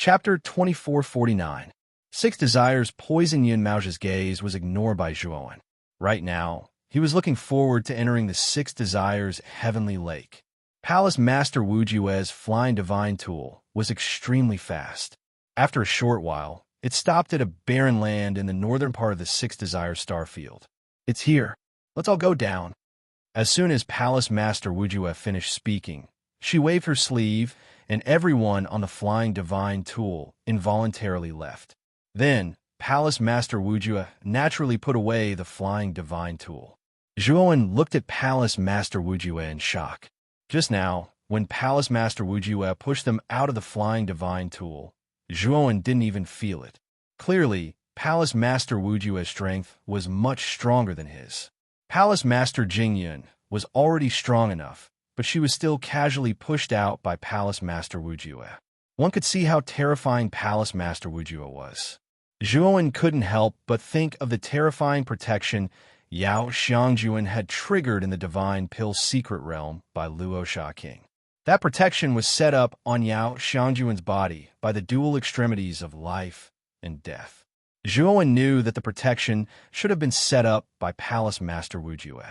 Chapter 2449. Six Desires. Poison Yin Mao's gaze was ignored by Zhuowen. Right now, he was looking forward to entering the Six Desires Heavenly Lake. Palace Master Wu Jue's flying divine tool was extremely fast. After a short while, it stopped at a barren land in the northern part of the Six Desires star field. "It's here. Let's all go down." As soon as Palace Master Wu Jue finished speaking, she waved her sleeve, and everyone on the flying divine tool involuntarily left. Then, Palace Master Wu Jue naturally put away the flying divine tool. Zhuowen looked at Palace Master Wu Jue in shock. Just now, when Palace Master Wu Jue pushed them out of the flying divine tool, Zhuowen didn't even feel it. Clearly, Palace Master Wu Jue's strength was much stronger than his. Palace Master Jingyun was already strong enough, but she was still casually pushed out by Palace Master Wu Jue. One could see how terrifying Palace Master Wu Jue was. Zhuowen couldn't help but think of the terrifying protection Yao Xiangjuan had triggered in the Divine Pill Secret Realm by Luo Sha King. That protection was set up on Yao Xiangjuan's body by the dual extremities of life and death. Zhuowen knew that the protection should have been set up by Palace Master Wu Jue.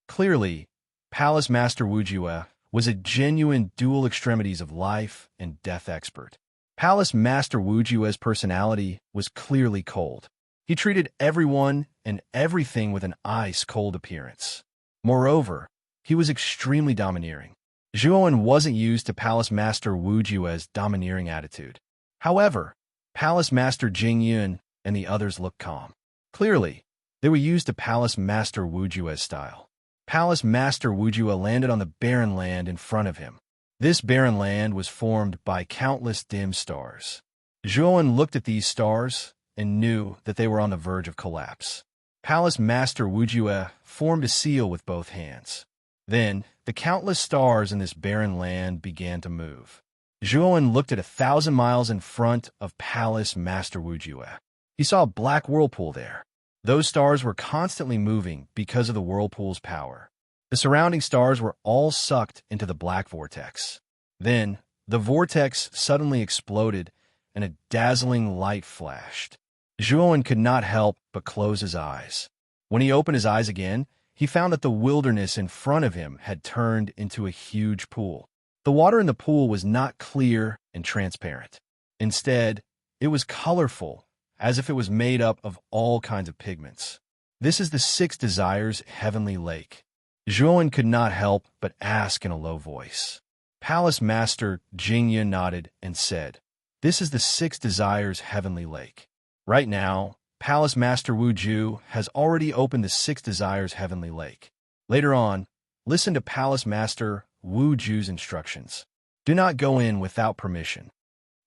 Clearly, Palace Master Wu Jue was a genuine dual extremities of life and death expert. Palace Master Wu Jue's personality was clearly cold. He treated everyone and everything with an ice-cold appearance. Moreover, he was extremely domineering. Zhuowen wasn't used to Palace Master Wu Jue's domineering attitude. However, Palace Master Jingyun and the others looked calm. Clearly, they were used to Palace Master Wu Jue's style. Palace Master Wu Jue landed on the barren land in front of him. This barren land was formed by countless dim stars. Zhuowen looked at these stars and knew that they were on the verge of collapse. Palace Master Wu Jue formed a seal with both hands. Then, the countless stars in this barren land began to move. Zhuowen looked at 1,000 miles in front of Palace Master Wu Jue. He saw a black whirlpool there. Those stars were constantly moving because of the whirlpool's power. The surrounding stars were all sucked into the black vortex. Then, the vortex suddenly exploded and a dazzling light flashed. Zhuowen could not help but close his eyes. When he opened his eyes again, he found that the wilderness in front of him had turned into a huge pool. The water in the pool was not clear and transparent. Instead, it was colorful, as if it was made up of all kinds of pigments. "This is the Six Desires Heavenly Lake." Zhuowen could not help but ask in a low voice. Palace Master Jingyun nodded and said, "This is the Six Desires Heavenly Lake." Right now, Palace Master Wu Ju has already opened the Six Desires Heavenly Lake. Later on, listen to Palace Master Wu Ju's instructions. Do not go in without permission.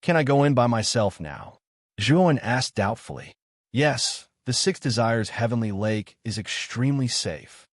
"Can I go in by myself now?" Zhuowen asked doubtfully. "Yes, the Six Desires Heavenly Lake is extremely safe.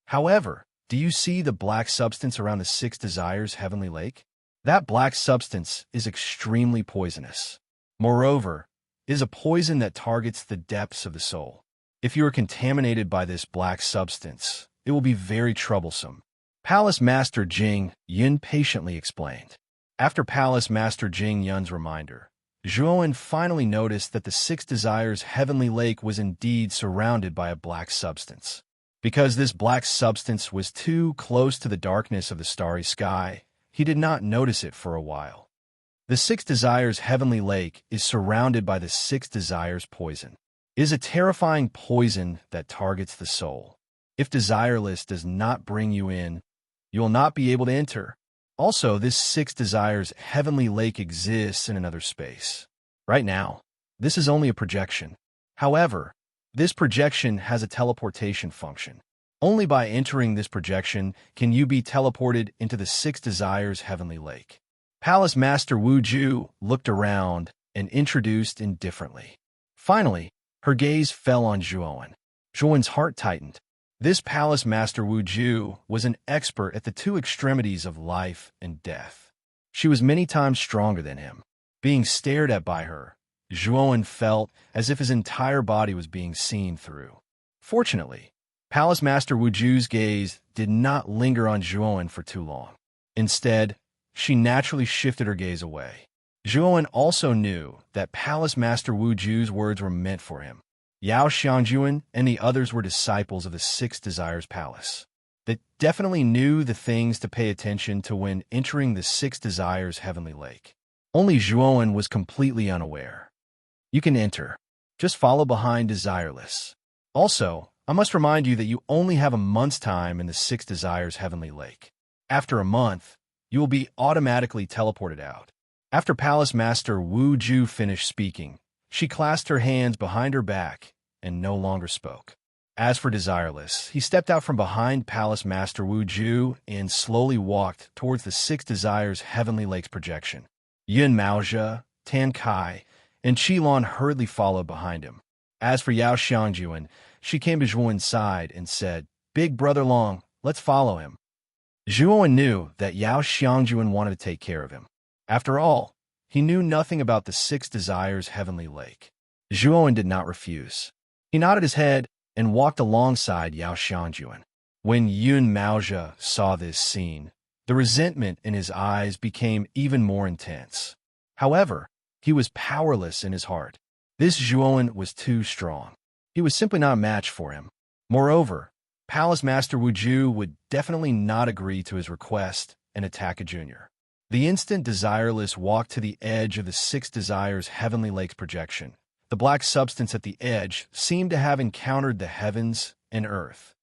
However, do you see the black substance around the Six Desires Heavenly Lake? That black substance is extremely poisonous. Moreover, it is a poison that targets the depths of the soul. If you are contaminated by this black substance, it will be very troublesome." Palace Master Jing Yun patiently explained. After Palace Master Jing Yun's reminder, Zhuowen finally noticed that the Six Desires Heavenly Lake was indeed surrounded by a black substance. Because this black substance was too close to the darkness of the starry sky, he did not notice it for a while. The Six Desires Heavenly Lake is surrounded by the Six Desires poison. It is a terrifying poison that targets the soul. If desireless does not bring you in, you will not be able to enter. Also, this Six Desires Heavenly Lake exists in another space. Right now, this is only a projection. However, this projection has a teleportation function. Only by entering this projection can you be teleported into the Six Desires Heavenly Lake. Palace Master Wu Ju looked around and introduced indifferently. Finally, her gaze fell on Zhuowen. Zhuowen's heart tightened. This Palace Master Wu Ju was an expert at the two extremities of life and death. She was many times stronger than him. Being stared at by her, Zhuowen felt as if his entire body was being seen through. Fortunately, Palace Master Wu Ju's gaze did not linger on Zhuowen for too long. Instead, she naturally shifted her gaze away. Zhuowen also knew that Palace Master Wu Ju's words were meant for him. Yao Xiangjuan and the others were disciples of the Six Desires Palace. They definitely knew the things to pay attention to when entering the Six Desires Heavenly Lake. Only Zhuowen was completely unaware. You can enter. Just follow behind Desireless. Also, I must remind you that you only have a month's time in the Six Desires Heavenly Lake. After a month, you will be automatically teleported out. After Palace Master Wu Ju finished speaking, she clasped her hands behind her back and no longer spoke. As for Desireless, he stepped out from behind Palace Master Wu Ju and slowly walked towards the Six Desires Heavenly Lake's projection. Yun Maozhe, Tan Kai, and Qilon hurriedly followed behind him. As for Yao Xiangjuan, she came to Zhuowen's side and said, "Big Brother Long, let's follow him." Zhuowen knew that Yao Xiangjuan wanted to take care of him. After all, he knew nothing about the Six Desires Heavenly Lake. Zhuowen did not refuse. He nodded his head and walked alongside Yao Xiangjuan. When Yun Maozhe saw this scene, the resentment in his eyes became even more intense. However, he was powerless in his heart. This Zhuowen was too strong. He was simply not a match for him. Moreover, Palace Master Wu Ju would definitely not agree to his request and attack a junior. The instant Desireless walked to the edge of the Six Desires Heavenly Lake's projection, the black substance at the edge seemed to have encountered the heavens and earth.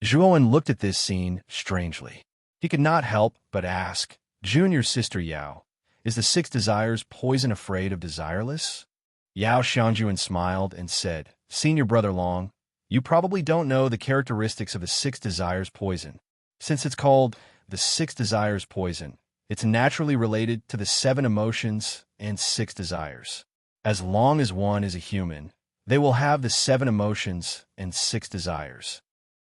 Zhuowen looked at this scene strangely. He could not help but ask, "Junior Sister Yao, is the Six Desires poison afraid of Desireless?" Yao Xiangjuan smiled and said, "Senior Brother Long, you probably don't know the characteristics of the Six Desires poison. Since it's called the Six Desires poison, it's naturally related to the seven emotions and six desires. As long as one is a human, they will have the seven emotions and six desires.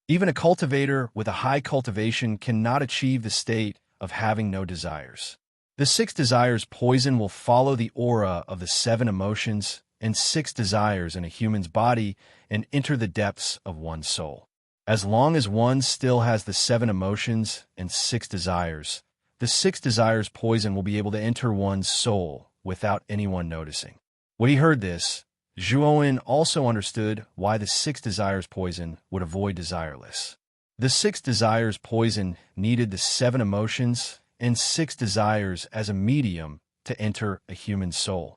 Even a cultivator with a high cultivation cannot achieve the state of having no desires. The Six Desires poison will follow the aura of the seven emotions and six desires in a human's body and enter the depths of one's soul. As long as one still has the seven emotions and six desires, the Six Desires poison will be able to enter one's soul without anyone noticing." When he heard this, Zhuowen also understood why the Six Desires poison would avoid Desireless. The Six Desires poison needed the seven emotions and six desires as a medium to enter a human soul.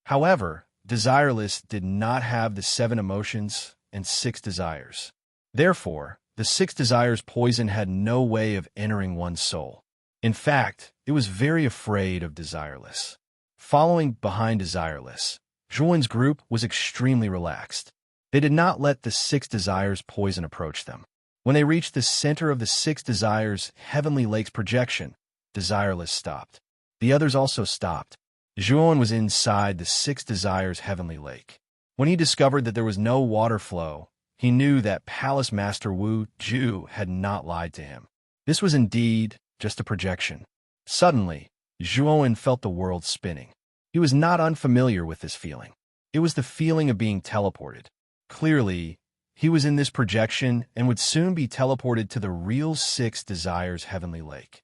However, Desireless did not have the seven emotions and six desires. Therefore, the Six Desires poison had no way of entering one's soul. In fact, it was very afraid of Desireless. Following behind Desireless, Zhuowen's group was extremely relaxed. They did not let the Six Desires poison approach them. When they reached the center of the Six Desires Heavenly Lake's projection, Desireless stopped. The others also stopped. Zhuowen was inside the Six Desires Heavenly Lake. When he discovered that there was no water flow, he knew that Palace Master Wu Ju had not lied to him. This was indeed just a projection. Suddenly, Zhuowen felt the world spinning. He was not unfamiliar with this feeling. It was the feeling of being teleported. Clearly, he was in this projection and would soon be teleported to the real Six Desires Heavenly Lake.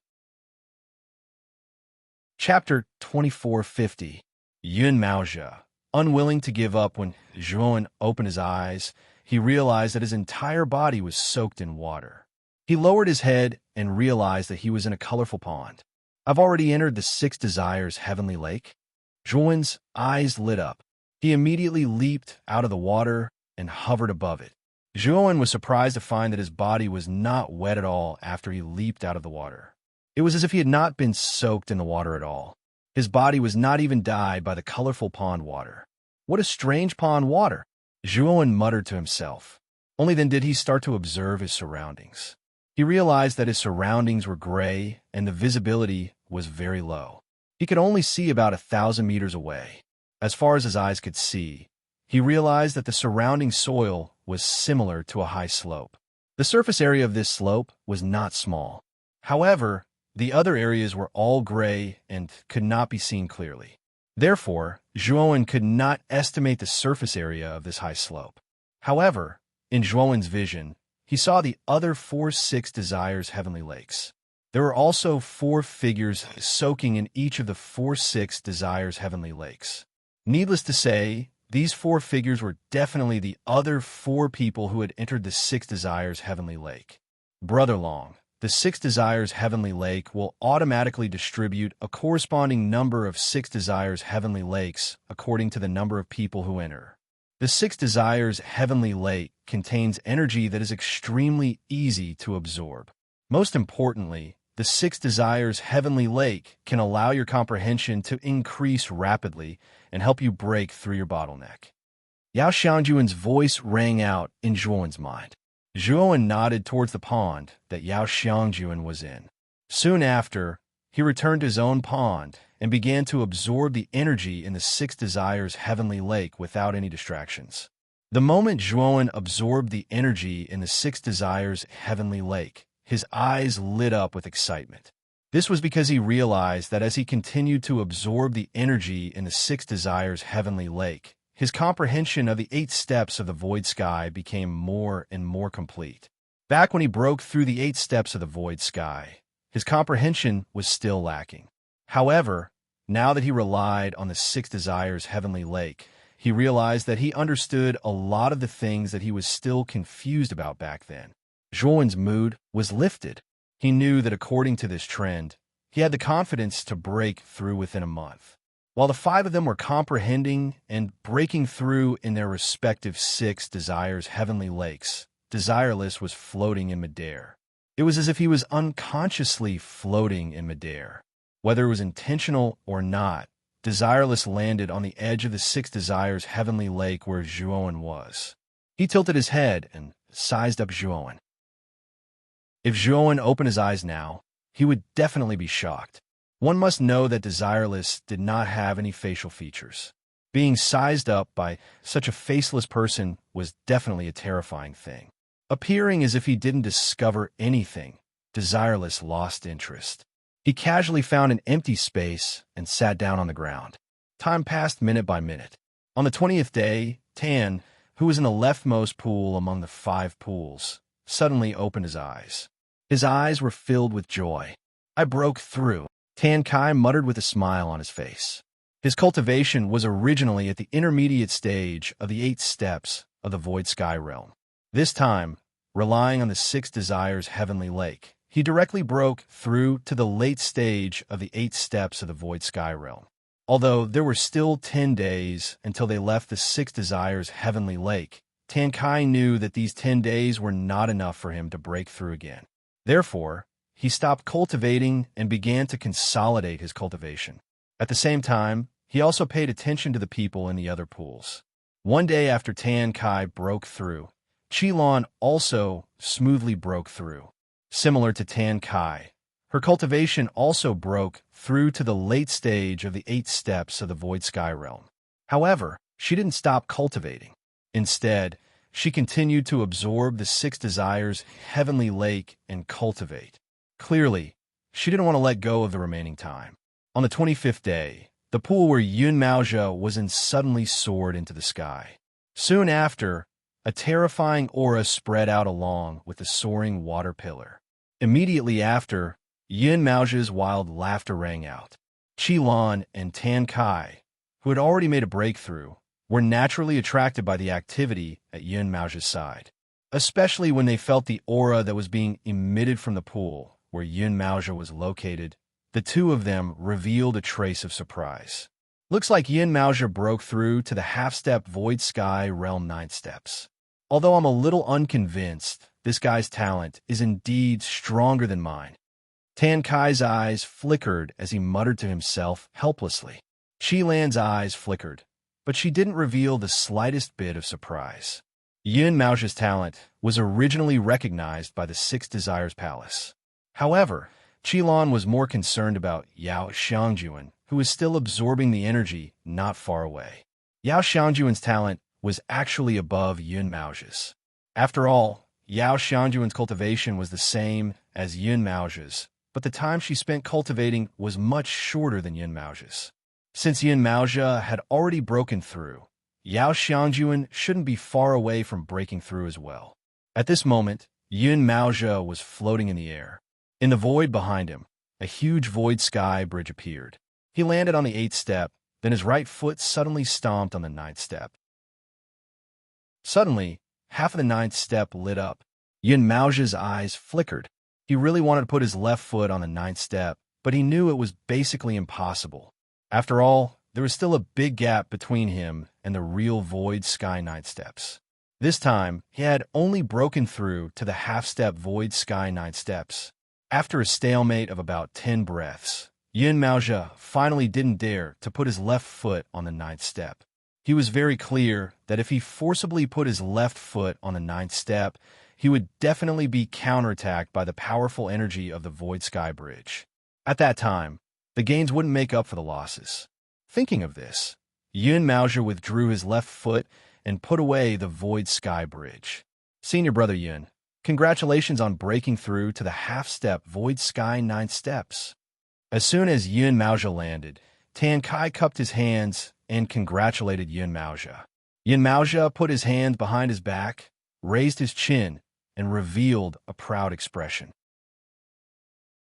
Chapter 2450. Yun Maozhe. Unwilling to give up when Zhuowen opened his eyes, he realized that his entire body was soaked in water. He lowered his head and realized that he was in a colorful pond. "I've already entered the Six Desires Heavenly Lake." Zhuowen's eyes lit up. He immediately leaped out of the water and hovered above it. Zhuowen was surprised to find that his body was not wet at all after he leaped out of the water. It was as if he had not been soaked in the water at all. His body was not even dyed by the colorful pond water. "What a strange pond water," Zhuowen muttered to himself. Only then did he start to observe his surroundings. He realized that his surroundings were gray and the visibility was very low. He could only see about 1,000 meters away. As far as his eyes could see, he realized that the surrounding soil was similar to a high slope. The surface area of this slope was not small. However, the other areas were all gray and could not be seen clearly. Therefore, Zhuowen could not estimate the surface area of this high slope. However, in Zhuowen's vision, he saw the other four Six Desires Heavenly Lakes. There were also 4 figures soaking in each of the 4 six desires heavenly lakes. Needless to say, these 4 figures were definitely the other 4 people who had entered the 6 desires heavenly lake. Brother Long, the 6 desires heavenly lake will automatically distribute a corresponding number of 6 desires heavenly lakes according to the number of people who enter. The 6 desires heavenly lake contains energy that is extremely easy to absorb. Most importantly, the 6 desires heavenly lake can allow your comprehension to increase rapidly and help you break through your bottleneck. Yao Xiangjuan's voice rang out in Zhuowen's mind. Zhuowen nodded towards the pond that Yao Xiangjuan was in. Soon after, he returned to his own pond and began to absorb the energy in the 6 desires heavenly lake without any distractions. The moment Zhuowen absorbed the energy in the 6 desires heavenly lake, his eyes lit up with excitement. This was because he realized that as he continued to absorb the energy in the 6 desires heavenly lake, his comprehension of the 8 steps of the void sky became more and more complete. Back when he broke through the 8 steps of the void sky, his comprehension was still lacking. However, now that he relied on the 6 desires heavenly lake, he realized that he understood a lot of the things that he was still confused about back then. Zhuowen's mood was lifted. He knew that according to this trend, he had the confidence to break through within a month. While the 5 of them were comprehending and breaking through in their respective 6 desires heavenly lakes, Desireless was floating in midair. It was as if he was unconsciously floating in midair. Whether it was intentional or not, Desireless landed on the edge of the 6 desires heavenly lake where Zhuowen was. He tilted his head and sized up Zhuowen. If Zhuowen opened his eyes now, he would definitely be shocked. One must know that Desireless did not have any facial features. Being sized up by such a faceless person was definitely a terrifying thing. Appearing as if he didn't discover anything, Desireless lost interest. He casually found an empty space and sat down on the ground. Time passed minute by minute. On the 20th day, Tan, who was in the leftmost pool among the 5 pools, suddenly opened his eyes. His eyes were filled with joy. I broke through, Tan Kai muttered with a smile on his face. His cultivation was originally at the intermediate stage of the 8 steps of the Void Sky Realm. This time, relying on the 6 desires heavenly lake, he directly broke through to the late stage of the 8 steps of the Void Sky Realm. Although there were still 10 days until they left the 6 desires heavenly lake, Tan Kai knew that these 10 days were not enough for him to break through again. Therefore, he stopped cultivating and began to consolidate his cultivation. At the same time, he also paid attention to the people in the other pools. One day after Tan Kai broke through, Qilon also smoothly broke through. Similar to Tan Kai, her cultivation also broke through to the late stage of the 8 steps of the Void Sky Realm. However, she didn't stop cultivating. Instead, she continued to absorb the 6 desires heavenly lake and cultivate. Clearly, she didn't want to let go of the remaining time. On the 25th day, the pool where Yun Maozhe was in suddenly soared into the sky. Soon after, a terrifying aura spread out along with the soaring water pillar. Immediately after, Yun Maozhe's wild laughter rang out. Qilon and Tan Kai, who had already made a breakthrough, were naturally attracted by the activity at Yun Maozhe's side, especially when they felt the aura that was being emitted from the pool where Yun Maozhe was located. The 2 of them revealed a trace of surprise. Looks like Yun Maozhe broke through to the half-step Void Sky Realm 9 steps. Although I'm a little unconvinced, this guy's talent is indeed stronger than mine. Tan Kai's eyes flickered as he muttered to himself helplessly. Qilan's eyes flickered, but she didn't reveal the slightest bit of surprise. Yun Maozhe's talent was originally recognized by the 6 Desires Palace. However, Qilon was more concerned about Yao Xiangjuan, who was still absorbing the energy not far away. Yao Xiangjuan's talent was actually above Yun Maozhe's. After all, Yao Xiangjuan's cultivation was the same as Yun Maozhe's, but the time she spent cultivating was much shorter than Yun Maozhe's. Since Yun Maozhe had already broken through, Yao Xiangjuan shouldn't be far away from breaking through as well. At this moment, Yun Maozhe was floating in the air. In the void behind him, a huge void sky bridge appeared. He landed on the 8th step, then his right foot suddenly stomped on the 9th step. Suddenly, half of the 9th step lit up. Yun Maojia's eyes flickered. He really wanted to put his left foot on the 9th step, but he knew it was basically impossible. After all, there was still a big gap between him and the real void sky 9th steps. This time, he had only broken through to the half-step void sky 9th steps. After a stalemate of about 10 breaths, Yun Maojia finally didn't dare to put his left foot on the 9th step. He was very clear that if he forcibly put his left foot on the 9th step, he would definitely be counterattacked by the powerful energy of the void sky bridge. At that time, the gains wouldn't make up for the losses. Thinking of this, Yun Maojia withdrew his left foot and put away the void sky bridge. Senior brother Yun, congratulations on breaking through to the half-step void sky 9th steps. As soon as Yun Maojia landed, Tan Kai cupped his hands and congratulated Yun Maojia. Yun Maojia put his hands behind his back, raised his chin, and revealed a proud expression.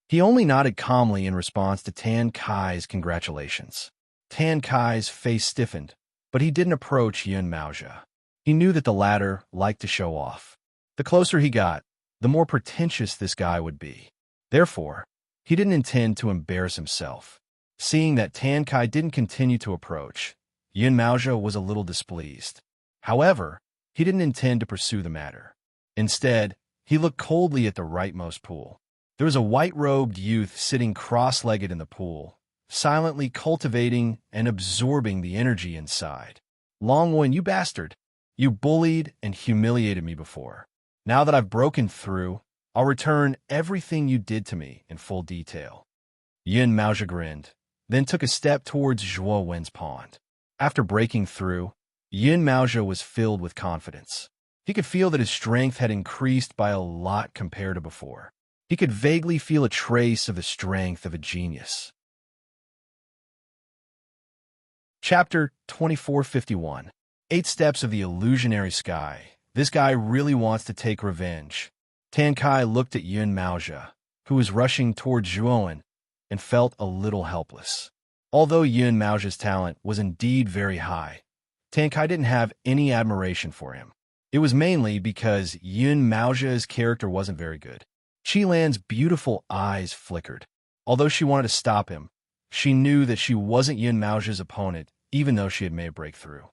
He only nodded calmly in response to Tan Kai's congratulations. Tan Kai's face stiffened, but he didn't approach Yun Maojia. He knew that the latter liked to show off. The closer he got, the more pretentious this guy would be. Therefore, he didn't intend to embarrass himself. Seeing that Tan Kai didn't continue to approach, Yun Maojia was a little displeased. However, he didn't intend to pursue the matter. Instead, he looked coldly at the rightmost pool. There was a white-robed youth sitting cross-legged in the pool, silently cultivating and absorbing the energy inside. Longwen, you bastard! You bullied and humiliated me before. Now that I've broken through, I'll return everything you did to me in full detail. Yun Maojia grinned, then took a step towards Zhuo Wen's pond. After breaking through, Yun Maojia was filled with confidence. He could feel that his strength had increased by a lot compared to before. He could vaguely feel a trace of the strength of a genius. Chapter 2451. 8 Steps of the Illusionary Sky. This guy really wants to take revenge. Tan Kai looked at Yun Maojia, who was rushing towards Zhuowen, and felt a little helpless. Although Yun Maojia's talent was indeed very high, Tan Kai didn't have any admiration for him. It was mainly because Yun Maojia's character wasn't very good. Qilan's beautiful eyes flickered. Although she wanted to stop him, she knew that she wasn't Yun Maojia's opponent, even though she had made a breakthrough.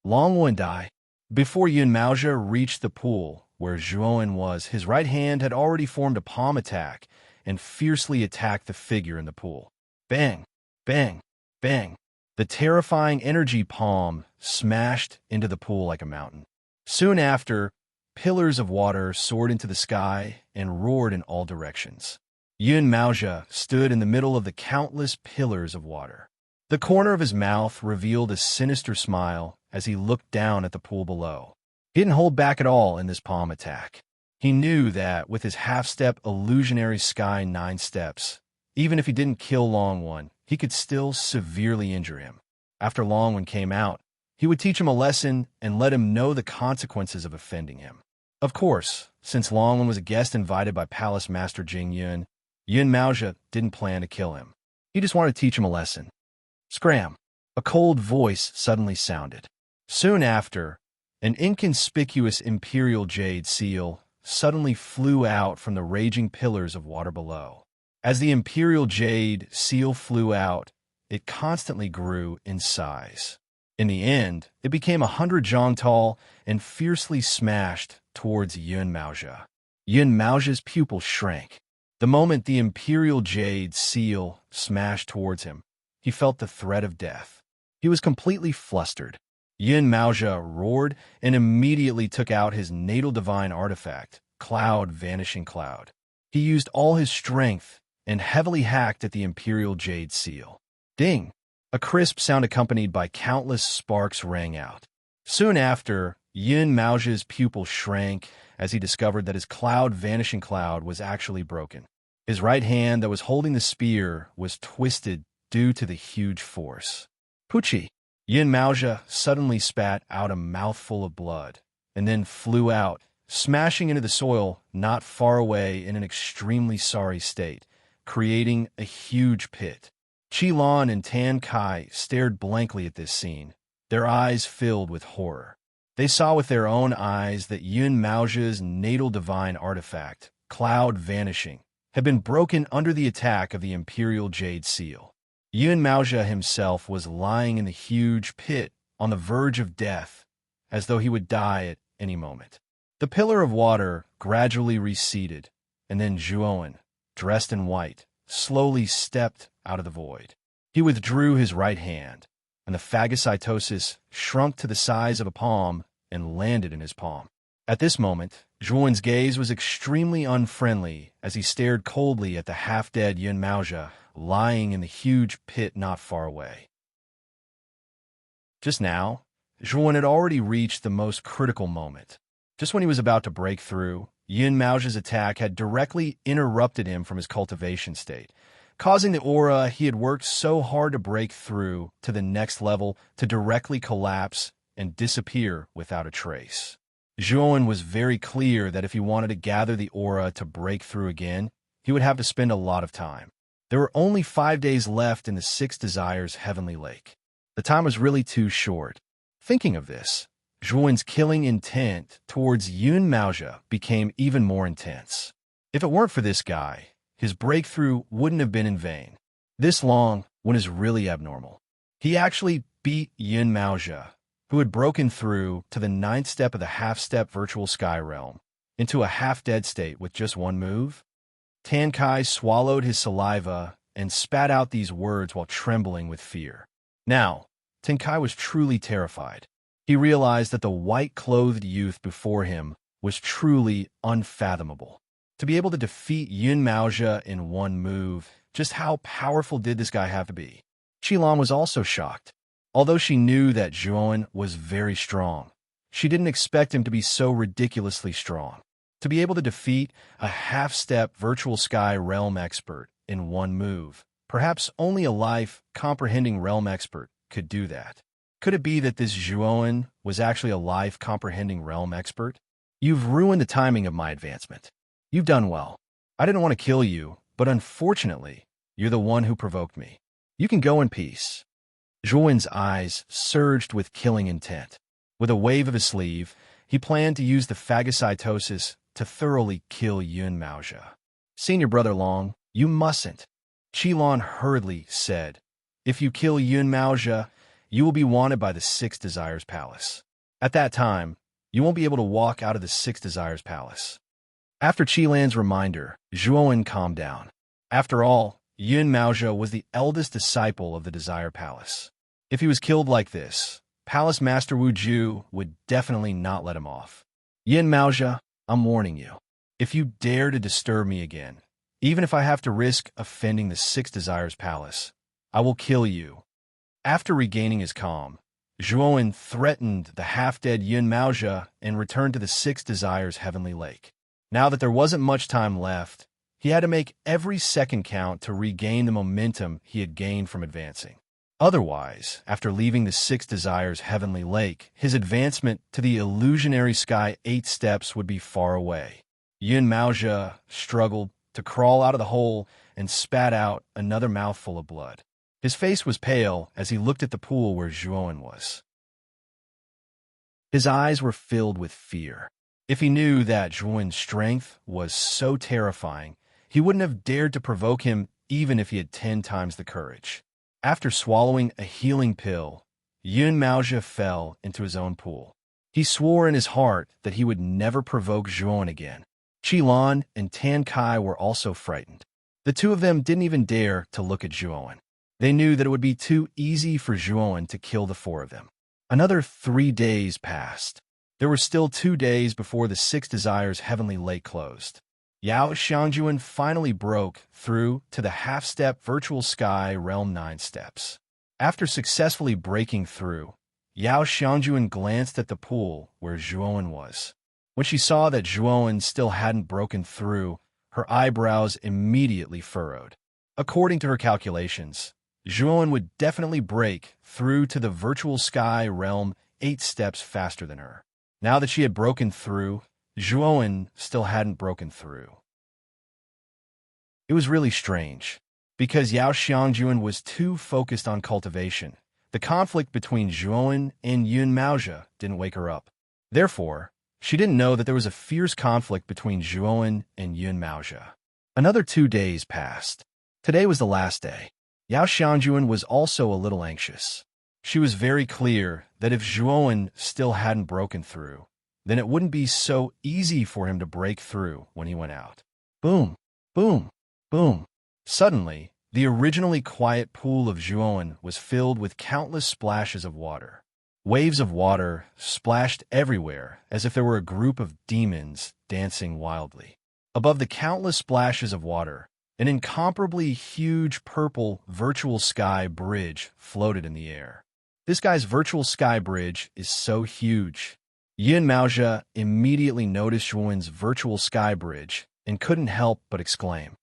Longwen died. Before Yun Maojia reached the pool where Zhuowen was, his right hand had already formed a palm attack and fiercely attacked the figure in the pool. Bang! Bang! Bang! The terrifying energy palm smashed into the pool like a mountain. Soon after, pillars of water soared into the sky and roared in all directions. Yun Maojia stood in the middle of the countless pillars of water. The corner of his mouth revealed a sinister smile as he looked down at the pool below. He didn't hold back at all in this palm attack. He knew that with his half-step illusionary sky 9 steps, even if he didn't kill Longwen, he could still severely injure him. After Longwen came out, he would teach him a lesson and let him know the consequences of offending him. Of course, since Longwen was a guest invited by Palace Master Jing Yun, Yun Maojia didn't plan to kill him. He just wanted to teach him a lesson. Scram! A cold voice suddenly sounded. Soon after, an inconspicuous imperial jade seal suddenly flew out from the raging pillars of water below. As the imperial jade seal flew out, it constantly grew in size. In the end, it became 100 zhang tall and fiercely smashed towards Yun Maojia. Yun Maojia's pupil shrank. The moment the imperial jade seal smashed towards him, he felt the threat of death. He was completely flustered. Yun Maojia roared and immediately took out his natal divine artifact, Cloud Vanishing Cloud. He used all his strength and heavily hacked at the imperial jade seal. Ding! A crisp sound accompanied by countless sparks rang out. Soon after, Yun Maojia's pupil shrank as he discovered that his Cloud Vanishing Cloud was actually broken. His right hand that was holding the spear was twisted due to the huge force. Poochie! Yun Maojia suddenly spat out a mouthful of blood, and then flew out, smashing into the soil not far away in an extremely sorry state, creating a huge pit. Qilin and Tan Kai stared blankly at this scene, their eyes filled with horror. They saw with their own eyes that Yun Maojia's natal divine artifact, Cloud Vanishing, had been broken under the attack of the Imperial Jade Seal. Yun Maojia himself was lying in the huge pit on the verge of death, as though he would die at any moment. The pillar of water gradually receded, and then Zhuowen, dressed in white, slowly stepped out of the void. He withdrew his right hand, and the phagocytosis shrunk to the size of a palm and landed in his palm. At this moment, Zhuowen's gaze was extremely unfriendly as he stared coldly at the half-dead Yun Maojia lying in the huge pit not far away. Just now, Zhuowen had already reached the most critical moment. Just when he was about to break through, Yun Maojia's attack had directly interrupted him from his cultivation state, causing the aura he had worked so hard to break through to the next level to directly collapse and disappear without a trace. Zhuowen was very clear that if he wanted to gather the aura to break through again, he would have to spend a lot of time. There were only 5 days left in the Six Desires Heavenly Lake. The time was really too short. Thinking of this, Zhuowen's killing intent towards Yun Maojia became even more intense. If it weren't for this guy, his breakthrough wouldn't have been in vain. This long one is really abnormal. He actually beat Yun Maojia, who had broken through to the 9th step of the half-step virtual sky realm, into a half-dead state with just one move. Tan Kai swallowed his saliva and spat out these words while trembling with fear. Now, Tan Kai was truly terrified. He realized that the white-clothed youth before him was truly unfathomable. To be able to defeat Yun Maojia in one move, just how powerful did this guy have to be? Qilin was also shocked. Although she knew that Zhuowen was very strong, she didn't expect him to be so ridiculously strong. To be able to defeat a half-step virtual sky realm expert in one move, perhaps only a life-comprehending realm expert could do that. Could it be that this Zhuowen was actually a life-comprehending realm expert? You've ruined the timing of my advancement. You've done well. I didn't want to kill you, but unfortunately, you're the one who provoked me. You can go in peace. Zhuowen's eyes surged with killing intent. With a wave of his sleeve, he planned to use the phagocytosis to thoroughly kill Yun Maojia. Senior Brother Long, you mustn't. Qilin hurriedly said, if you kill Yun Maojia, you will be wanted by the Six Desires Palace. At that time, you won't be able to walk out of the Six Desires Palace. After Qilin's reminder, Zhuowen calmed down. After all, Yun Maojia was the eldest disciple of the Desire Palace. If he was killed like this, Palace Master Wu Ju would definitely not let him off. Yun Maojia, I'm warning you. If you dare to disturb me again, even if I have to risk offending the Six Desires Palace, I will kill you. After regaining his calm, Zhuowen threatened the half-dead Yun Maojia and returned to the Six Desires Heavenly Lake. Now that there wasn't much time left, he had to make every second count to regain the momentum he had gained from advancing. Otherwise, after leaving the Six Desires Heavenly Lake, his advancement to the illusionary sky 8 steps would be far away. Yun Maojia struggled to crawl out of the hole and spat out another mouthful of blood. His face was pale as he looked at the pool where Zhuowen was. His eyes were filled with fear. If he knew that Zhuowen's strength was so terrifying, he wouldn't have dared to provoke him even if he had 10 times the courage. After swallowing a healing pill, Yun Maojia fell into his own pool. He swore in his heart that he would never provoke Zhuowen again. Qilin and Tan Kai were also frightened. The two of them didn't even dare to look at Zhuowen. They knew that it would be too easy for Zhuowen to kill the 4 of them. Another 3 days passed. There were still 2 days before the Six Desires Heavenly Lake closed. Yao Xiangjuan finally broke through to the half-step virtual sky realm 9 steps. After successfully breaking through, Yao Xiangjuan glanced at the pool where Zhuowen was. When she saw that Zhuowen still hadn't broken through, her eyebrows immediately furrowed. According to her calculations, Zhuowen would definitely break through to the virtual sky realm 8 steps faster than her. Now that she had broken through, Zhuowen still hadn't broken through. It was really strange, because Yao Xiangjuan was too focused on cultivation. The conflict between Zhuowen and Yun Maozhe didn't wake her up. Therefore, she didn't know that there was a fierce conflict between Zhuowen and Yun Maozhe. Another 2 days passed. Today was the last day. Yao Xiangjuan was also a little anxious. She was very clear that if Zhuowen still hadn't broken through, then it wouldn't be so easy for him to break through when he went out. Boom, boom, boom. Suddenly, the originally quiet pool of Zhuowen was filled with countless splashes of water. Waves of water splashed everywhere as if there were a group of demons dancing wildly. Above the countless splashes of water, an incomparably huge purple virtual sky bridge floated in the air. This guy's virtual sky bridge is so huge. Yun Maozhe immediately noticed Zhuowen's virtual sky bridge and couldn't help but exclaim.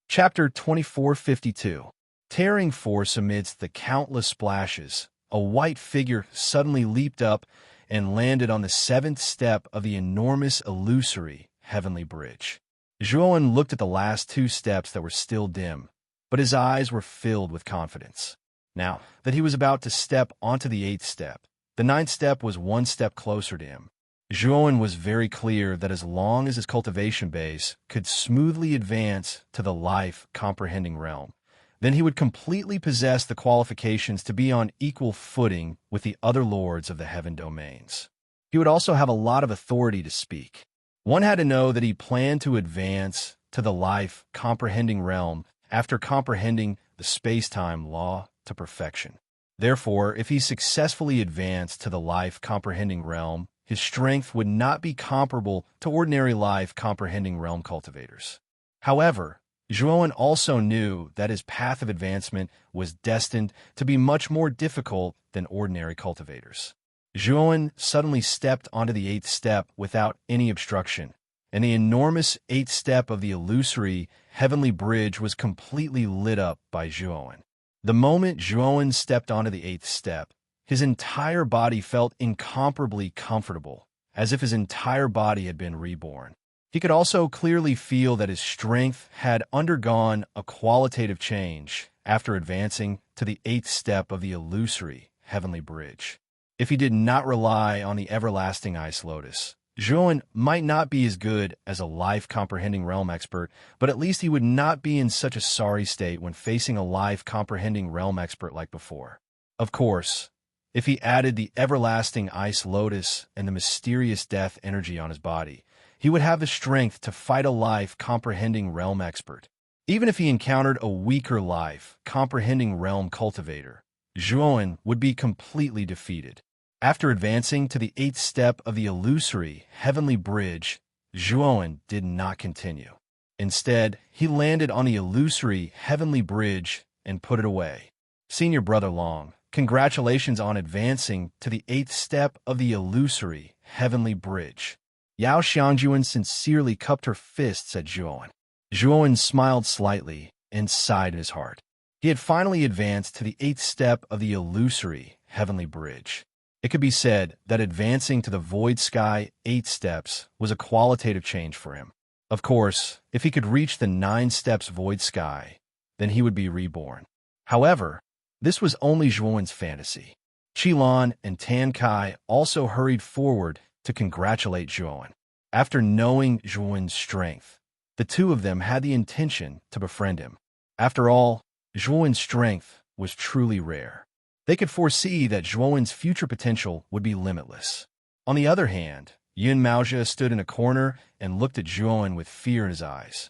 Chapter 2452. Tearing force amidst the countless splashes, a white figure suddenly leaped up and landed on the 7th step of the enormous illusory heavenly bridge. Zhuowen looked at the last 2 steps that were still dim, but his eyes were filled with confidence. Now that he was about to step onto the 8th step, the 9th step was 1 step closer to him. Zhuowen was very clear that as long as his cultivation base could smoothly advance to the life-comprehending realm, then he would completely possess the qualifications to be on equal footing with the other lords of the heaven domains. He would also have a lot of authority to speak. One had to know that he planned to advance to the life-comprehending realm after comprehending the space-time law to perfection. Therefore, if he successfully advanced to the life-comprehending realm, his strength would not be comparable to ordinary life-comprehending realm cultivators. However, Zhuowen also knew that his path of advancement was destined to be much more difficult than ordinary cultivators. Zhuowen suddenly stepped onto the 8th step without any obstruction, and the enormous 8th step of the illusory heavenly bridge was completely lit up by Zhuowen. The moment Zhuowen stepped onto the 8th step, his entire body felt incomparably comfortable, as if his entire body had been reborn. He could also clearly feel that his strength had undergone a qualitative change after advancing to the 8th step of the illusory heavenly bridge. If he did not rely on the everlasting ice lotus, Zhuowen might not be as good as a life-comprehending realm expert, but at least he would not be in such a sorry state when facing a life-comprehending realm expert like before. Of course, if he added the everlasting ice lotus and the mysterious death energy on his body, he would have the strength to fight a life-comprehending realm expert. Even if he encountered a weaker life-comprehending realm cultivator, Zhuowen would be completely defeated. After advancing to the 8th step of the illusory heavenly bridge, Zhuowen did not continue. Instead, he landed on the illusory heavenly bridge and put it away. Senior Brother Long, congratulations on advancing to the 8th step of the illusory heavenly bridge. Yao Xiangjuan sincerely cupped her fists at Zhuowen. Zhuowen smiled slightly and sighed in his heart. He had finally advanced to the 8th step of the illusory heavenly bridge. It could be said that advancing to the void sky 8 steps was a qualitative change for him. Of course, if he could reach the 9 steps void sky, then he would be reborn. However, this was only Zhuowen's fantasy. Qilan and Tan Kai also hurried forward to congratulate Zhuowen. After knowing Zhuowen's strength, the two of them had the intention to befriend him. After all, Zhuowen's strength was truly rare. They could foresee that Zhuowen's future potential would be limitless. On the other hand, Yun Maozhe stood in a corner and looked at Zhuowen with fear in his eyes.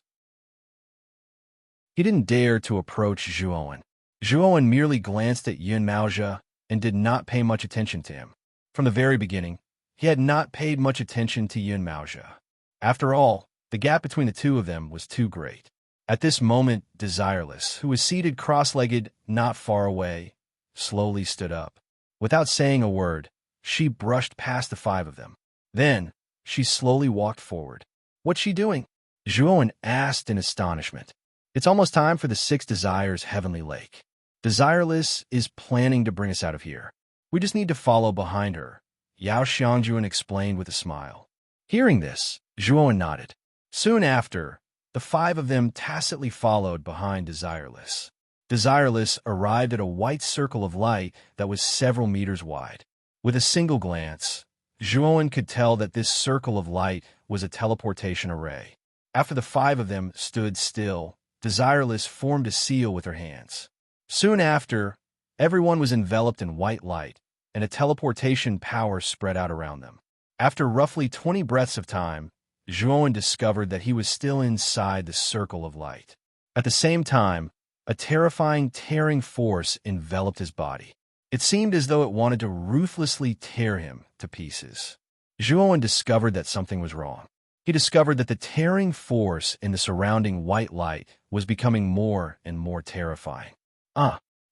He didn't dare to approach Zhuowen. Zhuowen merely glanced at Yun Maozhe and did not pay much attention to him. From the very beginning, he had not paid much attention to Yun Maozhe. After all, the gap between the two of them was too great. At this moment, Desireless, who was seated cross-legged not far away, slowly stood up. Without saying a word, she brushed past the 5 of them. Then, she slowly walked forward. "What's she doing?" Zhuowen asked in astonishment. "It's almost time for the 6 Desires Heavenly Lake. Desireless is planning to bring us out of here. We just need to follow behind her," Yao Xiangjuan explained with a smile. Hearing this, Zhuowen nodded. Soon after, the five of them tacitly followed behind Desireless. Desireless arrived at a white circle of light that was several meters wide. With a single glance, Zhuowen could tell that this circle of light was a teleportation array. After the five of them stood still, Desireless formed a seal with her hands. Soon after, everyone was enveloped in white light, and a teleportation power spread out around them. After roughly 20 breaths of time, Zhuowen discovered that he was still inside the circle of light. At the same time, a terrifying tearing force enveloped his body. It seemed as though it wanted to ruthlessly tear him to pieces. Zhuowen discovered that something was wrong. He discovered that the tearing force in the surrounding white light was becoming more and more terrifying.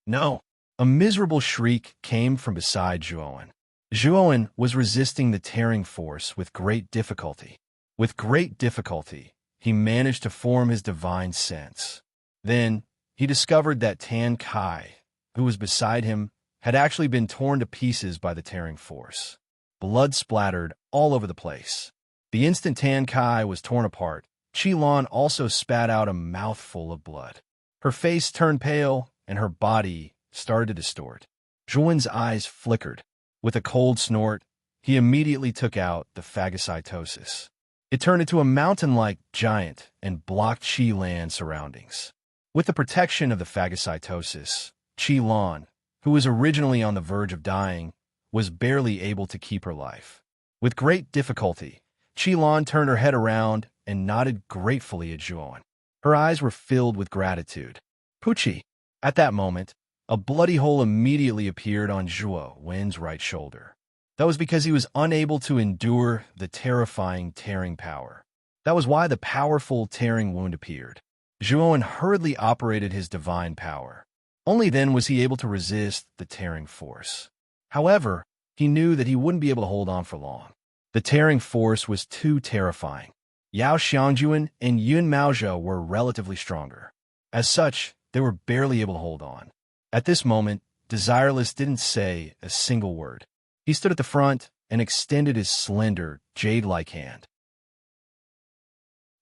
No! A miserable shriek came from beside Zhuowen. Zhuowen was resisting the tearing force with great difficulty. With great difficulty, he managed to form his divine sense. Then, he discovered that Tan Kai, who was beside him, had actually been torn to pieces by the tearing force. Blood splattered all over the place. The instant Tan Kai was torn apart, Qi-Lan also spat out a mouthful of blood. Her face turned pale, and her body started to distort. Zhuowen's eyes flickered. With a cold snort, he immediately took out the phagocytosis. It turned into a mountain-like giant and blocked Qi-Lan's surroundings. With the protection of the phagocytosis, Qi-Lan, who was originally on the verge of dying, was barely able to keep her life. With great difficulty, Qi-Lan turned her head around and nodded gratefully at Zhuowen. Her eyes were filled with gratitude. Pucci! At that moment, a bloody hole immediately appeared on Zhuowen's right shoulder. That was because he was unable to endure the terrifying tearing power. That was why the powerful tearing wound appeared. Zhuowen hurriedly operated his divine power. Only then was he able to resist the tearing force. However, he knew that he wouldn't be able to hold on for long. The tearing force was too terrifying. Yao Xiangjuan and Yun Maozhou were relatively stronger. As such, they were barely able to hold on. At this moment, Desireless didn't say a single word. He stood at the front and extended his slender, jade-like hand.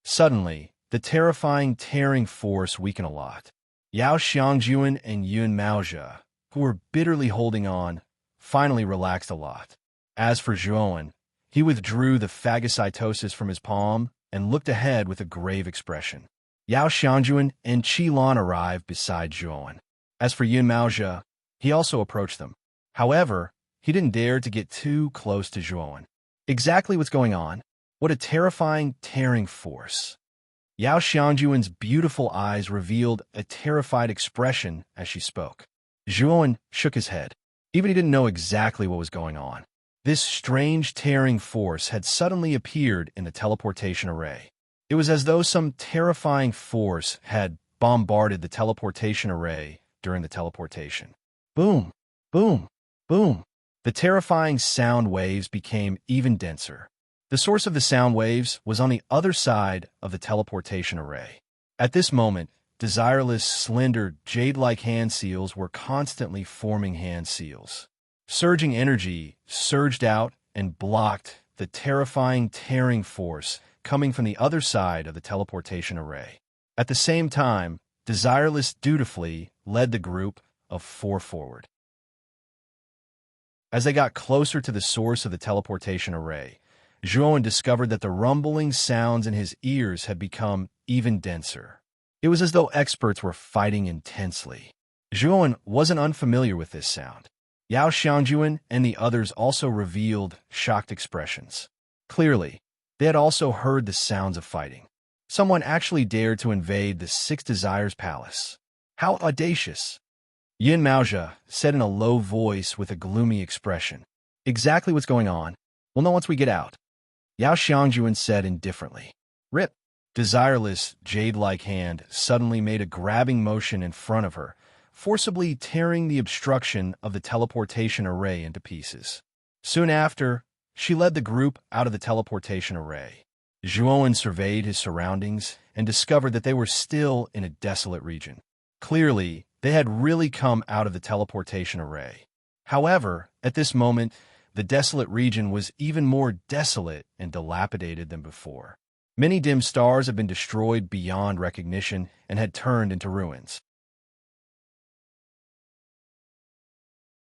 Suddenly, the terrifying tearing force weakened a lot. Yao Xiangjuan and Yun Maozhou, who were bitterly holding on, finally relaxed a lot. As for Zhuowen, he withdrew the phagocytosis from his palm and looked ahead with a grave expression. Yao Xiangjuan and Qi-Lan arrived beside Zhuowen. As for Yun Maozhou, he also approached them. However, he didn't dare to get too close to Zhuowen. Exactly what's going on? What a terrifying tearing force. Yao Xiangjuan's beautiful eyes revealed a terrified expression as she spoke. Zhuowen shook his head. Even he didn't know exactly what was going on. This strange tearing force had suddenly appeared in the teleportation array. It was as though some terrifying force had bombarded the teleportation array during the teleportation. Boom! Boom! Boom! The terrifying sound waves became even denser. The source of the sound waves was on the other side of the teleportation array. At this moment, Desireless, slender, jade-like hand seals were constantly forming hand seals. Surging energy surged out and blocked the terrifying tearing force coming from the other side of the teleportation array. At the same time, Desireless dutifully led the group of 4 forward. As they got closer to the source of the teleportation array, Zhuowen discovered that the rumbling sounds in his ears had become even denser. It was as though experts were fighting intensely. Zhuowen wasn't unfamiliar with this sound. Yao Xiangjuan and the others also revealed shocked expressions. Clearly, they had also heard the sounds of fighting. Someone actually dared to invade the Six Desires Palace. How audacious! Yun Maozhou said in a low voice with a gloomy expression. Exactly what's going on. We'll know once we get out. Yao Xiangjuan said indifferently. Rip! Desireless, jade-like hand suddenly made a grabbing motion in front of her, forcibly tearing the obstruction of the teleportation array into pieces. Soon after, she led the group out of the teleportation array. Zhuowen surveyed his surroundings and discovered that they were still in a desolate region. Clearly, they had really come out of the teleportation array. However, at this moment, The desolate region was even more desolate and dilapidated than before. Many dim stars had been destroyed beyond recognition and had turned into ruins.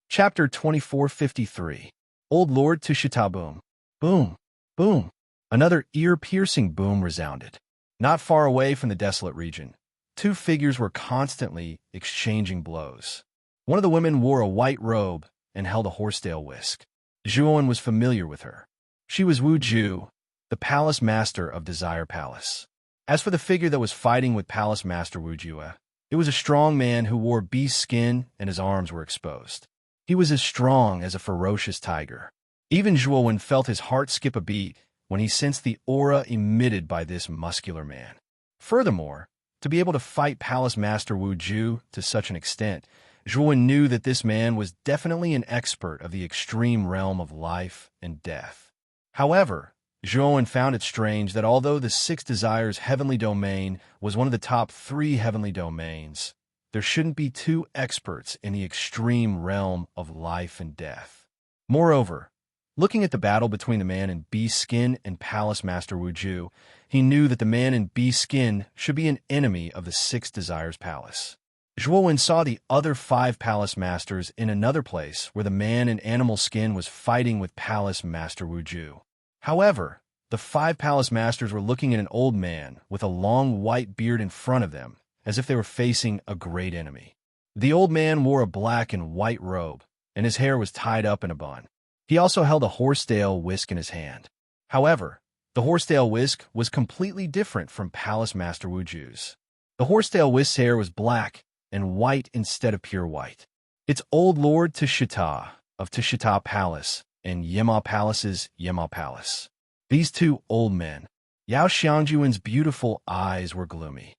Chapter 2453. Old Lord Tushita Boom. Boom. Boom. Another ear-piercing boom resounded. Not far away from the desolate region, two figures were constantly exchanging blows. One of the women wore a white robe and held a horsetail whisk. Zhuowen was familiar with her. She was Wu Ju, the palace master of Desire Palace. As for the figure that was fighting with Palace Master Wu Jue, it was a strong man who wore beast skin and his arms were exposed. He was as strong as a ferocious tiger. Even Zhuowen felt his heart skip a beat when he sensed the aura emitted by this muscular man. Furthermore, to be able to fight Palace Master Wu Ju to such an extent, Zhuowen knew that this man was definitely an expert of the extreme realm of life and death. However, Zhuowen found it strange that although the Six Desires heavenly domain was one of the top 3 heavenly domains, there shouldn't be 2 experts in the extreme realm of life and death. Moreover, looking at the battle between the man in beast skin and Palace Master Wu Ju, he knew that the man in beast skin should be an enemy of the Six Desires Palace. Zhuowen saw the other 5 palace masters in another place where the man in animal skin was fighting with Palace Master Wu Ju. However, the 5 palace masters were looking at an old man with a long white beard in front of them, as if they were facing a great enemy. The old man wore a black and white robe, and his hair was tied up in a bun. He also held a horsetail whisk in his hand. However, the horsetail whisk was completely different from Palace Master Wu Ju's. The horsetail whisk's hair was black and white instead of pure white. It's Old Lord Tushita of Tushita Palace and Yema Palace's Yema Palace. These 2 old men. Yao Xiangjuan's beautiful eyes were gloomy.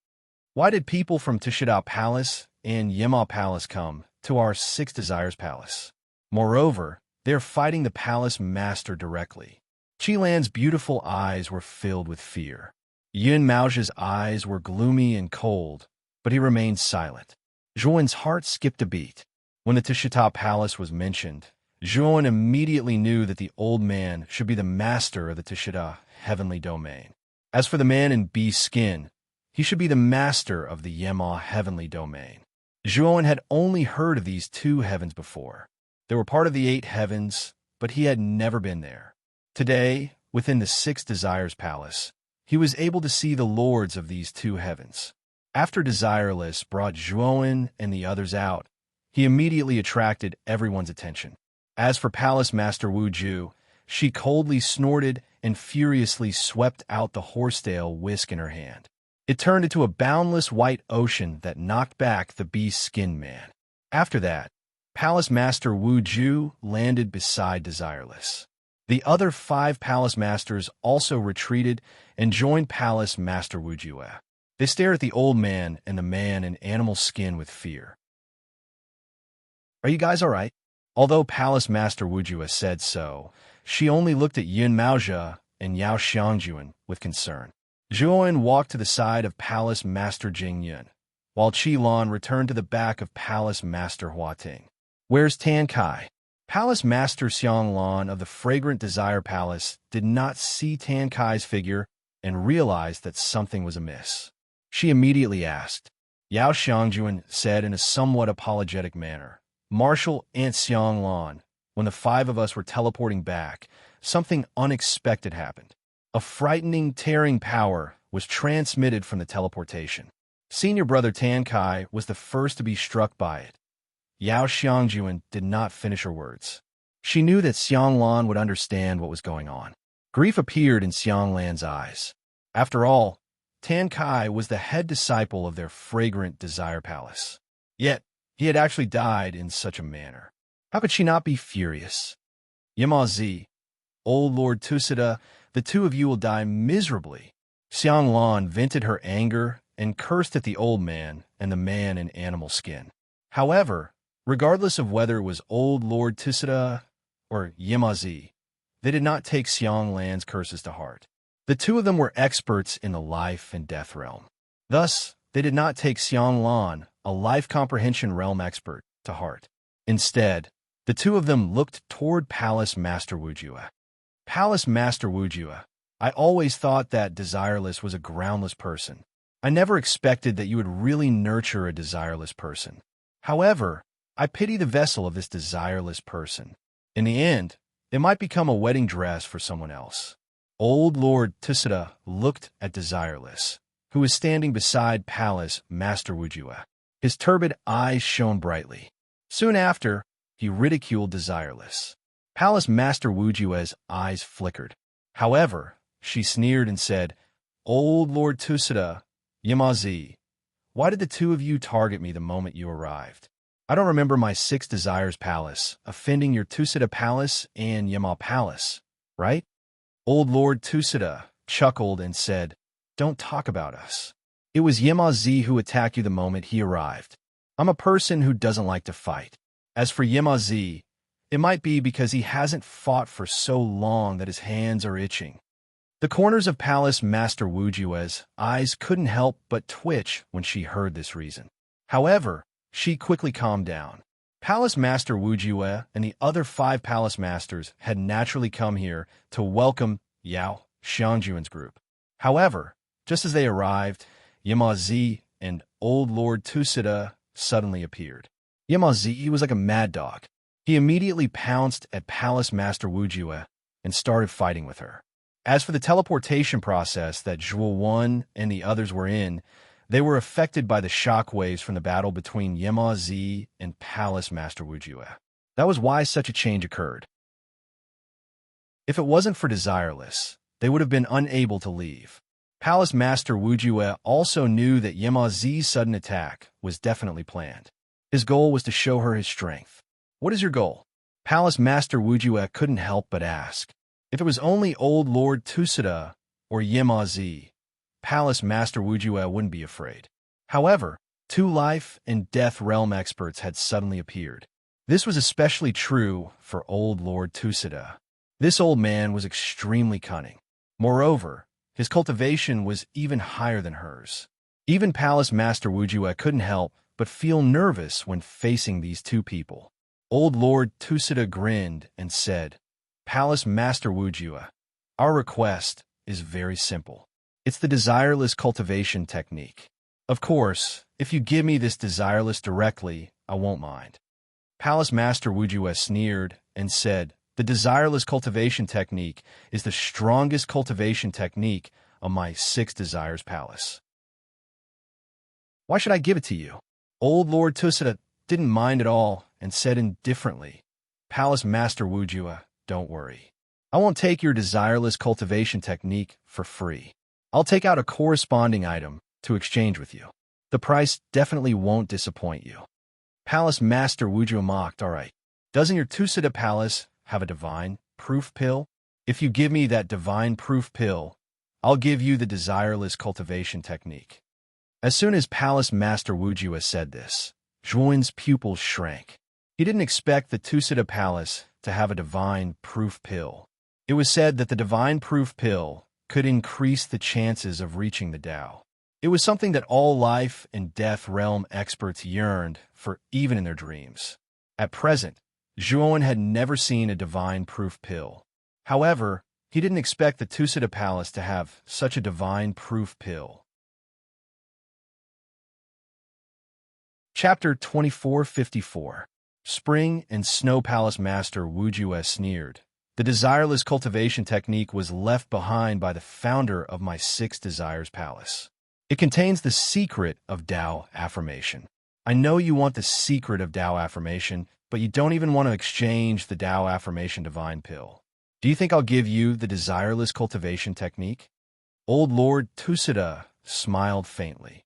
Why did people from Tushita Palace and Yema Palace come to our Six Desires Palace? Moreover, they are fighting the palace master directly. Qilan's beautiful eyes were filled with fear. Yun Maojia's eyes were gloomy and cold, but he remained silent. Zhuowen's heart skipped a beat. When the Tushita Palace was mentioned, Zhuowen immediately knew that the old man should be the master of the Tushita heavenly domain. As for the man in beast skin, he should be the master of the Yema heavenly domain. Zhuowen had only heard of these 2 heavens before. They were part of the 8 heavens, but he had never been there. Today, within the Six Desires Palace, he was able to see the lords of these 2 heavens. After Desireless brought Zhuowen and the others out, he immediately attracted everyone's attention. As for Palace Master Wu Ju, she coldly snorted and furiously swept out the horsetail whisk in her hand. It turned into a boundless white ocean that knocked back the beast-skinned man. After that, Palace Master Wu Ju landed beside Desireless. The other 5 palace masters also retreated and joined Palace Master Wu Jue. They stared at the old man and the man in animal skin with fear. Are you guys all right? Although Palace Master Wu Jue said so, she only looked at Yun Maojia and Yao Xiangjuan with concern. Zhuowen walked to the side of Palace Master Jing Yun, while Qilan returned to the back of Palace Master Hua Ting. Where's Tan Kai? Palace Master Xianglan of the Fragrant Desire Palace did not see Tan Kai's figure and realized that something was amiss. She immediately asked. Yao Xiangjuan said in a somewhat apologetic manner, Marshal Aunt Xianglan, when the 5 of us were teleporting back, something unexpected happened. A frightening, tearing power was transmitted from the teleportation. Senior brother Tan Kai was the first to be struck by it. Yao Xiangjuan did not finish her words. She knew that Xianglan would understand what was going on. Grief appeared in Xianglan's eyes. After all, Tan Kai was the head disciple of their Fragrant Desire Palace. Yet, he had actually died in such a manner. How could she not be furious? Yamazi, Old Lord Tusida, the 2 of you will die miserably. Xianglan vented her anger and cursed at the old man and the man in animal skin. However, regardless of whether it was Old Lord Tusida or Yamazi, they did not take Xianglan's curses to heart. The 2 of them were experts in the life and death realm. Thus, they did not take Xianglan, a life comprehension realm expert, to heart. Instead, The two of them looked toward Palace Master Wujua. Palace Master Wujua, I always thought that desireless was a groundless person. I never expected that you would really nurture a desireless person. However, I pity the vessel of this desireless person. In the end, it might become a wedding dress for someone else. Old Lord Tusada looked at Desireless, who was standing beside Palace Master Wujua. His turbid eyes shone brightly. Soon after, he ridiculed Desireless. Palace Master Wujua's eyes flickered. However, she sneered and said, "Old Lord Tusada, Yamazi, why did the two of you target me the moment you arrived? I don't remember my 6 Desires Palace offending your Tusada Palace and Yama Palace, right?" Old Lord Tusada chuckled and said, "Don't talk about us. It was Yamazi who attacked you the moment he arrived. I'm a person who doesn't like to fight. As for Yamazi, it might be because he hasn't fought for so long that his hands are itching." The corners of Palace Master Wujua's eyes couldn't help but twitch when she heard this reason. However, she quickly calmed down. Palace Master Wujua and the other 5 Palace Masters had naturally come here to welcome Yao Xiangjuan's group. However, just as they arrived, Yamazi and Old Lord Tusada suddenly appeared. Yamazi was like a mad dog. He immediately pounced at Palace Master Wujua and started fighting with her. As for the teleportation process that Zhuo Wan and the others were in, they were affected by the shock waves from the battle between Yamazi and Palace Master Wujua. That was why such a change occurred. If it wasn't for Desireless, they would have been unable to leave. Palace Master Wujua also knew that Yamazi's sudden attack was definitely planned. His goal was to show her his strength. "What is your goal?" Palace Master Wujua couldn't help but ask. If it was only Old Lord Tusada or Yamazi, Palace Master Wujua wouldn't be afraid. However, 2 life and death realm experts had suddenly appeared. This was especially true for Old Lord Tusada. This old man was extremely cunning. Moreover, his cultivation was even higher than hers. Even Palace Master Wujua couldn't help but feel nervous when facing these 2 people. Old Lord Tusada grinned and said, "Palace Master Wujua, our request is very simple. It's the desireless cultivation technique. Of course, if you give me this desireless directly, I won't mind." Palace Master Wujua sneered and said, "The desireless cultivation technique is the strongest cultivation technique of my 6 Desires Palace. Why should I give it to you?" Old Lord Tusada didn't mind at all and said indifferently, "Palace Master Wujua, don't worry. I won't take your desireless cultivation technique for free. I'll take out a corresponding item to exchange with you. The price definitely won't disappoint you." Palace Master Wujua mocked, "All right. Doesn't your Tusada Palace have a divine proof pill? If you give me that divine proof pill, I'll give you the desireless cultivation technique." As soon as Palace Master Wujua said this, Zhuan's pupils shrank. He didn't expect the Tusada Palace to have a divine proof pill. It was said that the divine proof pill could increase the chances of reaching the Tao. It was something that all life and death realm experts yearned for even in their dreams. At present, Zhuan had never seen a divine proof pill. However, he didn't expect the Tusada Palace to have such a divine proof pill. Chapter 2454. Spring and Snow Palace Master Wujua sneered. "The desireless cultivation technique was left behind by the founder of my 6 Desires Palace. It contains the secret of Tao affirmation. I know you want the secret of Tao affirmation, but you don't even want to exchange the Tao affirmation divine pill. Do you think I'll give you the desireless cultivation technique?" Old Lord Tusada smiled faintly.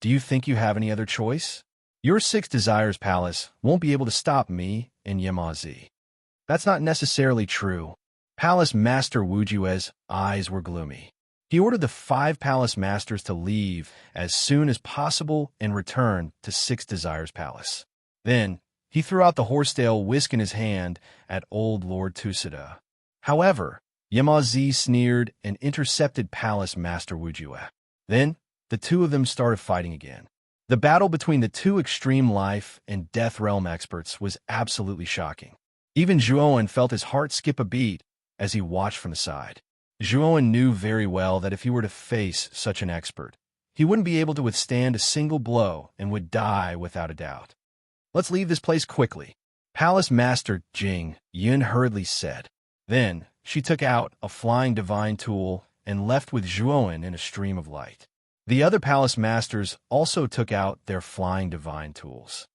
"Do you think you have any other choice? Your 6 Desires Palace won't be able to stop me and Yamazi." "That's not necessarily true." Palace Master Wujua's eyes were gloomy. He ordered the 5 Palace Masters to leave as soon as possible and return to 6 Desires Palace. Then, he threw out the horsetail whisk in his hand at Old Lord Tusada. However, Yamazi sneered and intercepted Palace Master Wujua. Then, the 2 of them started fighting again. The battle between the two extreme life and death realm experts was absolutely shocking. Even Zhuowen felt his heart skip a beat as he watched from the side. Zhuowen knew very well that if he were to face such an expert, he wouldn't be able to withstand a single blow and would die without a doubt. "Let's leave this place quickly," Palace Master Jing Yun hurriedly said. Then she took out a flying divine tool and left with Zhuowen in a stream of light. The other palace masters also took out their flying divine tools.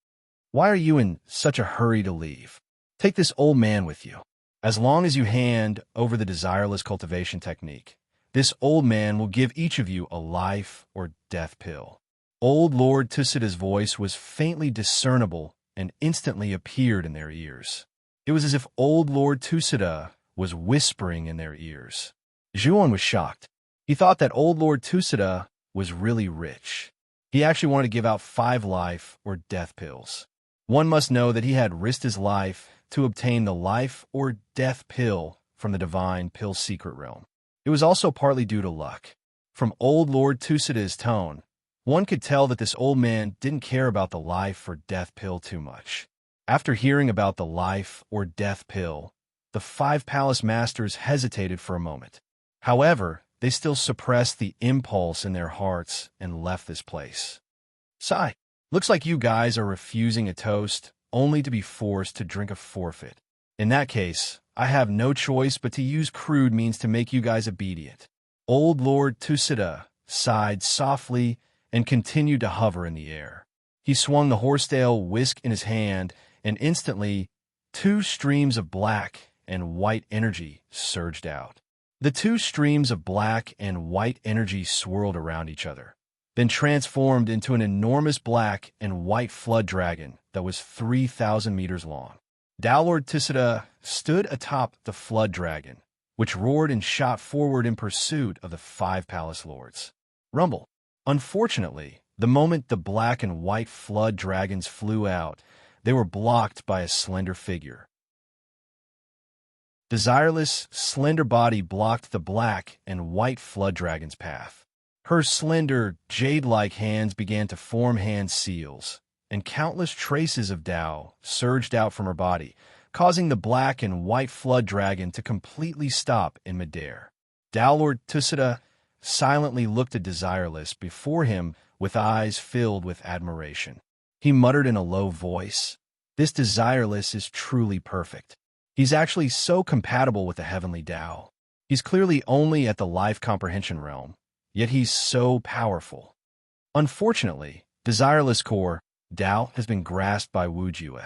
"Why are you in such a hurry to leave? Take this old man with you. As long as you hand over the desireless cultivation technique, this old man will give each of you a life or death pill." Old Lord Tusida's voice was faintly discernible and instantly appeared in their ears. It was as if old Lord Tusida was whispering in their ears. Zhuowen was shocked. He thought that old Lord Tusida was really rich. He actually wanted to give out 5 life or death pills. One must know that he had risked his life to obtain the life or death pill from the divine pill secret realm. It was also partly due to luck. From old Lord Tusida's tone, one could tell that this old man didn't care about the life or death pill too much. After hearing about the life or death pill, the 5 palace masters hesitated for a moment. However, they still suppressed the impulse in their hearts and left this place. "Sigh, looks like you guys are refusing a toast only to be forced to drink a forfeit. In that case, I have no choice but to use crude means to make you guys obedient." Old Lord Tusida sighed softly and continued to hover in the air. He swung the horsetail whisk in his hand, and instantly 2 streams of black and white energy surged out. The 2 streams of black and white energy swirled around each other, then transformed into an enormous black and white flood dragon that was 3,000 meters long. Lord Tusida stood atop the flood dragon, which roared and shot forward in pursuit of the 5 palace lords. Rumble. Unfortunately, the moment the black and white flood dragons flew out, they were blocked by a slender figure. Desireless, slender body blocked the black and white flood dragon's path. Her slender, jade-like hands began to form hand seals, and countless traces of Tao surged out from her body, causing the black and white flood dragon to completely stop in midair. Lord Tusida silently looked at Desireless before him with eyes filled with admiration. He muttered in a low voice, "This Desireless is truly perfect. He's actually so compatible with the heavenly Tao. He's clearly only at the life comprehension realm, yet he's so powerful." Unfortunately, Desireless core Tao has been grasped by Wu Jue.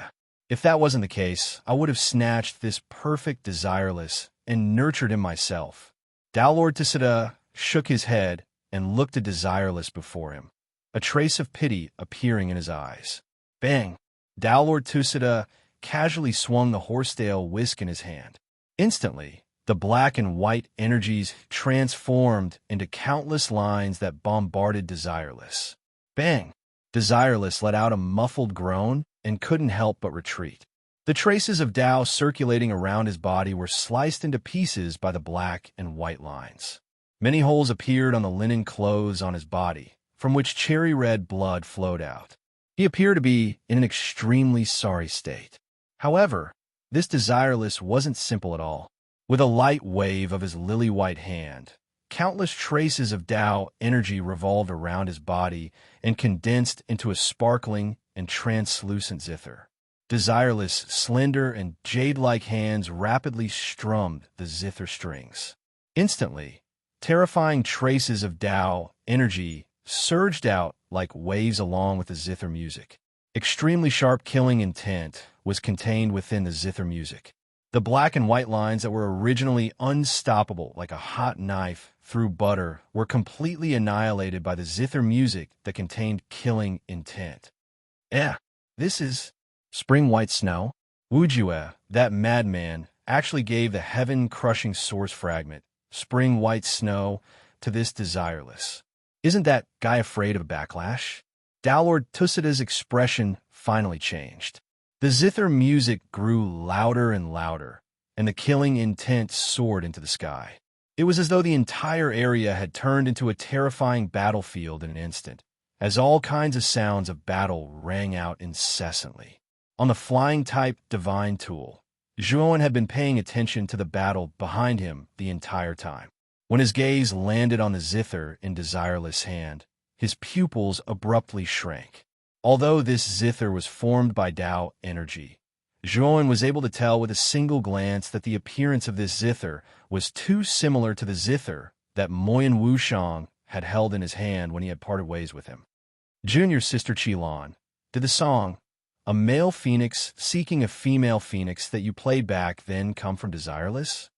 If that wasn't the case, I would have snatched this perfect Desireless and nurtured him myself. Lord Tusida shook his head and looked at Desireless before him, a trace of pity appearing in his eyes. Bang! Lord Tusida casually swung the horsetail whisk in his hand. Instantly, the black and white energies transformed into countless lines that bombarded Desireless. Bang! Desireless let out a muffled groan and couldn't help but retreat. The traces of Tao circulating around his body were sliced into pieces by the black and white lines. Many holes appeared on the linen clothes on his body, from which cherry-red blood flowed out. He appeared to be in an extremely sorry state. However, this Desireless wasn't simple at all. With a light wave of his lily-white hand, countless traces of Tao energy revolved around his body and condensed into a sparkling and translucent zither. Desireless, slender, and jade-like hands rapidly strummed the zither strings. Instantly, terrifying traces of Tao energy surged out like waves along with the zither music. Extremely sharp killing intent was contained within the zither music. The black and white lines that were originally unstoppable like a hot knife through butter were completely annihilated by the zither music that contained killing intent. This is spring white snow? Wu Jue, that madman, actually gave the heaven-crushing source fragment, spring white snow, to this Desireless. Isn't that guy afraid of a backlash? Lord Tusida's expression finally changed. The zither music grew louder and louder, and the killing intent soared into the sky. It was as though the entire area had turned into a terrifying battlefield in an instant, as all kinds of sounds of battle rang out incessantly. On the flying-type divine tool, Zhuowen had been paying attention to the battle behind him the entire time. When his gaze landed on the zither in Desireless' hand, his pupils abruptly shrank. Although this zither was formed by Tao energy, Zhuowen was able to tell with a single glance that the appearance of this zither was too similar to the zither that Moyan Wushang had held in his hand when he had parted ways with him. Junior sister Qilan, did the song, "A male phoenix seeking a female phoenix" that you played back then come from Desireless?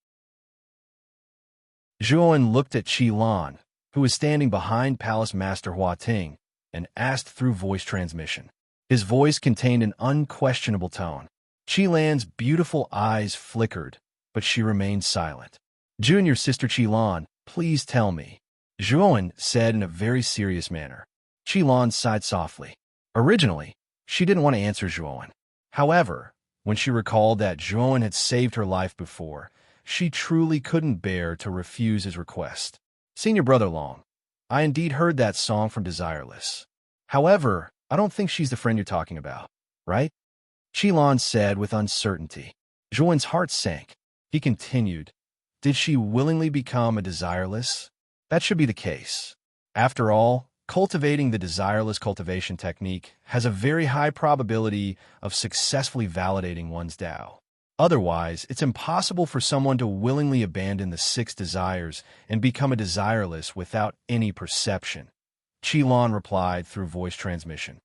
Zhuowen looked at Qilan, who was standing behind Palace Master Hua Ting, and asked through voice transmission. His voice contained an unquestionable tone. Qilan's beautiful eyes flickered, but she remained silent. "Junior sister Qilan, please tell me," Zhuowen said in a very serious manner. Qilan sighed softly. Originally, she didn't want to answer Zhuowen. However, when she recalled that Zhuowen had saved her life before, she truly couldn't bear to refuse his request. "Senior Brother Long, I indeed heard that song from Desireless. However, I don't think she's the friend you're talking about, right?" Qilan said with uncertainty. Zhuowen's heart sank. He continued, "Did she willingly become a Desireless? That should be the case. After all, cultivating the Desireless cultivation technique has a very high probability of successfully validating one's Tao. Otherwise, it's impossible for someone to willingly abandon the 6 desires and become a Desireless without any perception," Qilan replied through voice transmission.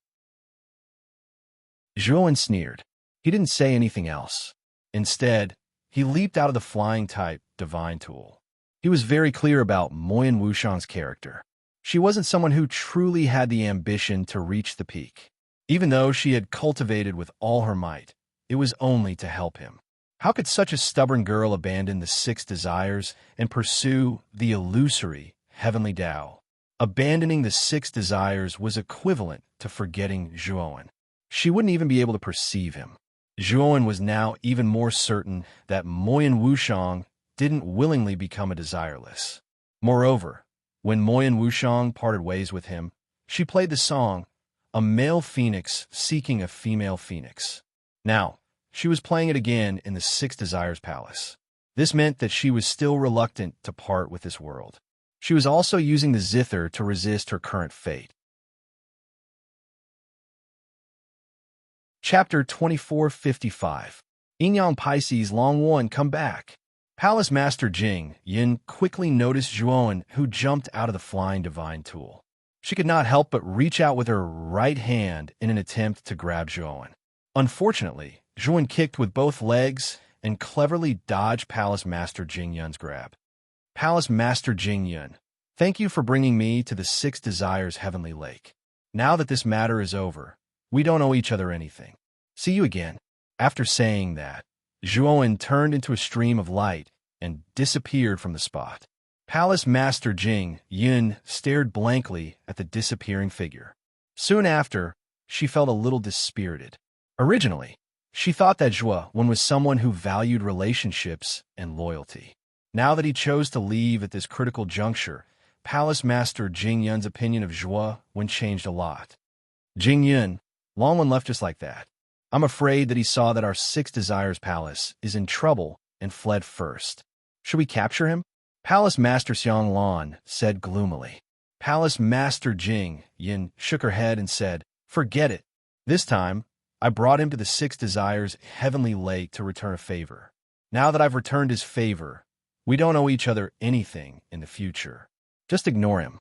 Zhuowen sneered. He didn't say anything else. Instead, he leaped out of the flying-type divine tool. He was very clear about Moyan Wushang's character. She wasn't someone who truly had the ambition to reach the peak. Even though she had cultivated with all her might, it was only to help him. How could such a stubborn girl abandon the 6 desires and pursue the illusory heavenly Tao? Abandoning the 6 desires was equivalent to forgetting Zhuowen. She wouldn't even be able to perceive him. Zhuowen was now even more certain that Moyan Wushang didn't willingly become a Desireless. Moreover, when Moyan Wushang parted ways with him, she played the song, "A male phoenix seeking a female phoenix." Now, she was playing it again in the 6 Desires Palace. This meant that she was still reluctant to part with this world. She was also using the zither to resist her current fate. Chapter 2455. Inyang Pisces Long One Come Back. Palace Master Jing Yin quickly noticed Zhuowen, who jumped out of the flying divine tool. She could not help but reach out with her right hand in an attempt to grab Zhuowen. Unfortunately, Zhuowen kicked with both legs and cleverly dodged Palace Master Jing Yun's grab. "Palace Master Jing Yun, thank you for bringing me to the 6 Desires Heavenly Lake. Now that this matter is over, we don't owe each other anything. See you again." After saying that, Zhuowen turned into a stream of light and disappeared from the spot. Palace Master Jing Yun stared blankly at the disappearing figure. Soon after, she felt a little dispirited. Originally, she thought that Zhuowen was someone who valued relationships and loyalty. Now that he chose to leave at this critical juncture, Palace Master Jing Yun's opinion of Zhuowen changed a lot. "Jing Yun, Long One left just like that. I'm afraid that he saw that our 6 Desires Palace is in trouble and fled first. Should we capture him?" Palace Master Xiang Lan said gloomily. Palace Master Jing Yin shook her head and said, "Forget it. This time, I brought him to the 6 Desires Heavenly Lake to return a favor. Now that I've returned his favor, we don't owe each other anything in the future. Just ignore him."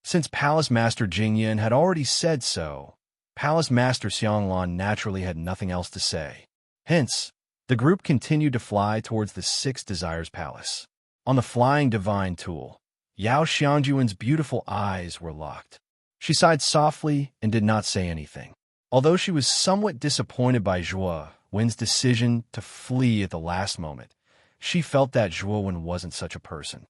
Since Palace Master Jing Yin had already said so, Palace Master Xianglan naturally had nothing else to say. Hence, the group continued to fly towards the 6 Desires Palace. On the flying divine tool, Yao Xiangjuan's beautiful eyes were locked. She sighed softly and did not say anything. Although she was somewhat disappointed by Zhuowen's decision to flee at the last moment, she felt that Zhuowen wasn't such a person.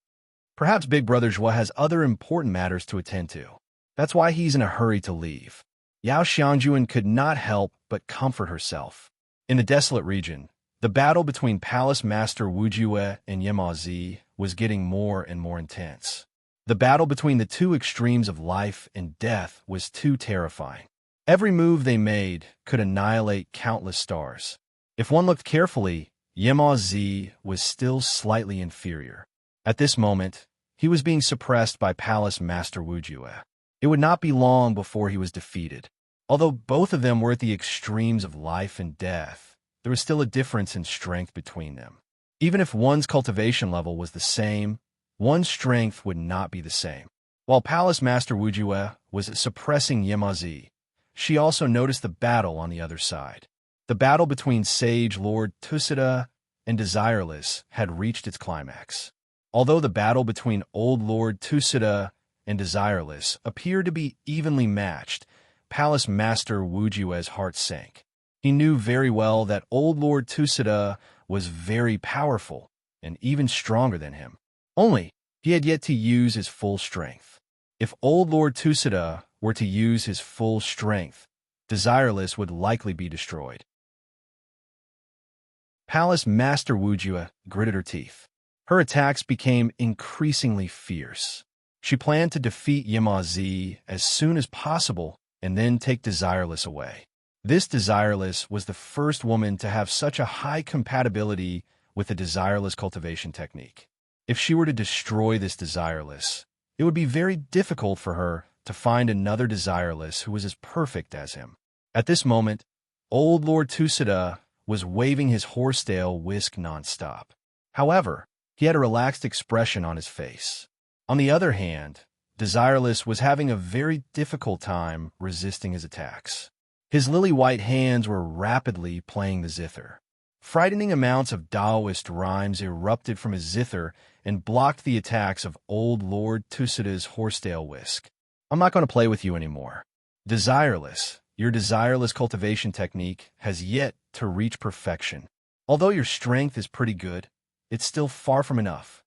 Perhaps Big Brother Zhuo has other important matters to attend to. That's why he's in a hurry to leave. Yao Xiangjuan could not help but comfort herself. In the desolate region, the battle between Palace Master Wu Jue and Yemazi was getting more and more intense. The battle between the two extremes of life and death was too terrifying. Every move they made could annihilate countless stars. If one looked carefully, Yemazi was still slightly inferior. At this moment, he was being suppressed by Palace Master Wujue. It would not be long before he was defeated. Although both of them were at the extremes of life and death, there was still a difference in strength between them. Even if one's cultivation level was the same, one's strength would not be the same. While Palace Master Wujue was suppressing Yemazi, she also noticed the battle on the other side. The battle between Sage Lord Tusida and Desireless had reached its climax. Although the battle between Old Lord Tusida and Desireless appeared to be evenly matched, Palace Master Wujue's heart sank. He knew very well that Old Lord Tusida was very powerful and even stronger than him. Only, he had yet to use his full strength. If Old Lord Tusida were to use his full strength, Desireless would likely be destroyed. Palace Master Wujue gritted her teeth. Her attacks became increasingly fierce. She planned to defeat Yemazi as soon as possible and then take Desireless away. This Desireless was the first woman to have such a high compatibility with the Desireless cultivation technique. If she were to destroy this Desireless, it would be very difficult for her to find another Desireless who was as perfect as him. At this moment, Old Lord Tusida was waving his horsetail whisk nonstop. However, he had a relaxed expression on his face. On the other hand, Desireless was having a very difficult time resisting his attacks. His lily-white hands were rapidly playing the zither. Frightening amounts of Taoist rhymes erupted from his zither and blocked the attacks of Old Lord Tusida's horsetail whisk. I'm not going to play with you anymore. Desireless, your Desireless cultivation technique has yet to reach perfection. Although your strength is pretty good, it's still far from enough.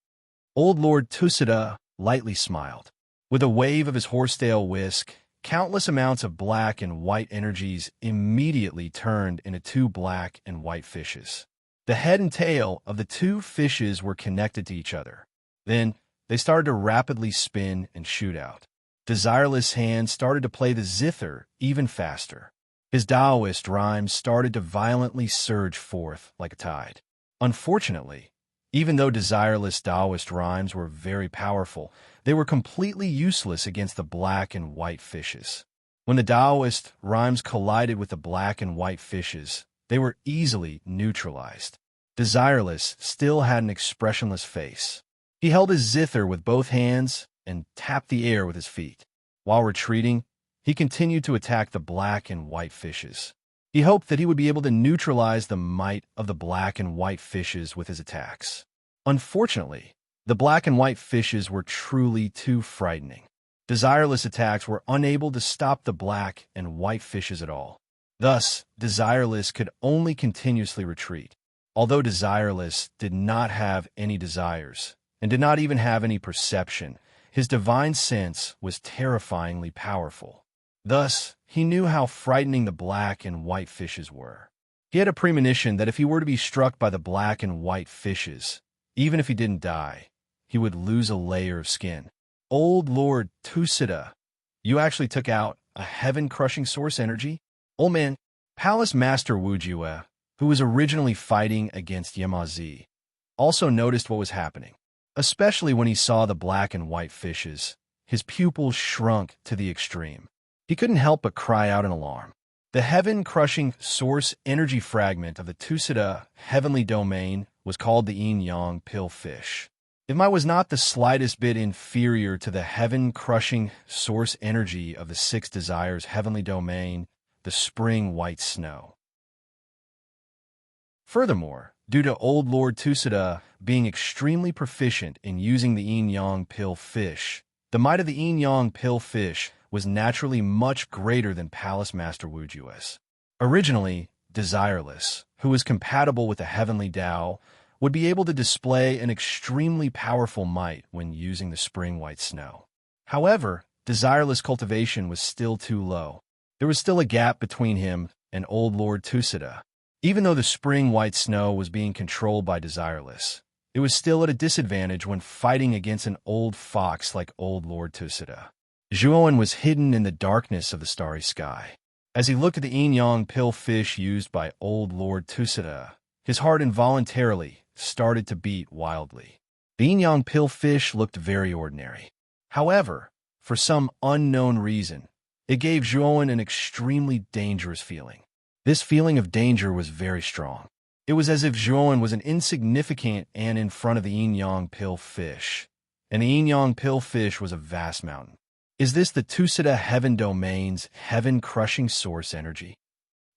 Old Lord Tusida lightly smiled. With a wave of his horsetail whisk, countless amounts of black and white energies immediately turned into two black and white fishes. The head and tail of the two fishes were connected to each other. Then, they started to rapidly spin and shoot out. Desireless' hands started to play the zither even faster. His Taoist rhymes started to violently surge forth like a tide. Unfortunately, even though Desireless' Taoist rhymes were very powerful, they were completely useless against the black and white fishes. When the Taoist rhymes collided with the black and white fishes, they were easily neutralized. Desireless still had an expressionless face. He held his zither with both hands and tapped the air with his feet. While retreating, he continued to attack the black and white fishes. He hoped that he would be able to neutralize the might of the black and white fishes with his attacks. Unfortunately, the black and white fishes were truly too frightening. Desireless attacks were unable to stop the black and white fishes at all. Thus, Desireless could only continuously retreat. Although Desireless did not have any desires, and did not even have any perception, his divine sense was terrifyingly powerful. Thus, he knew how frightening the black and white fishes were. He had a premonition that if he were to be struck by the black and white fishes, even if he didn't die, he would lose a layer of skin. Old Lord Tusida, you actually took out a heaven-crushing source energy? Old man, Palace Master Wujue, who was originally fighting against Yemazi, also noticed what was happening. Especially when he saw the black and white fishes, his pupils shrunk to the extreme. He couldn't help but cry out in alarm. The heaven-crushing source energy fragment of the Tusida heavenly domain was called the yin-yang pillfish. If I was not the slightest bit inferior to the heaven-crushing source energy of the Six Desires heavenly domain, the spring white snow. Furthermore, due to Old Lord Tusida being extremely proficient in using the yin-yang pillfish, the might of the yin-yang pillfish was naturally much greater than Palace Master Wujue's. Originally, Desireless, who was compatible with the heavenly Tao, would be able to display an extremely powerful might when using the spring white snow. However, Desireless cultivation was still too low. There was still a gap between him and Old Lord Tusida. Even though the spring white snow was being controlled by Desireless, it was still at a disadvantage when fighting against an old fox like Old Lord Tusida. Zhuowen was hidden in the darkness of the starry sky. As he looked at the yin-yang pill fish used by Old Lord Tusida, his heart involuntarily started to beat wildly. The yin-yang pill fish looked very ordinary. However, for some unknown reason, it gave Zhuowen an extremely dangerous feeling. This feeling of danger was very strong. It was as if Zhuowen was an insignificant ant in front of the yin-yang pill fish, and the yin-yang pill fish was a vast mountain. Is this the Tusida Heaven Domain's heaven-crushing source energy?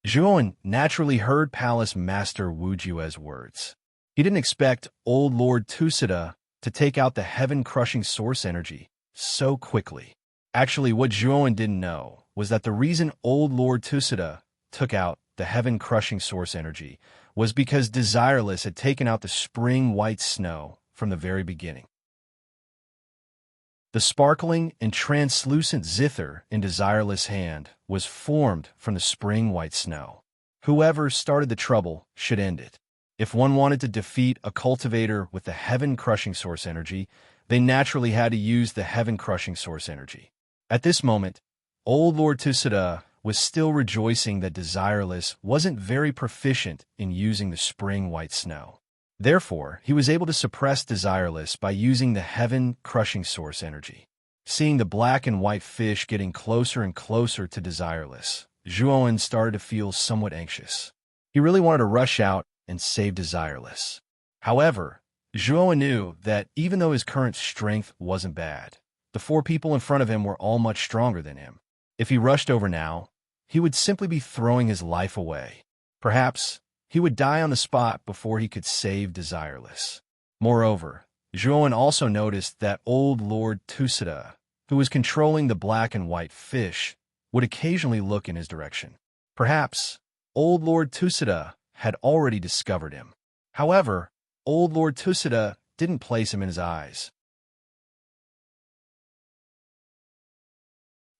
Zhuowen naturally heard Palace Master Wu Jue's words. He didn't expect Old Lord Tusida to take out the heaven-crushing source energy so quickly. Actually, what Zhuowen didn't know was that the reason Old Lord Tusida took out the heaven-crushing source energy was because Desireless had taken out the spring white snow from the very beginning. The sparkling and translucent zither in Desireless' hand was formed from the spring white snow. Whoever started the trouble should end it. If one wanted to defeat a cultivator with the heaven-crushing source energy, they naturally had to use the heaven-crushing source energy. At this moment, Old Lord Tusida was still rejoicing that Desireless wasn't very proficient in using the spring white snow. Therefore, he was able to suppress Desireless by using the heaven-crushing source energy. Seeing the black and white fish getting closer and closer to Desireless, Zhuowen started to feel somewhat anxious. He really wanted to rush out and save Desireless. However, Zhuowen knew that even though his current strength wasn't bad, the four people in front of him were all much stronger than him. If he rushed over now, he would simply be throwing his life away. Perhaps he would die on the spot before he could save Desireless. Moreover, Zhuowen also noticed that Old Lord Tusida, who was controlling the black and white fish, would occasionally look in his direction. Perhaps Old Lord Tusida had already discovered him. However, Old Lord Tusida didn't place him in his eyes.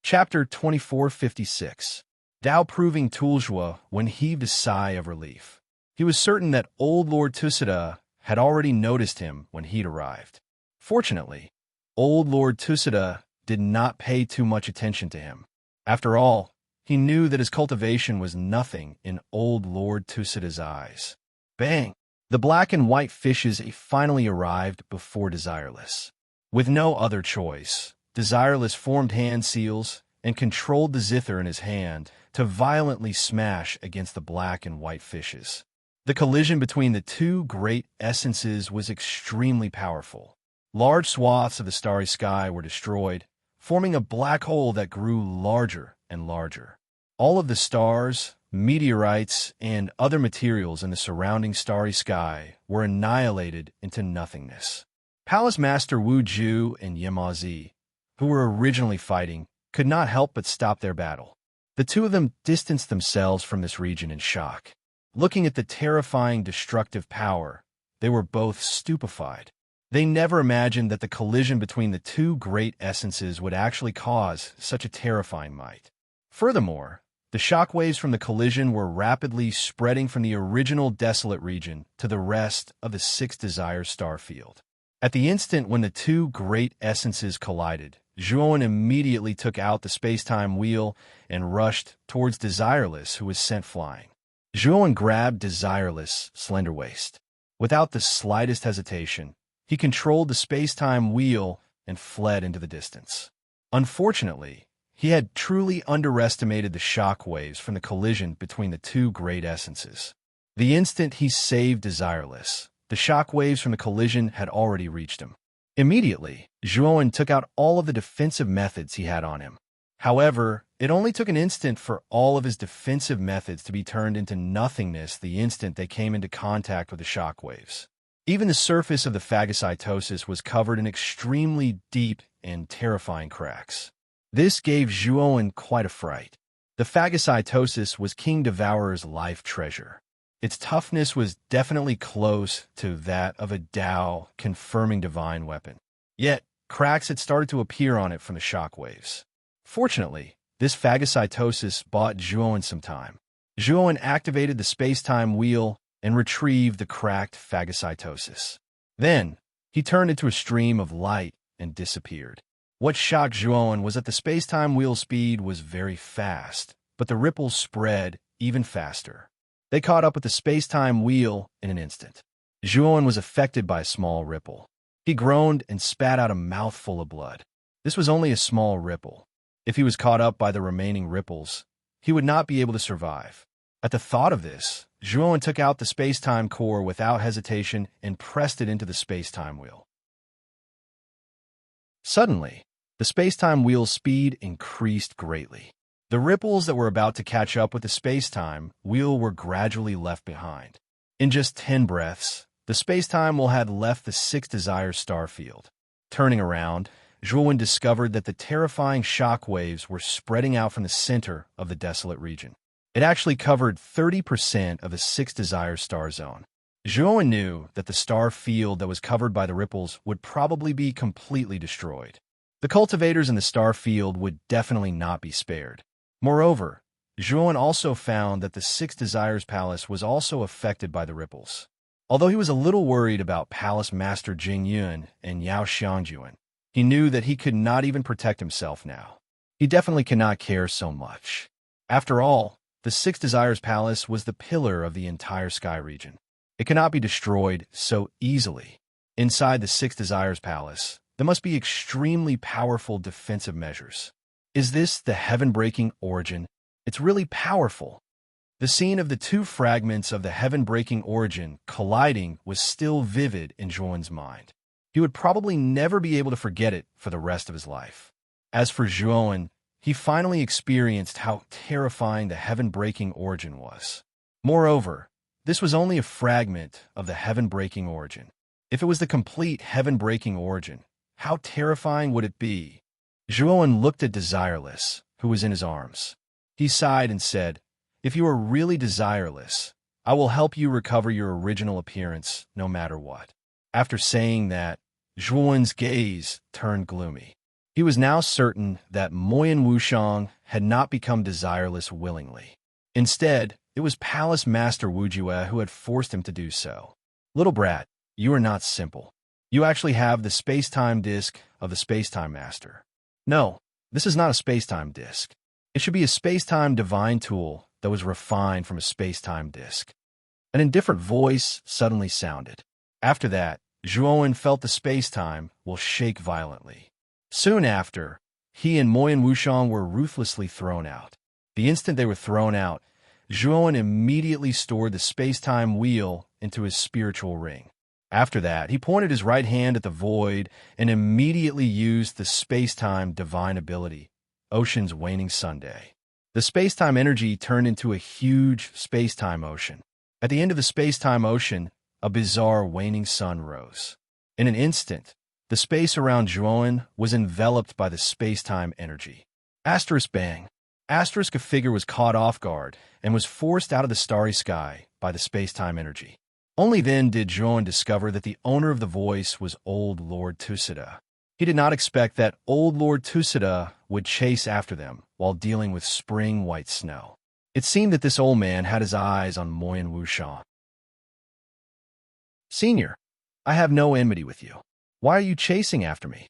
Chapter 2456. Dao proving Tuljua when heaved a sigh of relief. He was certain that Old Lord Tusida had already noticed him when he'd arrived. Fortunately, Old Lord Tusida did not pay too much attention to him. After all, he knew that his cultivation was nothing in Old Lord Tusida's eyes. Bang! The black and white fishes finally arrived before Desireless. With no other choice, Desireless formed hand seals and controlled the zither in his hand to violently smash against the black and white fishes. The collision between the two great essences was extremely powerful. Large swaths of the starry sky were destroyed, forming a black hole that grew larger and larger. All of the stars, meteorites, and other materials in the surrounding starry sky were annihilated into nothingness. Palace Master Wu Ju and Yemazi, who were originally fighting, could not help but stop their battle. The two of them distanced themselves from this region in shock. Looking at the terrifying destructive power, they were both stupefied. They never imagined that the collision between the two great essences would actually cause such a terrifying might. Furthermore, the shockwaves from the collision were rapidly spreading from the original desolate region to the rest of the Six Desires star field. At the instant when the two great essences collided, Zhuowen immediately took out the space-time wheel and rushed towards Desireless, who was sent flying. Zhuowen grabbed Desireless' slender waist. Without the slightest hesitation, he controlled the space-time wheel and fled into the distance. Unfortunately, he had truly underestimated the shock waves from the collision between the two great essences. The instant he saved Desireless, the shock waves from the collision had already reached him. Immediately, Zhuowen took out all of the defensive methods he had on him. However, it only took an instant for all of his defensive methods to be turned into nothingness the instant they came into contact with the shock waves. Even the surface of the phagocytosis was covered in extremely deep and terrifying cracks. This gave Zhuowen quite a fright. The phagocytosis was King Devourer's life treasure. Its toughness was definitely close to that of a Dao confirming divine weapon. Yet, cracks had started to appear on it from the shock waves. Fortunately, this phagocytosis bought Zhuowen some time. Zhuowen activated the space-time wheel and retrieved the cracked phagocytosis. Then, he turned into a stream of light and disappeared. What shocked Zhuowen was that the space-time wheel speed was very fast, but the ripples spread even faster. They caught up with the space-time wheel in an instant. Zhuowen was affected by a small ripple. He groaned and spat out a mouthful of blood. This was only a small ripple. If he was caught up by the remaining ripples, he would not be able to survive. At the thought of this, Zhuowen took out the space-time core without hesitation and pressed it into the space-time wheel. Suddenly, the space-time wheel's speed increased greatly. The ripples that were about to catch up with the space-time wheel were gradually left behind. In just 10 breaths, the space-time wheel had left the Six Desires star field. Turning around, Zhuowen discovered that the terrifying shock waves were spreading out from the center of the desolate region. It actually covered 30% of the Six Desires star zone. Zhuowen knew that the star field that was covered by the ripples would probably be completely destroyed. The cultivators in the star field would definitely not be spared. Moreover, Zhuowen also found that the Six Desires Palace was also affected by the ripples. Although he was a little worried about Palace Master Jing Yun and Yao Xiangjuan, he knew that he could not even protect himself now. He definitely cannot care so much. After all, the Six Desires Palace was the pillar of the entire sky region. It cannot be destroyed so easily. Inside the Six Desires Palace, there must be extremely powerful defensive measures. Is this the heaven-breaking origin? It's really powerful. The scene of the two fragments of the heaven-breaking origin colliding was still vivid in Zhuowen's mind. He would probably never be able to forget it for the rest of his life. As for Zhuowen, he finally experienced how terrifying the heaven-breaking origin was. Moreover, this was only a fragment of the heaven-breaking origin. If it was the complete heaven-breaking origin, how terrifying would it be? Zhuowen looked at Desireless, who was in his arms. He sighed and said, "If you are really desireless, I will help you recover your original appearance no matter what." After saying that, Zhuowen's gaze turned gloomy. He was now certain that Moyan Wushang had not become desireless willingly. Instead, it was Palace Master Wu Jue who had forced him to do so. "Little brat, you are not simple. You actually have the space-time disc of the space-time master." "No, this is not a space-time disc. It should be a space-time divine tool that was refined from a space-time disc." An indifferent voice suddenly sounded. After that, Zhuowen felt the space-time will shake violently. Soon after, he and Moyan Wushang were ruthlessly thrown out. The instant they were thrown out, Zhuowen immediately stored the space-time wheel into his spiritual ring. After that, he pointed his right hand at the void and immediately used the space-time divine ability, Ocean's Waning Sunday. The space-time energy turned into a huge space-time ocean. At the end of the space-time ocean, a bizarre waning sun rose. In an instant, the space around Zhuowen was enveloped by the space-time energy. Asterisk bang. Asterisk, a figure was caught off guard and was forced out of the starry sky by the space-time energy. Only then did Zhuowen discover that the owner of the voice was Old Lord Tusida. He did not expect that Old Lord Tusida would chase after them while dealing with spring white snow. It seemed that this old man had his eyes on Moyan Wushang. "Senior, I have no enmity with you. Why are you chasing after me?"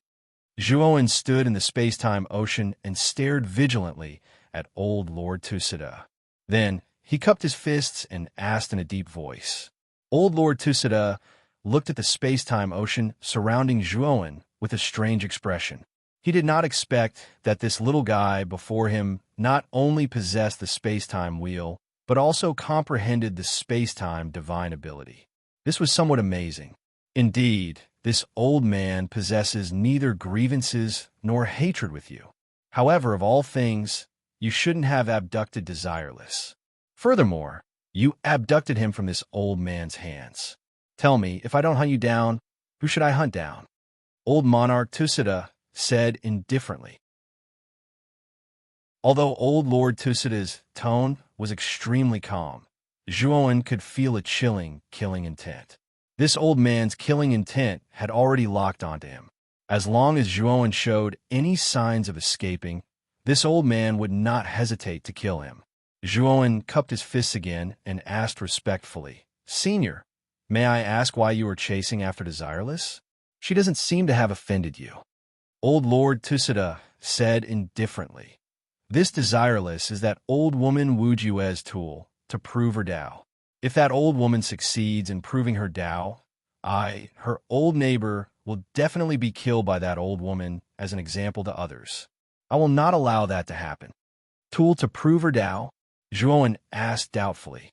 Zhuowen stood in the space-time ocean and stared vigilantly at Old Lord Tusida. Then, he cupped his fists and asked in a deep voice. Old Lord Tusida looked at the space-time ocean surrounding Zhuowen with a strange expression. He did not expect that this little guy before him not only possessed the space-time wheel, but also comprehended the space-time divine ability. This was somewhat amazing. Indeed, this old man possesses neither grievances nor hatred with you. However, of all things, you shouldn't have abducted Desireless. Furthermore, you abducted him from this old man's hands. Tell me, if I don't hunt you down, who should I hunt down? Old Monarch Tusida said indifferently. Although Old Lord Tusida's tone was extremely calm, Zhuowen could feel a chilling, killing intent. This old man's killing intent had already locked onto him. As long as Zhuowen showed any signs of escaping, this old man would not hesitate to kill him. Zhuowen cupped his fists again and asked respectfully, "Senior, May I ask why you are chasing after Desireless? She doesn't seem to have offended you. Old Lord Tusida said indifferently. This Desireless is that old woman Wu Jue's tool to prove her Tao. If that old woman succeeds in proving her Tao, her old neighbor, will definitely be killed by that old woman as an example to others. I will not allow that to happen. Tool to prove her Tao? Zhuowen asked doubtfully.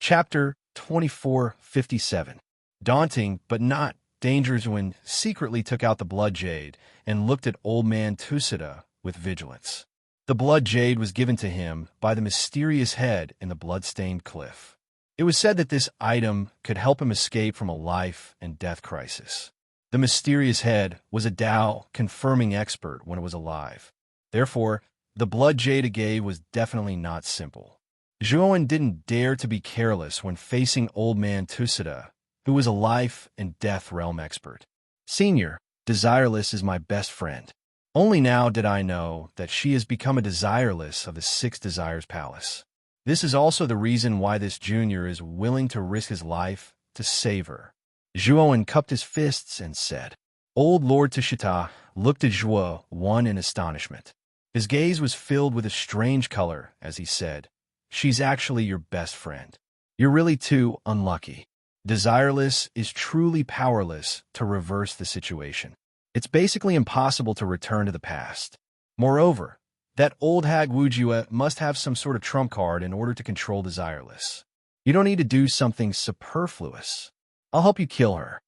Chapter 2457. Daunting but not dangerous. When secretly took out the blood jade and looked at old man Tusida with vigilance. The blood jade was given to him by the mysterious head in the blood-stained cliff. It was said that this item could help him escape from a life and death crisis. The mysterious head was a Tao confirming expert when it was alive. Therefore, the blood jade it gave was definitely not simple. Zhuowen didn't dare to be careless when facing old man Tusida, who was a life and death realm expert. Senior, Desireless is my best friend. Only now did I know that she has become a Desireless of the Six Desires Palace. This is also the reason why this junior is willing to risk his life to save her. Zhuowen cupped his fists and said. Old Lord Tushita looked at Zhuowen in astonishment. His gaze was filled with a strange color as he said, She's actually your best friend. You're really too unlucky. Desireless is truly powerless to reverse the situation. It's basically impossible to return to the past. Moreover, that old hag Wu Jue must have some sort of trump card in order to control Desireless. You don't need to do something superfluous. I'll help you kill her.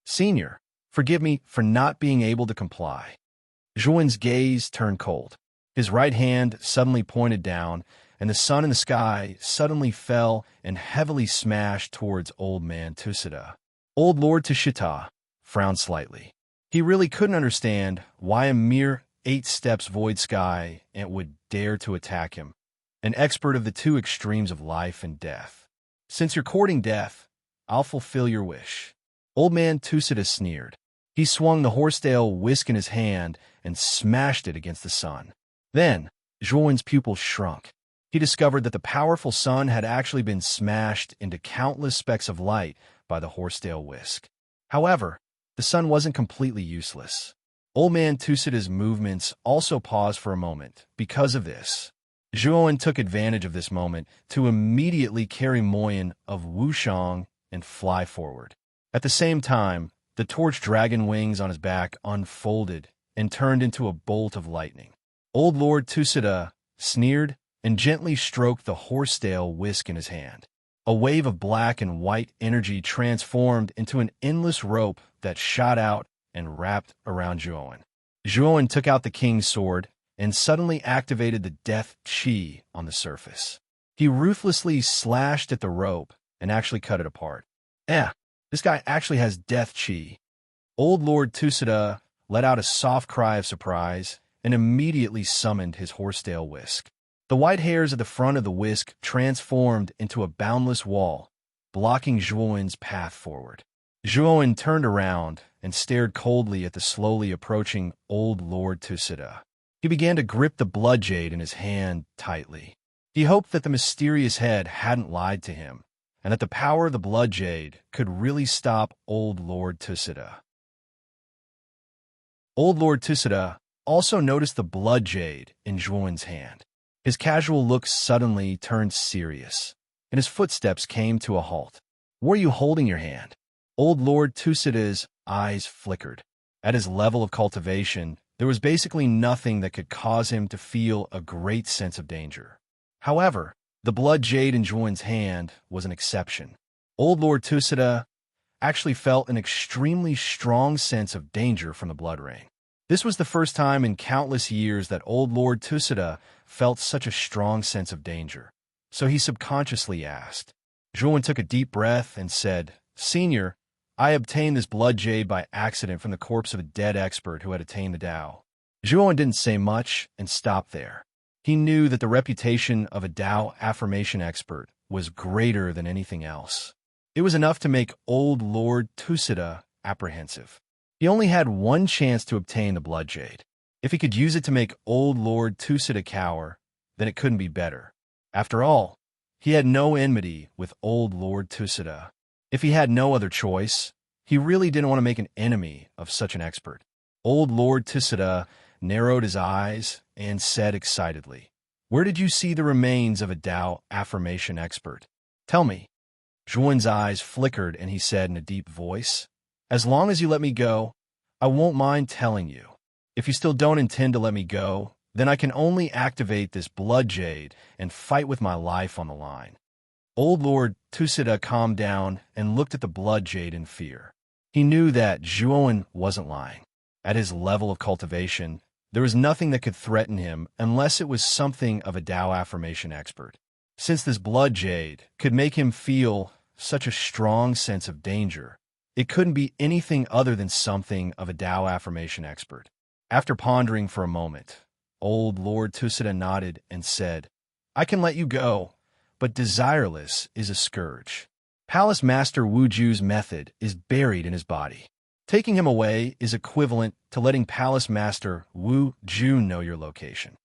Senior, forgive me for not being able to comply. Zhuowen's gaze turned cold. His right hand suddenly pointed down, and the sun in the sky suddenly fell and heavily smashed towards old man Tusida. Old Lord Tushita frowned slightly. He really couldn't understand why a mere 8 steps void sky would dare to attack him, an expert of the two extremes of life and death. Since you're courting death, I'll fulfill your wish. Old man Tusida sneered. He swung the horsetail whisk in his hand and smashed it against the sun. Then, Zhuowen's pupils shrunk. He discovered that the powerful sun had actually been smashed into countless specks of light by the horsetail whisk. However, the sun wasn't completely useless. Old man Tusida's movements also paused for a moment. Because of this, Zhuowen took advantage of this moment to immediately carry Moyan of Wushang and fly forward. At the same time, the torch dragon wings on his back unfolded and turned into a bolt of lightning. Old Lord Tusida sneered and gently stroked the horsetail whisk in his hand. A wave of black and white energy transformed into an endless rope that shot out and wrapped around Zhuowen. Zhuowen took out the king's sword and suddenly activated the death chi on the surface. He ruthlessly slashed at the rope and actually cut it apart. This guy actually has death chi. Old Lord Tusida let out a soft cry of surprise and immediately summoned his horsetail whisk. The white hairs at the front of the whisk transformed into a boundless wall, blocking Zhuowen's path forward. Zhuowen turned around and stared coldly at the slowly approaching Old Lord Tusida. He began to grip the blood jade in his hand tightly. He hoped that the mysterious head hadn't lied to him, and that the power of the blood jade could really stop Old Lord Tusida. Old Lord Tusida also noticed the blood jade in Zhuowen's hand. His casual look suddenly turned serious, and his footsteps came to a halt. Were you holding your hand? Old Lord Tusida's eyes flickered. At his level of cultivation, there was basically nothing that could cause him to feel a great sense of danger. However, the blood jade in Zhuowen's hand was an exception. Old Lord Tusida actually felt an extremely strong sense of danger from the blood rain. This was the first time in countless years that Old Lord Tusida felt such a strong sense of danger. So he subconsciously asked. Zhuowen took a deep breath and said, Senior, I obtained this blood jade by accident from the corpse of a dead expert who had attained the Tao. Zhuowen didn't say much and stopped there. He knew that the reputation of a Tao affirmation expert was greater than anything else. It was enough to make Old Lord Tusida apprehensive. He only had one chance to obtain the blood jade. If he could use it to make Old Lord Tusida cower, then it couldn't be better. After all, He had no enmity with old Lord Tusida. If he had no other choice, he really didn't want to make an enemy of such an expert. Old Lord Tusida narrowed his eyes and said excitedly, "Where did you see the remains of a Tao affirmation expert? Tell me." Zhuan's eyes flickered and he said in a deep voice, "As long as you let me go, I won't mind telling you. If you still don't intend to let me go, then I can only activate this blood jade and fight with my life on the line." Old Lord Tusida calmed down and looked at the blood jade in fear. He knew that Zhuan wasn't lying. At his level of cultivation, there was nothing that could threaten him unless it was something of a Tao affirmation expert. Since this blood jade could make him feel such a strong sense of danger, it couldn't be anything other than something of a Tao affirmation expert. After pondering for a moment, old Lord Tusida nodded and said, "I can let you go, but Desireless is a scourge. Palace Master Wuju's method is buried in his body. Taking him away is equivalent to letting Palace Master Wu Ju know your location."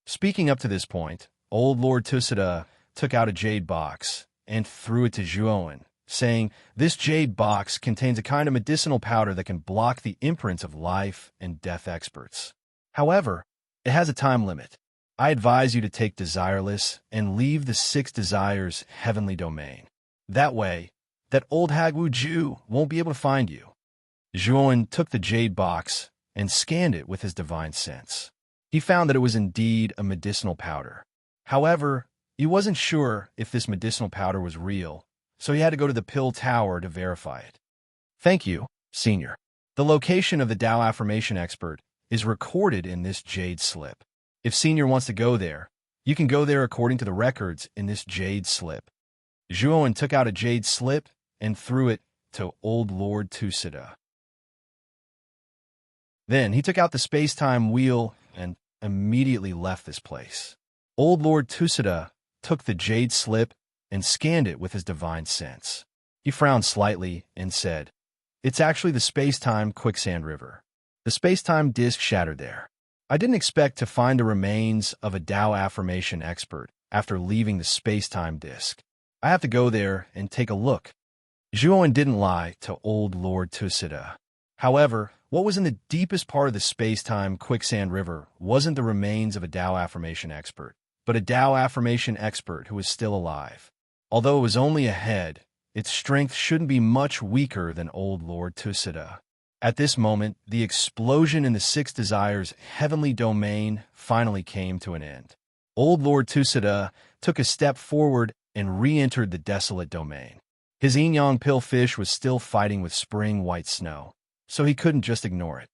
Speaking up to this point, old Lord Tusida took out a jade box and threw it to Zhuan, saying, "This jade box contains a kind of medicinal powder that can block the imprints of life and death experts. However, it has a time limit. I advise you to take Desireless and leave the 6 Desires heavenly domain. That way, that old hag Wu Ju won't be able to find you." Zhuan took the jade box and scanned it with his divine sense. He found that it was indeed a medicinal powder. However, he wasn't sure if this medicinal powder was real, so he had to go to the Pill Tower to verify it. "Thank you, Senior. The location of the Tao affirmation expert is recorded in this jade slip. If Senior wants to go there, you can go there according to the records in this jade slip." Zhuan took out a jade slip and threw it to old Lord Tusida. Then he took out the space-time wheel and immediately left this place. Old Lord Tusida took the jade slip and scanned it with his divine sense. He frowned slightly and said, "It's actually the space-time quicksand river. The space-time disk shattered there. I didn't expect to find the remains of a Tao affirmation expert after leaving the space-time disk. I have to go there and take a look." Zhuan didn't lie to old Lord Tusida. However, what was in the deepest part of the space-time quicksand river wasn't the remains of a Tao affirmation expert, but a Tao affirmation expert who was still alive. Although it was only a head, its strength shouldn't be much weaker than old Lord Tusida. At this moment, the explosion in the 6 Desires heavenly domain finally came to an end. Old Lord Tusida took a step forward and re-entered the desolate domain. His yin-yang pillfish was still fighting with spring white snow, so he couldn't just ignore it.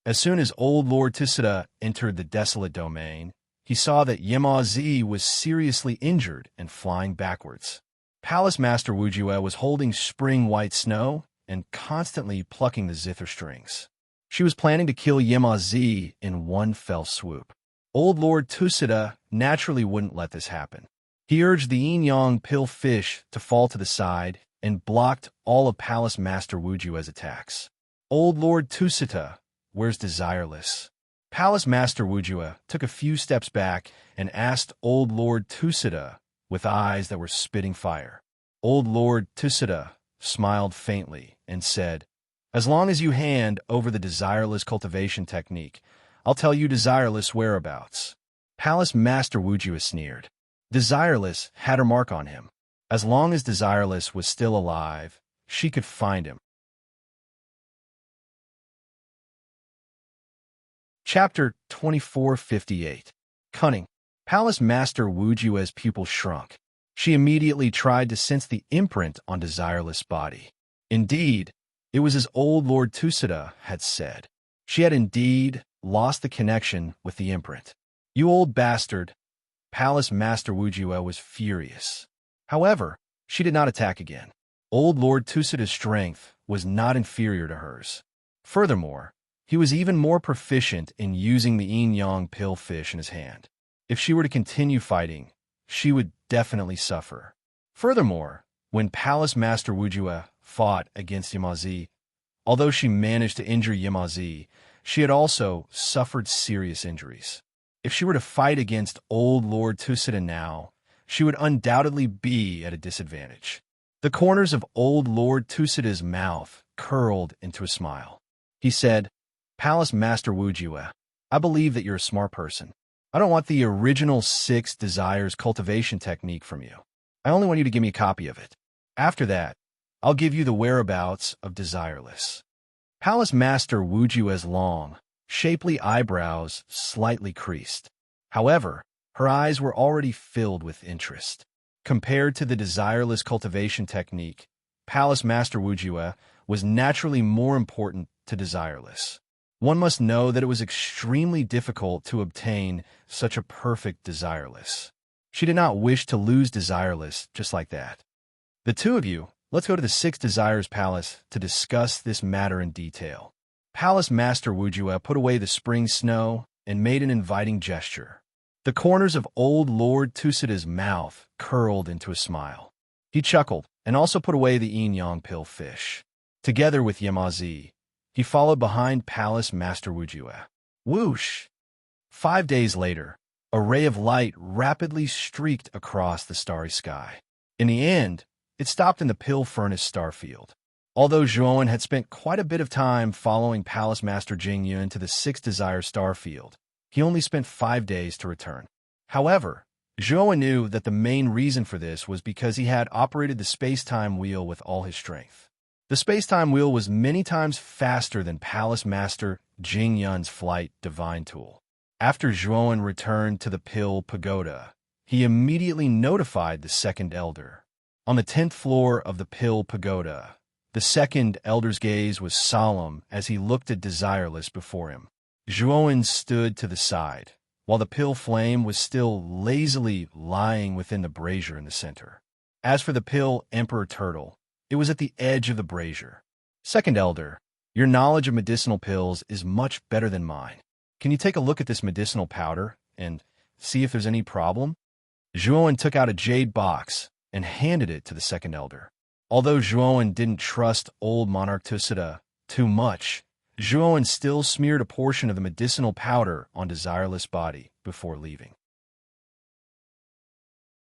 As soon as old Lord Tusida entered the desolate domain, he saw that Yemazi was seriously injured and flying backwards. Palace Master Wujue was holding spring white snow and constantly plucking the zither strings. She was planning to kill Yemazi in one fell swoop. Old Lord Tusida naturally wouldn't let this happen. He urged the yin-yang pillfish to fall to the side and blocked all of Palace Master Wujue's attacks. Old Lord Tusida, where's Desireless? Palace Master Wujue took a few steps back and asked old Lord Tusida with eyes that were spitting fire. Old Lord Tusida smiled faintly and said, "As long as you hand over the Desireless cultivation technique, I'll tell you Desireless whereabouts." Palace Master Wujue sneered. Desireless had her mark on him. As long as Desireless was still alive, she could find him. Chapter 2458. Cunning. Palace Master Wujue's pupil shrunk. She immediately tried to sense the imprint on Desireless' body. Indeed, it was as old Lord Tusida had said. She had indeed lost the connection with the imprint. "You old bastard!" Palace Master Wujue was furious. However, she did not attack again. Old Lord Tusida's strength was not inferior to hers. Furthermore, he was even more proficient in using the yin-yang pillfish in his hand. If she were to continue fighting, she would definitely suffer. Furthermore, when Palace Master Wujue fought against Yemazi, although she managed to injure Yemazi, she had also suffered serious injuries. If she were to fight against old Lord Tusita now, she would undoubtedly be at a disadvantage. The corners of old Lord Tusita's mouth curled into a smile. He said, "Palace Master Wujiwa, I believe that you're a smart person. I don't want the original 6 desires cultivation technique from you. I only want you to give me a copy of it. After that, I'll give you the whereabouts of Desireless." Palace Master Wujiwa's long, shapely eyebrows slightly creased. However, her eyes were already filled with interest. Compared to the desireless cultivation technique, Palace Master Wujiwa was naturally more important to desireless. One must know that it was extremely difficult to obtain such a perfect desireless. She did not wish to lose desireless just like that. "The two of you, let's go to the 6 Desires Palace to discuss this matter in detail." Palace Master Wujiwa put away the spring snow and made an inviting gesture. The corners of old Lord Tusita's mouth curled into a smile. He chuckled and also put away the yin-yang pill fish. Together with Yamazi, he followed behind Palace Master Wujiwa. Whoosh! 5 days later, a ray of light rapidly streaked across the starry sky. In the end, it stopped in the Pill Furnace starfield. Although Zhuowen had spent quite a bit of time following Palace Master Jingyun to the 6 Desire starfield, he only spent 5 days to return. However, Zhuowen knew that the main reason for this was because he had operated the space-time wheel with all his strength. The space-time wheel was many times faster than Palace Master Jingyun's flight divine tool. After Zhuowen returned to the Pill Pagoda, he immediately notified the second elder. On the 10th floor of the Pill Pagoda, the second elder's gaze was solemn as he looked at Desireless before him. Zhuowen stood to the side, while the pill flame was still lazily lying within the brazier in the center. As for the Pill Emperor Turtle, it was at the edge of the brazier. "Second elder, your knowledge of medicinal pills is much better than mine. Can you take a look at this medicinal powder and see if there's any problem?" Zhuowen took out a jade box and handed it to the second elder. Although Zhuowen didn't trust old Monarch Tusita too much, Zhuowen still smeared a portion of the medicinal powder on Desireless' body before leaving.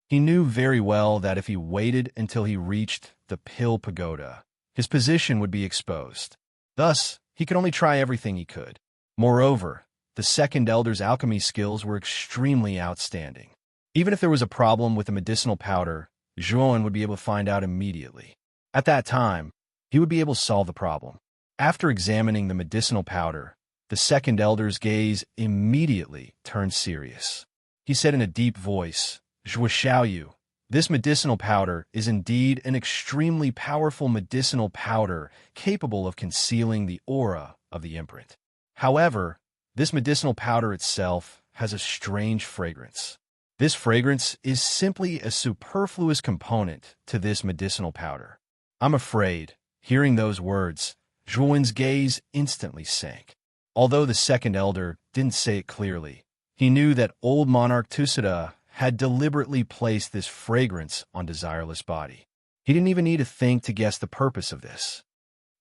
He knew very well that if he waited until he reached the Pill Pagoda, his position would be exposed. Thus, he could only try everything he could. Moreover, the second elder's alchemy skills were extremely outstanding. Even if there was a problem with the medicinal powder, Zhuowen would be able to find out immediately. At that time, he would be able to solve the problem. After examining the medicinal powder, the second elder's gaze immediately turned serious. He said in a deep voice, "Zhuo Xiaoyu, this medicinal powder is indeed an extremely powerful medicinal powder capable of concealing the aura of the imprint. However, this medicinal powder itself has a strange fragrance. This fragrance is simply a superfluous component to this medicinal powder." I'm afraid, hearing those words, Zhuowen's gaze instantly sank. Although the second elder didn't say it clearly, he knew that old Monarch Tusita had deliberately placed this fragrance on Desireless' body. He didn't even need to think to guess the purpose of this.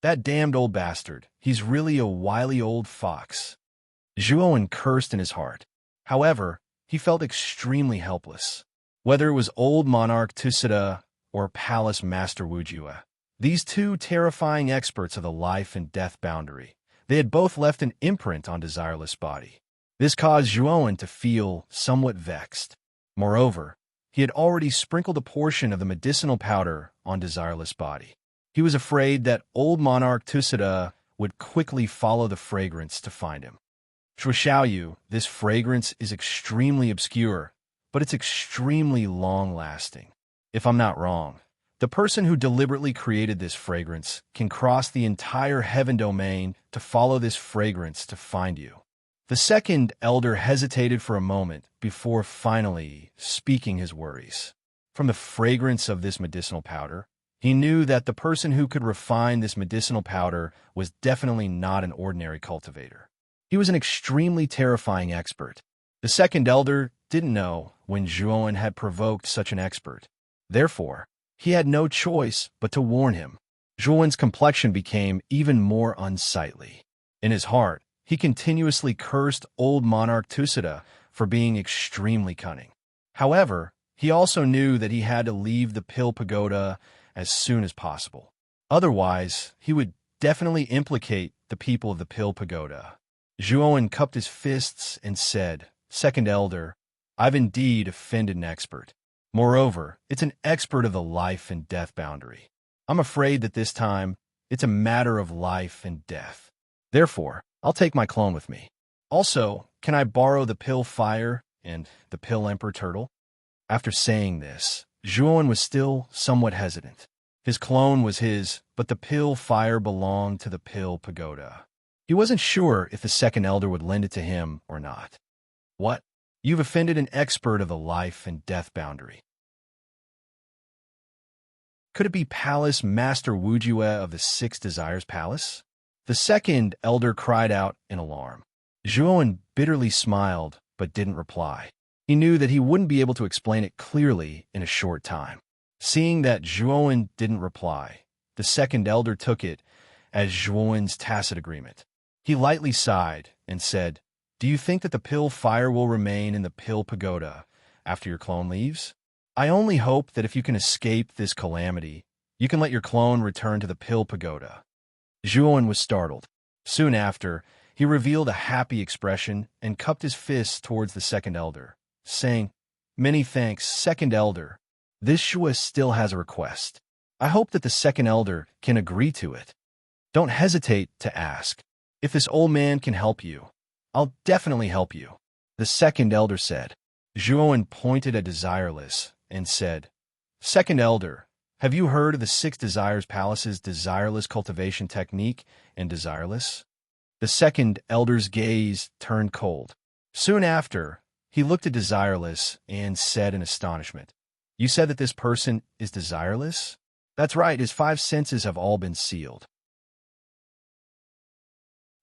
"That damned old bastard, he's really a wily old fox." Zhuowen cursed in his heart. However, he felt extremely helpless. Whether it was old Monarch Tusita or Palace Master Wujiwa, these two terrifying experts of the life and death boundary, they had both left an imprint on Desireless' body. This caused Zhuowen to feel somewhat vexed. Moreover, he had already sprinkled a portion of the medicinal powder on Desireless' body. He was afraid that old Monarch Tusita would quickly follow the fragrance to find him. "Zhuo Xiaoyu, this fragrance is extremely obscure, but it's extremely long-lasting. If I'm not wrong, the person who deliberately created this fragrance can cross the entire heaven domain to follow this fragrance to find you." The second elder hesitated for a moment before finally speaking his worries. From the fragrance of this medicinal powder, he knew that the person who could refine this medicinal powder was definitely not an ordinary cultivator. He was an extremely terrifying expert. The second elder didn't know when Zhuowen had provoked such an expert. Therefore, he had no choice but to warn him. Zhuowen's complexion became even more unsightly. In his heart, he continuously cursed old Monarch Tusita for being extremely cunning. However, he also knew that he had to leave the Pill Pagoda as soon as possible. Otherwise, he would definitely implicate the people of the Pill Pagoda. Zhuowen cupped his fists and said, "Second Elder, I've indeed offended an expert. Moreover, it's an expert of the life and death boundary. I'm afraid that this time, it's a matter of life and death. Therefore, I'll take my clone with me. Also, can I borrow the Pill Fire and the Pill Emperor Turtle?" After saying this, Zhuowen was still somewhat hesitant. His clone was his, but the Pill Fire belonged to the Pill Pagoda. He wasn't sure if the second elder would lend it to him or not. "What? You've offended an expert of the life and death boundary. Could it be Palace Master Wujue of the Six Desires Palace?" The second elder cried out in alarm. Zhuowen bitterly smiled, but didn't reply. He knew that he wouldn't be able to explain it clearly in a short time. Seeing that Zhuowen didn't reply, the second elder took it as Zhuowen's tacit agreement. He lightly sighed and said, "Do you think that the Pill Fire will remain in the Pill Pagoda after your clone leaves? I only hope that if you can escape this calamity, you can let your clone return to the Pill Pagoda." Zhuowen was startled. Soon after, he revealed a happy expression and cupped his fists towards the second elder, saying, "Many thanks, second elder. This Shua still has a request. I hope that the second elder can agree to it. Don't hesitate to ask. If this old man can help you, I'll definitely help you," the second elder said. Zhuowen pointed at Desireless and said, "Second elder, have you heard of the Six Desires Palace's desireless cultivation technique and desireless?" The second elder's gaze turned cold. Soon after, he looked at Desireless and said in astonishment, "You said that this person is desireless?" "That's right, his five senses have all been sealed."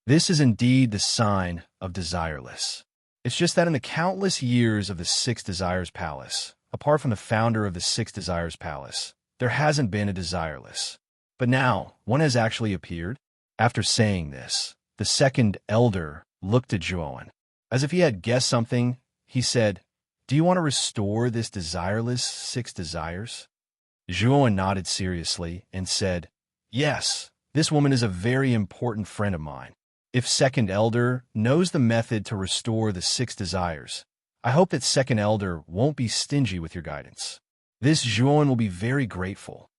This is indeed the sign of desireless. It's just that in the countless years of the Six Desires Palace, apart from the founder of the Six Desires Palace, there hasn't been a desireless. But now, one has actually appeared. After saying this, the second elder looked at Zhuowen. As if he had guessed something, he said, "Do you want to restore this desireless Six Desires?" Zhuowen nodded seriously and said, "Yes, this woman is a very important friend of mine. If second elder knows the method to restore the Six Desires, I hope that second elder won't be stingy with your guidance. This Zhuowen will be very grateful."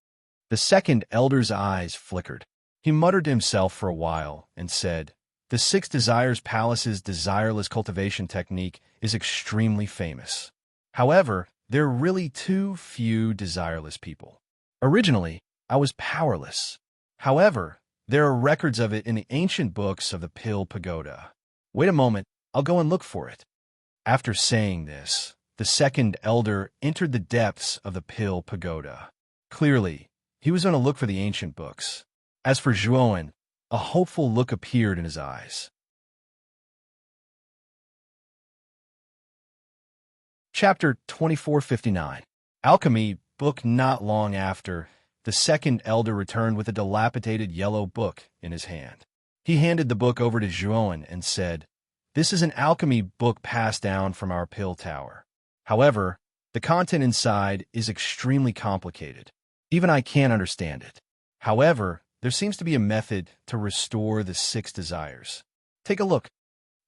The second elder's eyes flickered. He muttered to himself for a while and said, "The Six Desires Palace's desireless cultivation technique is extremely famous. However, there are really too few desireless people. Originally, I was powerless. However, there are records of it in the ancient books of the Pill Pagoda. Wait a moment, I'll go and look for it." After saying this, the second elder entered the depths of the Pill Pagoda. Clearly, he was going to look for the ancient books. As for Zhuowen, a hopeful look appeared in his eyes. Chapter 2459. Alchemy Book. Not long after, the second elder returned with a dilapidated yellow book in his hand. He handed the book over to Zhuowen and said, "This is an alchemy book passed down from our pill tower. However, the content inside is extremely complicated. Even I can't understand it. However, there seems to be a method to restore the Six Desires. Take a look."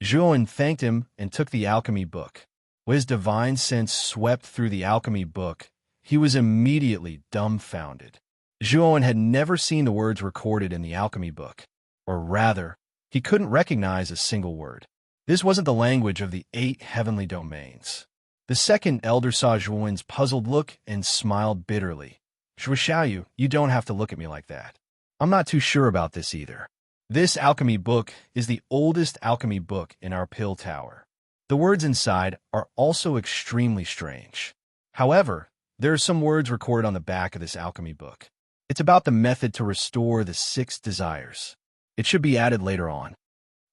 Zhuowen thanked him and took the alchemy book. When his divine sense swept through the alchemy book, he was immediately dumbfounded. Zhuowen had never seen the words recorded in the alchemy book, or rather, he couldn't recognize a single word. This wasn't the language of the 8 heavenly domains. The second elder saw Zhuowen's puzzled look and smiled bitterly. "Shuxiaoyu, you don't have to look at me like that. I'm not too sure about this either. This alchemy book is the oldest alchemy book in our pill tower. The words inside are also extremely strange. However, there are some words recorded on the back of this alchemy book. It's about the method to restore the Six Desires. It should be added later on."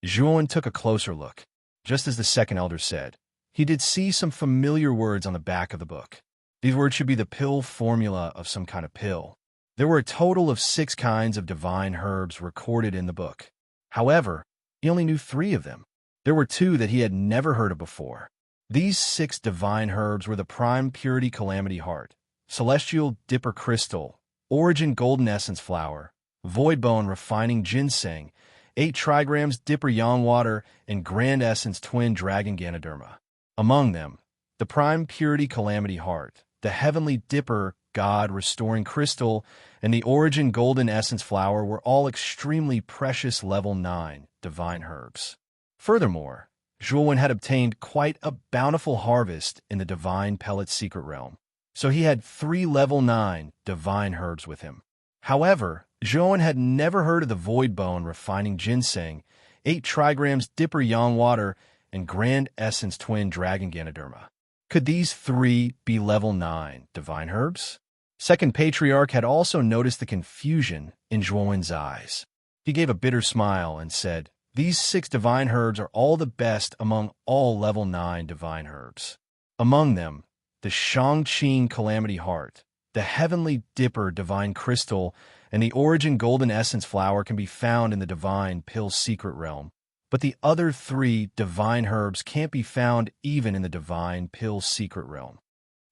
Zhuowen took a closer look. Just as the second elder said, he did see some familiar words on the back of the book. These words should be the pill formula of some kind of pill. There were a total of 6 kinds of divine herbs recorded in the book. However, he only knew 3 of them. There were 2 that he had never heard of before. These 6 divine herbs were the prime purity calamity heart, celestial dipper crystal, origin golden essence flower, void bone refining ginseng, 8 trigrams dipper yang water, and grand essence twin dragon ganoderma. Among them, the prime purity calamity heart, the heavenly dipper god restoring crystal, and the origin golden essence flower were all extremely precious level 9 divine herbs. Furthermore, Zhuowen had obtained quite a bountiful harvest in the divine pellet secret realm, so he had 3 level 9 divine herbs with him. However, Zhuowen had never heard of the void bone refining ginseng, 8 trigrams dipper yang water, and grand essence twin dragon ganoderma. Could these 3 be level 9 divine herbs? Second Patriarch had also noticed the confusion in Zhuowen's eyes. He gave a bitter smile and said, "These 6 divine herbs are all the best among all level 9 divine herbs. Among them, the Shangqing Calamity Heart, the Heavenly Dipper Divine Crystal, and the Origin Golden Essence Flower can be found in the Divine Pill Secret Realm, but the other 3 divine herbs can't be found even in the Divine Pill Secret Realm."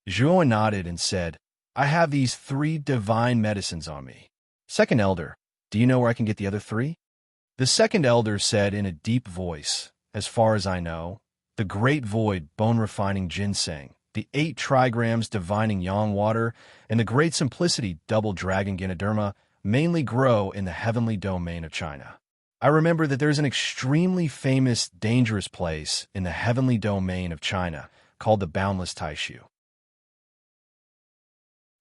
Zhuo nodded and said, "I have these 3 divine medicines on me. Second Elder, do you know where I can get the other 3? The second elder said in a deep voice, "As far as I know, the Great Void bone-refining ginseng, the 8 trigrams divining yang water, and the Great Simplicity double dragon ganoderma mainly grow in the heavenly domain of China. I remember that there's an extremely famous, dangerous place in the heavenly domain of China called the Boundless Taishu.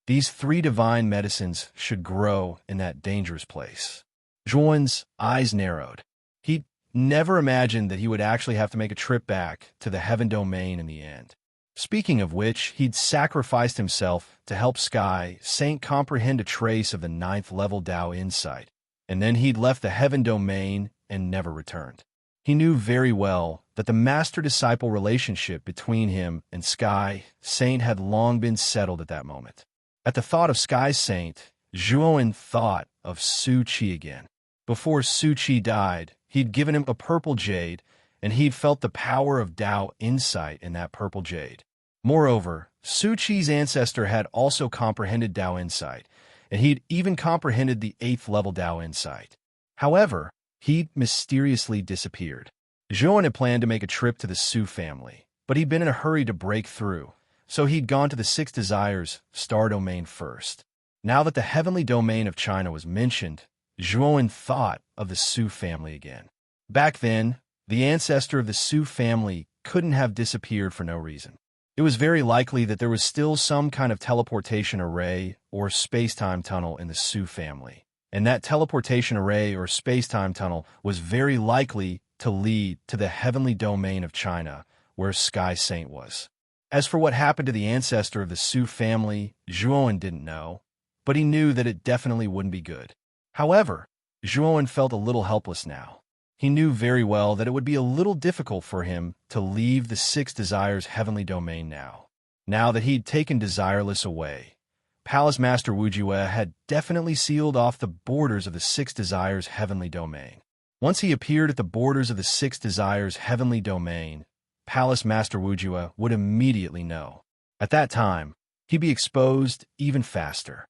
These 3 divine medicines should grow in that dangerous place." Zhuowen's eyes narrowed. He'd never imagined that he would actually have to make a trip back to the heaven domain in the end. Speaking of which, he'd sacrificed himself to help Sky Saint comprehend a trace of the 9th level Tao insight, and then he'd left the heaven domain and never returned. He knew very well that the master-disciple relationship between him and Sky Saint had long been settled at that moment. At the thought of Sky Saint, Zhuowen thought of Su Qi again. Before Su Qi died, he'd given him a purple jade, and he'd felt the power of Tao insight in that purple jade. Moreover, Su Qi's ancestor had also comprehended Tao insight, and he'd even comprehended the 8th level Tao insight. However, he'd mysteriously disappeared. Zhuowen had planned to make a trip to the Su family, but he'd been in a hurry to break through, so he'd gone to the 6 Desires star domain first. Now that the heavenly domain of China was mentioned, Zhuowen thought of the Su family again. Back then, the ancestor of the Su family couldn't have disappeared for no reason. It was very likely that there was still some kind of teleportation array or space-time tunnel in the Su family, and that teleportation array or space-time tunnel was very likely to lead to the heavenly domain of China, where Sky Saint was. As for what happened to the ancestor of the Su family, Zhuowen didn't know, but he knew that it definitely wouldn't be good. However, Zhuowen felt a little helpless now. He knew very well that it would be a little difficult for him to leave the 6 Desires heavenly domain now. Now that he'd taken Desireless away, Palace Master Wujue had definitely sealed off the borders of the 6 Desires heavenly domain. Once he appeared at the borders of the 6 Desires heavenly domain, Palace Master Wujue would immediately know. At that time, he'd be exposed even faster.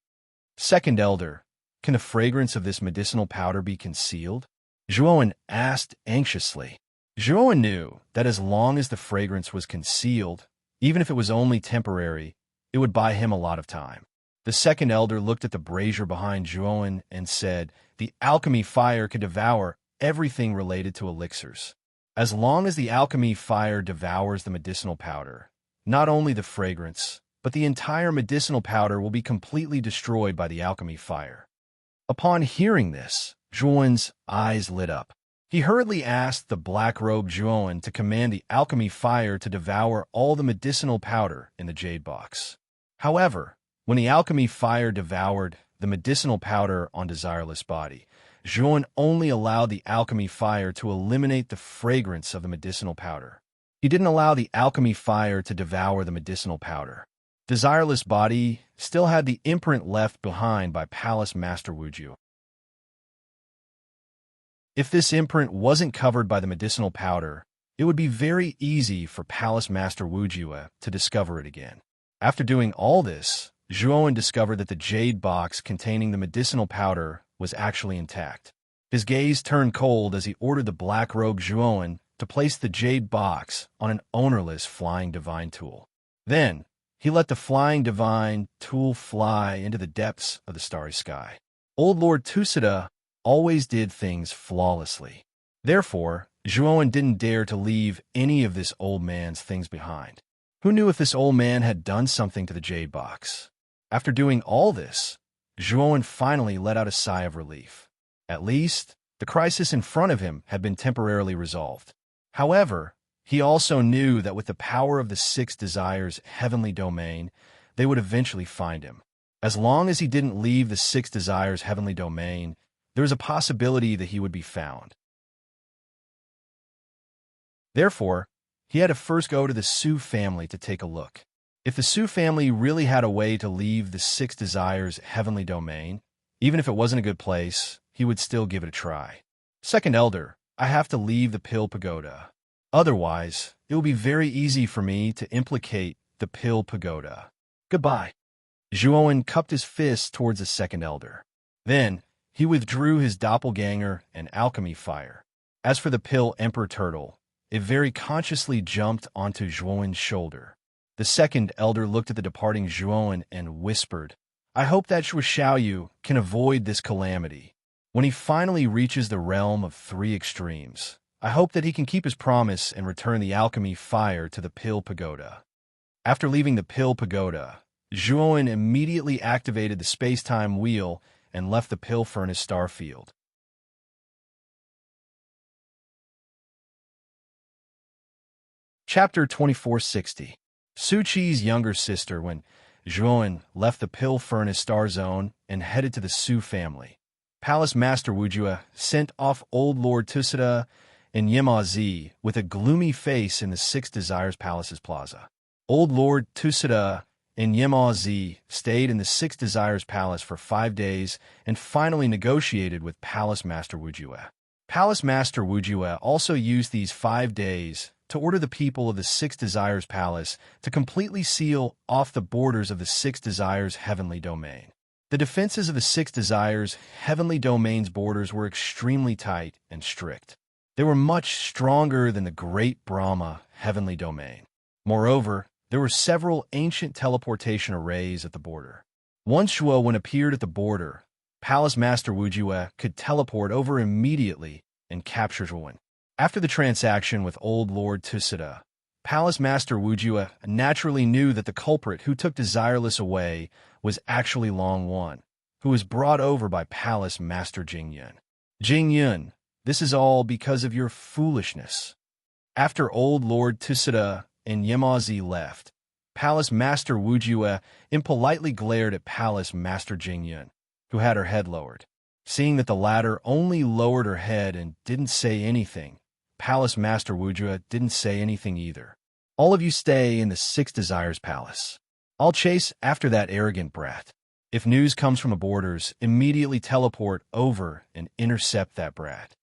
Second Elder, can the fragrance of this medicinal powder be concealed? Zhuowen asked anxiously. Zhuowen knew that as long as the fragrance was concealed, even if it was only temporary, it would buy him a lot of time. The second elder looked at the brazier behind Zhuowen and said, "The alchemy fire could devour everything related to elixirs. As long as the alchemy fire devours the medicinal powder, not only the fragrance, but the entire medicinal powder will be completely destroyed by the alchemy fire." Upon hearing this, Zhuowen's eyes lit up. He hurriedly asked the black-robed Zhuowen to command the alchemy fire to devour all the medicinal powder in the jade box. However, when the alchemy fire devoured the medicinal powder on Desireless body, Zhuowen only allowed the alchemy fire to eliminate the fragrance of the medicinal powder. He didn't allow the alchemy fire to devour the medicinal powder. Desireless body still had the imprint left behind by Palace Master Wujue. If this imprint wasn't covered by the medicinal powder, it would be very easy for Palace Master Wujue to discover it again. After doing all this, Zhuowen discovered that the jade box containing the medicinal powder was actually intact. His gaze turned cold as he ordered the black-robed Zhuowen to place the jade box on an ownerless flying divine tool. Then, he let the flying divine tool fly into the depths of the starry sky. Old Lord Tusida always did things flawlessly. Therefore, Zhuowen didn't dare to leave any of this old man's things behind. Who knew if this old man had done something to the jade box? After doing all this, Zhuowen finally let out a sigh of relief. At least, the crisis in front of him had been temporarily resolved. However, he also knew that with the power of the Six Desires' heavenly domain, they would eventually find him. As long as he didn't leave the Six Desires' heavenly domain, there was a possibility that he would be found. Therefore, he had to first go to the Su family to take a look. If the Su family really had a way to leave the Six Desires' heavenly domain, even if it wasn't a good place, he would still give it a try. Second Elder, I have to leave the Pill Pagoda. Otherwise, it will be very easy for me to implicate the Pill Pagoda. Goodbye. Zhuowen cupped his fist towards the Second Elder. Then, he withdrew his doppelganger and alchemy fire. As for the Pill Emperor Turtle, it very consciously jumped onto Zhuowen's shoulder. The Second Elder looked at the departing Zhuowen and whispered, I hope that Shui Xiaoyu can avoid this calamity. When he finally reaches the realm of three extremes, I hope that he can keep his promise and return the alchemy fire to the Pill Pagoda. After leaving the Pill Pagoda, Zhuowen immediately activated the space-time wheel and left the Pill Furnace star field. Chapter 2460. Su Qi's younger sister when Zhuowen left the Pill Furnace star zone and headed to the Su family. Palace Master Wujue sent off Old Lord Tusida and Yemazi with a gloomy face in the Six Desires Palace's plaza. Old Lord Tusida and Yemazi stayed in the Six Desires Palace for 5 days and finally negotiated with Palace Master Wujue. Palace Master Wujue also used these 5 days to order the people of the Six Desires Palace to completely seal off the borders of the Six Desires' heavenly domain. The defenses of the Six Desires' heavenly domain's borders were extremely tight and strict. They were much stronger than the Great Brahma heavenly domain. Moreover, there were several ancient teleportation arrays at the border. Once Zhuowen appeared at the border, Palace Master Wujue could teleport over immediately and capture Zhuowen. After the transaction with Old Lord Tusida, Palace Master Wujue naturally knew that the culprit who took Desireless away was actually Long One, who was brought over by Palace Master Jingyun. Jingyun, this is all because of your foolishness. After Old Lord Tusida and Yemazi left, Palace Master Wujue impolitely glared at Palace Master Jingyun, who had her head lowered. Seeing that the latter only lowered her head and didn't say anything, Palace Master Wujue didn't say anything either. All of you stay in the Six Desires Palace. I'll chase after that arrogant brat. If news comes from the borders, immediately teleport over and intercept that brat.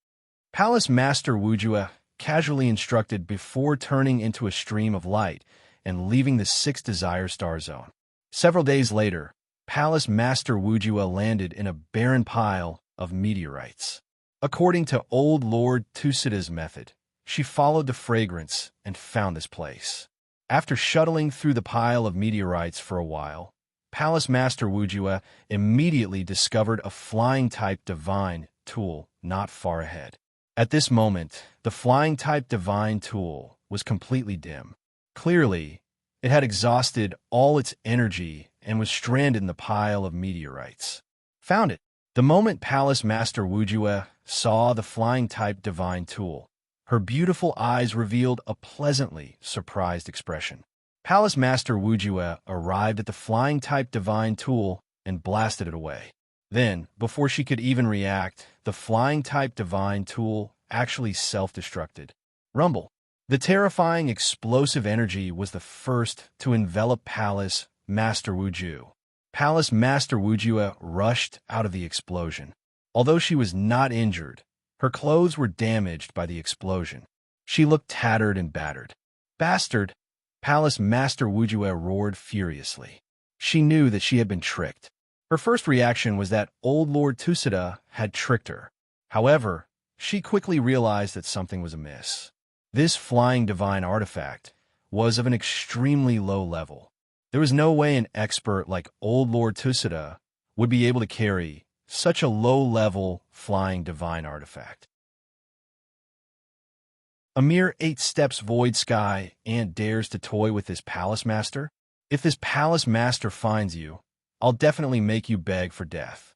Palace Master Wujue casually instructed before turning into a stream of light and leaving the Six Desires star zone. Several days later, Palace Master Wujue landed in a barren pile of meteorites. According to Old Lord Tusida's method, she followed the fragrance and found this place. After shuttling through the pile of meteorites for a while, Palace Master Wujue immediately discovered a flying-type divine tool not far ahead. At this moment, the flying-type divine tool was completely dim. Clearly, it had exhausted all its energy and was stranded in the pile of meteorites. Found it. The moment Palace Master Wujue saw the flying-type divine tool, her beautiful eyes revealed a pleasantly surprised expression. Palace Master Wujue arrived at the flying-type divine tool and blasted it away. Then, before she could even react, the flying-type divine tool actually self-destructed. Rumble. The terrifying explosive energy was the first to envelop Palace Master Wujue. Palace Master Wujue rushed out of the explosion. Although she was not injured, her clothes were damaged by the explosion. She looked tattered and battered. "Bastard!" Palace Master Wujue roared furiously. She knew that she had been tricked. Her first reaction was that old Lord Tusada had tricked her. However, she quickly realized that something was amiss. This flying divine artifact was of an extremely low level. There was no way an expert like old Lord Tusada would be able to carry such a low-level flying divine artifact. A mere 8 steps void sky and dares to toy with this palace master? If this palace master finds you, I'll definitely make you beg for death.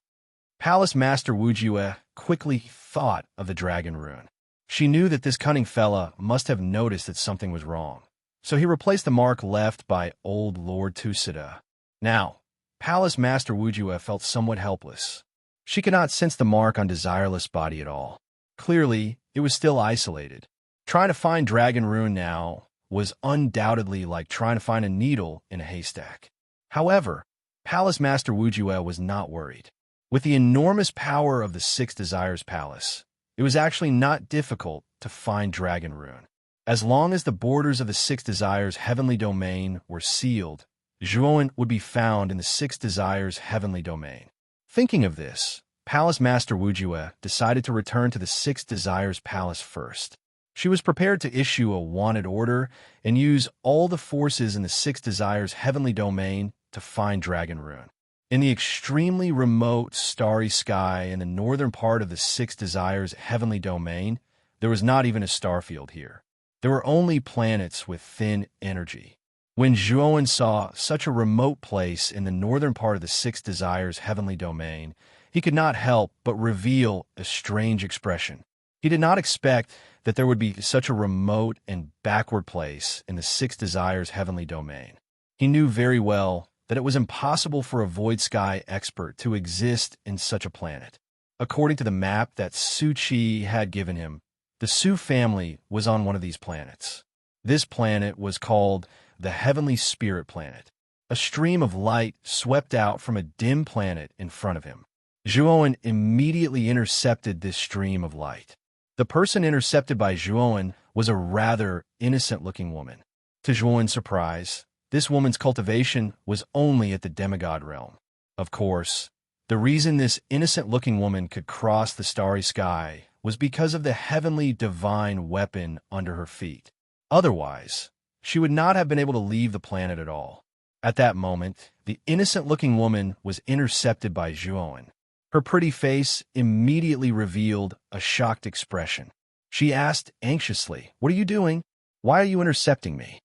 Palace Master Wujue quickly thought of the dragon rune. She knew that this cunning fella must have noticed that something was wrong, so he replaced the mark left by old Lord Tusada. Now, Palace Master Wujue felt somewhat helpless. She could not sense the mark on Desireless body at all. Clearly, it was still isolated. Trying to find dragon rune now was undoubtedly like trying to find a needle in a haystack. However, Palace Master Wujue was not worried. With the enormous power of the Six Desires Palace, it was actually not difficult to find dragon rune. As long as the borders of the Six Desires Heavenly Domain were sealed, Zhuowen would be found in the Six Desires Heavenly Domain. Thinking of this, Palace Master Wujue decided to return to the Six Desires Palace first. She was prepared to issue a wanted order and use all the forces in the Six Desires Heavenly Domain to find dragon rune. In the extremely remote starry sky in the northern part of the Six Desires Heavenly Domain, there was not even a starfield here. There were only planets with thin energy. When Zhuowen saw such a remote place in the northern part of the Six Desires Heavenly Domain, he could not help but reveal a strange expression. He did not expect that there would be such a remote and backward place in the Six Desires Heavenly Domain. He knew very well that it was impossible for a void sky expert to exist in such a planet. According to the map that Su Qi had given him, the Su family was on one of these planets. This planet was called the Heavenly Spirit Planet. A stream of light swept out from a dim planet in front of him. Zhuowen immediately intercepted this stream of light. The person intercepted by Zhuowen was a rather innocent-looking woman. To Zhuowen's surprise, this woman's cultivation was only at the demigod realm. Of course, the reason this innocent-looking woman could cross the starry sky was because of the heavenly divine weapon under her feet. Otherwise, she would not have been able to leave the planet at all. At that moment, the innocent-looking woman was intercepted by Zhuowen. Her pretty face immediately revealed a shocked expression. She asked anxiously, "What are you doing? Why are you intercepting me?"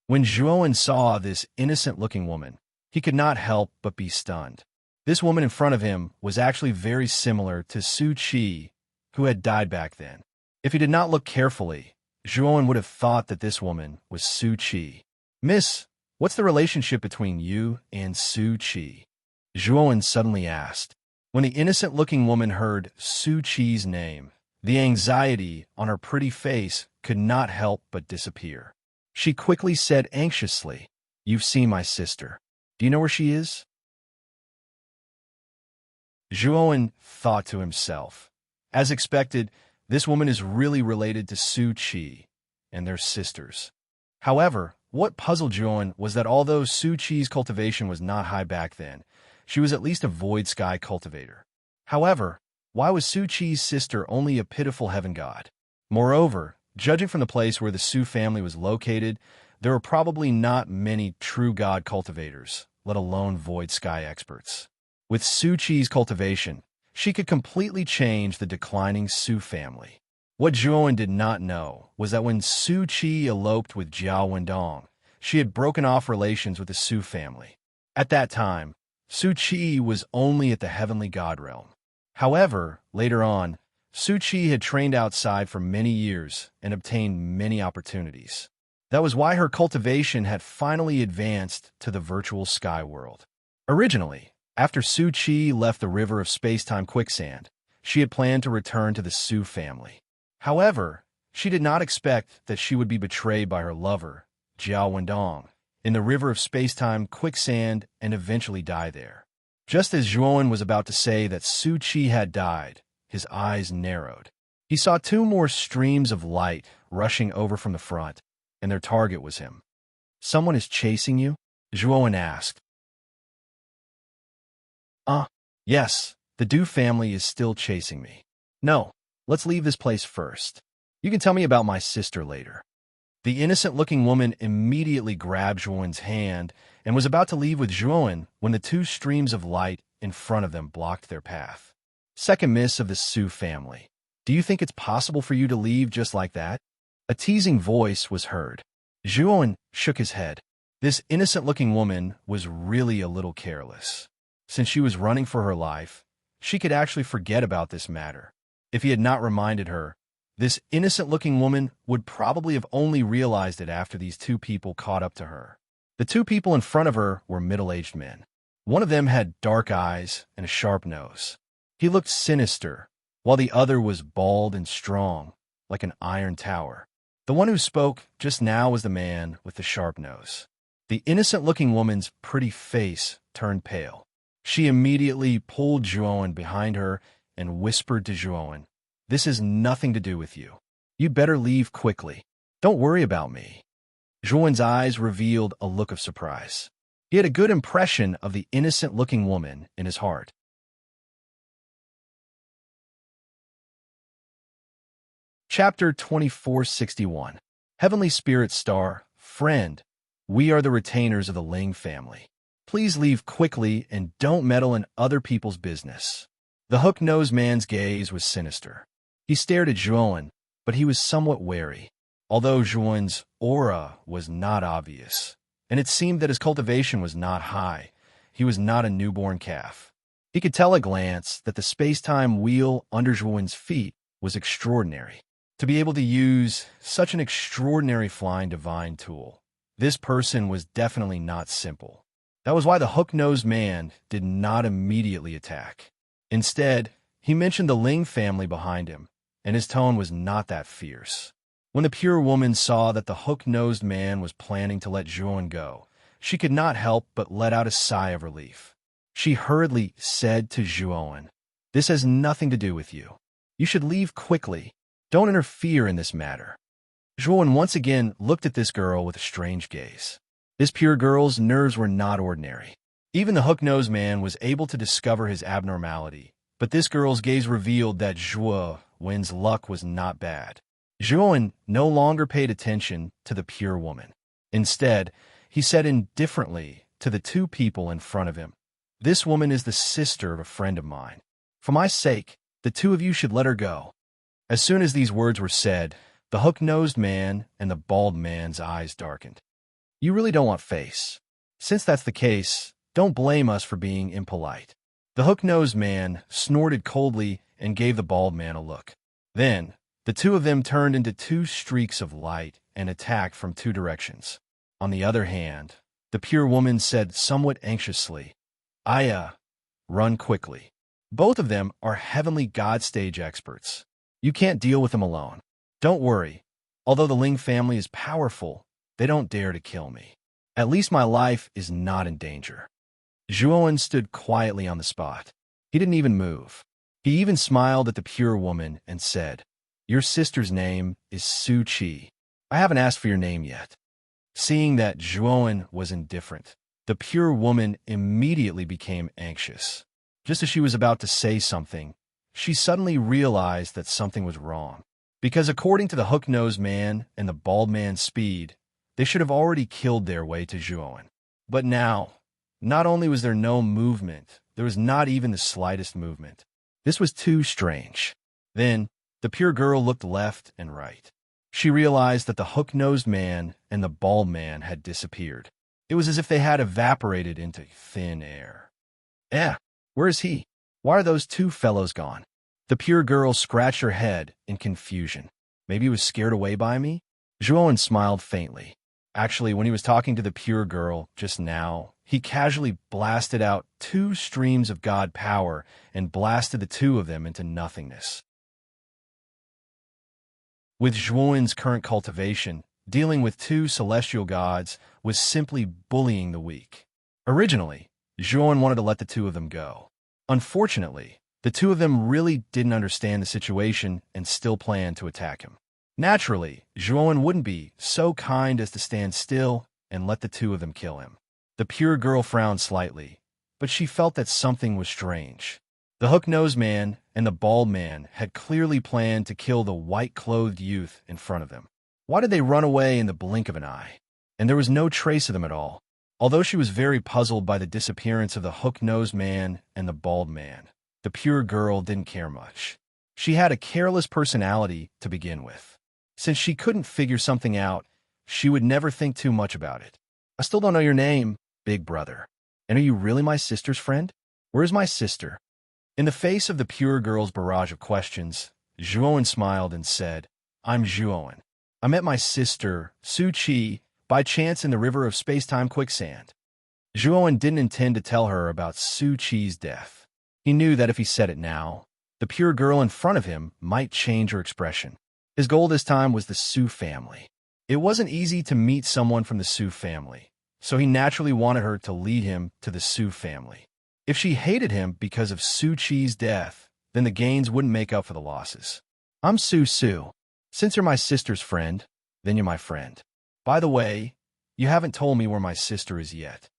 When Zhuowen saw this innocent-looking woman, he could not help but be stunned. This woman in front of him was actually very similar to Su Qi, who had died back then. If he did not look carefully, Zhuowen would have thought that this woman was Su Qi. "Miss, what's the relationship between you and Su Qi?" Zhuowen suddenly asked. When the innocent-looking woman heard Su Qi's name, the anxiety on her pretty face could not help but disappear. She quickly said anxiously, "You've seen my sister. Do you know where she is?" Zhuowen thought to himself. As expected, this woman is really related to Su Qi, and they're sisters. However, what puzzled Zhuowen was that although Su Qi's cultivation was not high back then, she was at least a void sky cultivator. However, why was Su Qi's sister only a pitiful heaven god? Moreover, judging from the place where the Su family was located, there were probably not many true god cultivators, let alone void sky experts. With Su Qi's cultivation, she could completely change the declining Su family. What Zhuowen did not know was that when Su Qi eloped with Jiao Wendong, she had broken off relations with the Su family. At that time, Su Qi was only at the heavenly god realm. However, later on, Su Qi had trained outside for many years and obtained many opportunities. That was why her cultivation had finally advanced to the virtual sky world. Originally, after Su Qi left the river of space-time quicksand, she had planned to return to the Su family. However, she did not expect that she would be betrayed by her lover, Jiao Wendong, in the river of space-time quicksand and eventually die there. Just as Zhuowen was about to say that Su Qi had died, his eyes narrowed. He saw 2 more streams of light rushing over from the front, and their target was him. "Someone is chasing you?" Zhuowen asked. Yes, the Du family is still chasing me. No, let's leave this place first. You can tell me about my sister later." The innocent-looking woman immediately grabbed Zhuowen's hand and was about to leave with Zhuowen when the two streams of light in front of them blocked their path. "Second miss of the Su family. Do you think it's possible for you to leave just like that?" A teasing voice was heard. Zhuowen shook his head. This innocent-looking woman was really a little careless. Since she was running for her life, she could actually forget about this matter. If he had not reminded her, this innocent-looking woman would probably have only realized it after these two people caught up to her. The two people in front of her were middle-aged men. One of them had dark eyes and a sharp nose. He looked sinister, while the other was bald and strong, like an iron tower. The one who spoke just now was the man with the sharp nose. The innocent-looking woman's pretty face turned pale. She immediately pulled Zhuowen behind her and whispered to Zhuowen, "This has nothing to do with you. You'd better leave quickly. Don't worry about me." Zhuowen's eyes revealed a look of surprise. He had a good impression of the innocent-looking woman in his heart. Chapter 2461. Heavenly Spirit Star, Friend, we are the retainers of the Ling family. Please leave quickly and don't meddle in other people's business. The hook-nosed man's gaze was sinister. He stared at Zhuowen, but he was somewhat wary. Although Zhuowen's aura was not obvious, and it seemed that his cultivation was not high, he was not a newborn calf. He could tell at a glance that the space-time wheel under Zhuowen's feet was extraordinary. To be able to use such an extraordinary flying divine tool, this person was definitely not simple. That was why the hook-nosed man did not immediately attack. Instead, he mentioned the Ling family behind him, and his tone was not that fierce. When the pure woman saw that the hook-nosed man was planning to let Zhuowen go, she could not help but let out a sigh of relief. She hurriedly said to Zhuowen, "This has nothing to do with you. You should leave quickly. Don't interfere in this matter." Zhuowen once again looked at this girl with a strange gaze. This pure girl's nerves were not ordinary. Even the hook-nosed man was able to discover his abnormality, but this girl's gaze revealed that Zhuowen's luck was not bad. Zhuowen no longer paid attention to the pure woman. Instead, he said indifferently to the two people in front of him, "This woman is the sister of a friend of mine. For my sake, the two of you should let her go." As soon as these words were said, the hook-nosed man and the bald man's eyes darkened. "You really don't want face. Since that's the case, don't blame us for being impolite." The hook-nosed man snorted coldly and gave the bald man a look. Then, the two of them turned into two streaks of light and attacked from two directions. On the other hand, the pure woman said somewhat anxiously, run quickly. Both of them are heavenly god stage experts. You can't deal with them alone. Don't worry. Although the Ling family is powerful, they don't dare to kill me. At least my life is not in danger." Zhuowen stood quietly on the spot. He didn't even move. He even smiled at the pure woman and said, "Your sister's name is Su Qi. I haven't asked for your name yet." Seeing that Zhuowen was indifferent, the pure woman immediately became anxious. Just as she was about to say something, she suddenly realized that something was wrong. Because according to the hook-nosed man and the bald man's speed, they should have already killed their way to Zhuowen. But now, not only was there no movement, there was not even the slightest movement. This was too strange. Then, the pure girl looked left and right. She realized that the hook-nosed man and the bald man had disappeared. It was as if they had evaporated into thin air. Where is he? Why are those two fellows gone? The pure girl scratched her head in confusion. Maybe he was scared away by me? Zhuowen smiled faintly. Actually, when he was talking to the pure girl just now, he casually blasted out two streams of god power and blasted the two of them into nothingness. With Zhuowen's current cultivation, dealing with two celestial gods was simply bullying the weak. Originally, Zhuowen wanted to let the two of them go. Unfortunately, the two of them really didn't understand the situation and still planned to attack him. Naturally, Zhuowen wouldn't be so kind as to stand still and let the two of them kill him. The pure girl frowned slightly, but she felt that something was strange. The hook-nosed man and the bald man had clearly planned to kill the white-clothed youth in front of them. Why did they run away in the blink of an eye? And there was no trace of them at all. Although she was very puzzled by the disappearance of the hook-nosed man and the bald man, the pure girl didn't care much. She had a careless personality to begin with. Since she couldn't figure something out, she would never think too much about it. I still don't know your name, big brother. And are you really my sister's friend? Where's my sister? In the face of the pure girl's barrage of questions, Zhuowen smiled and said, I'm Zhuowen. I met my sister, Su Qi, by chance in the river of space-time quicksand. Zhuowen didn't intend to tell her about Su Qi's death. He knew that if he said it now, the pure girl in front of him might change her expression. His goal this time was the Su family. It wasn't easy to meet someone from the Su family, so he naturally wanted her to lead him to the Su family. If she hated him because of Su Qi's death, then the gains wouldn't make up for the losses. I'm Su Su. Since you're my sister's friend, then you're my friend. By the way, you haven't told me where my sister is yet.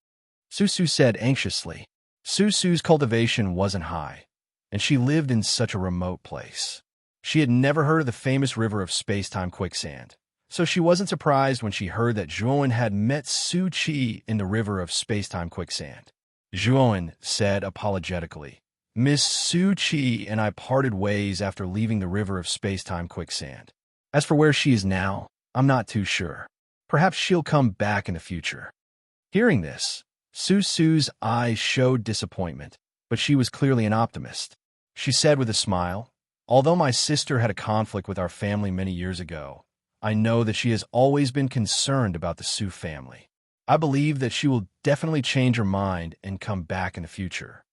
Su Su said anxiously. Su Su's cultivation wasn't high, and she lived in such a remote place. She had never heard of the famous river of space-time quicksand, so she wasn't surprised when she heard that Zhuowen had met Su Qi in the river of space-time quicksand. Zhuowen said apologetically, Miss Su Qi and I parted ways after leaving the river of space-time quicksand. As for where she is now, I'm not too sure. Perhaps she'll come back in the future. Hearing this, Su Su's eyes showed disappointment, but she was clearly an optimist. She said with a smile, although my sister had a conflict with our family many years ago, I know that she has always been concerned about the Su family. I believe that she will definitely change her mind and come back in the future.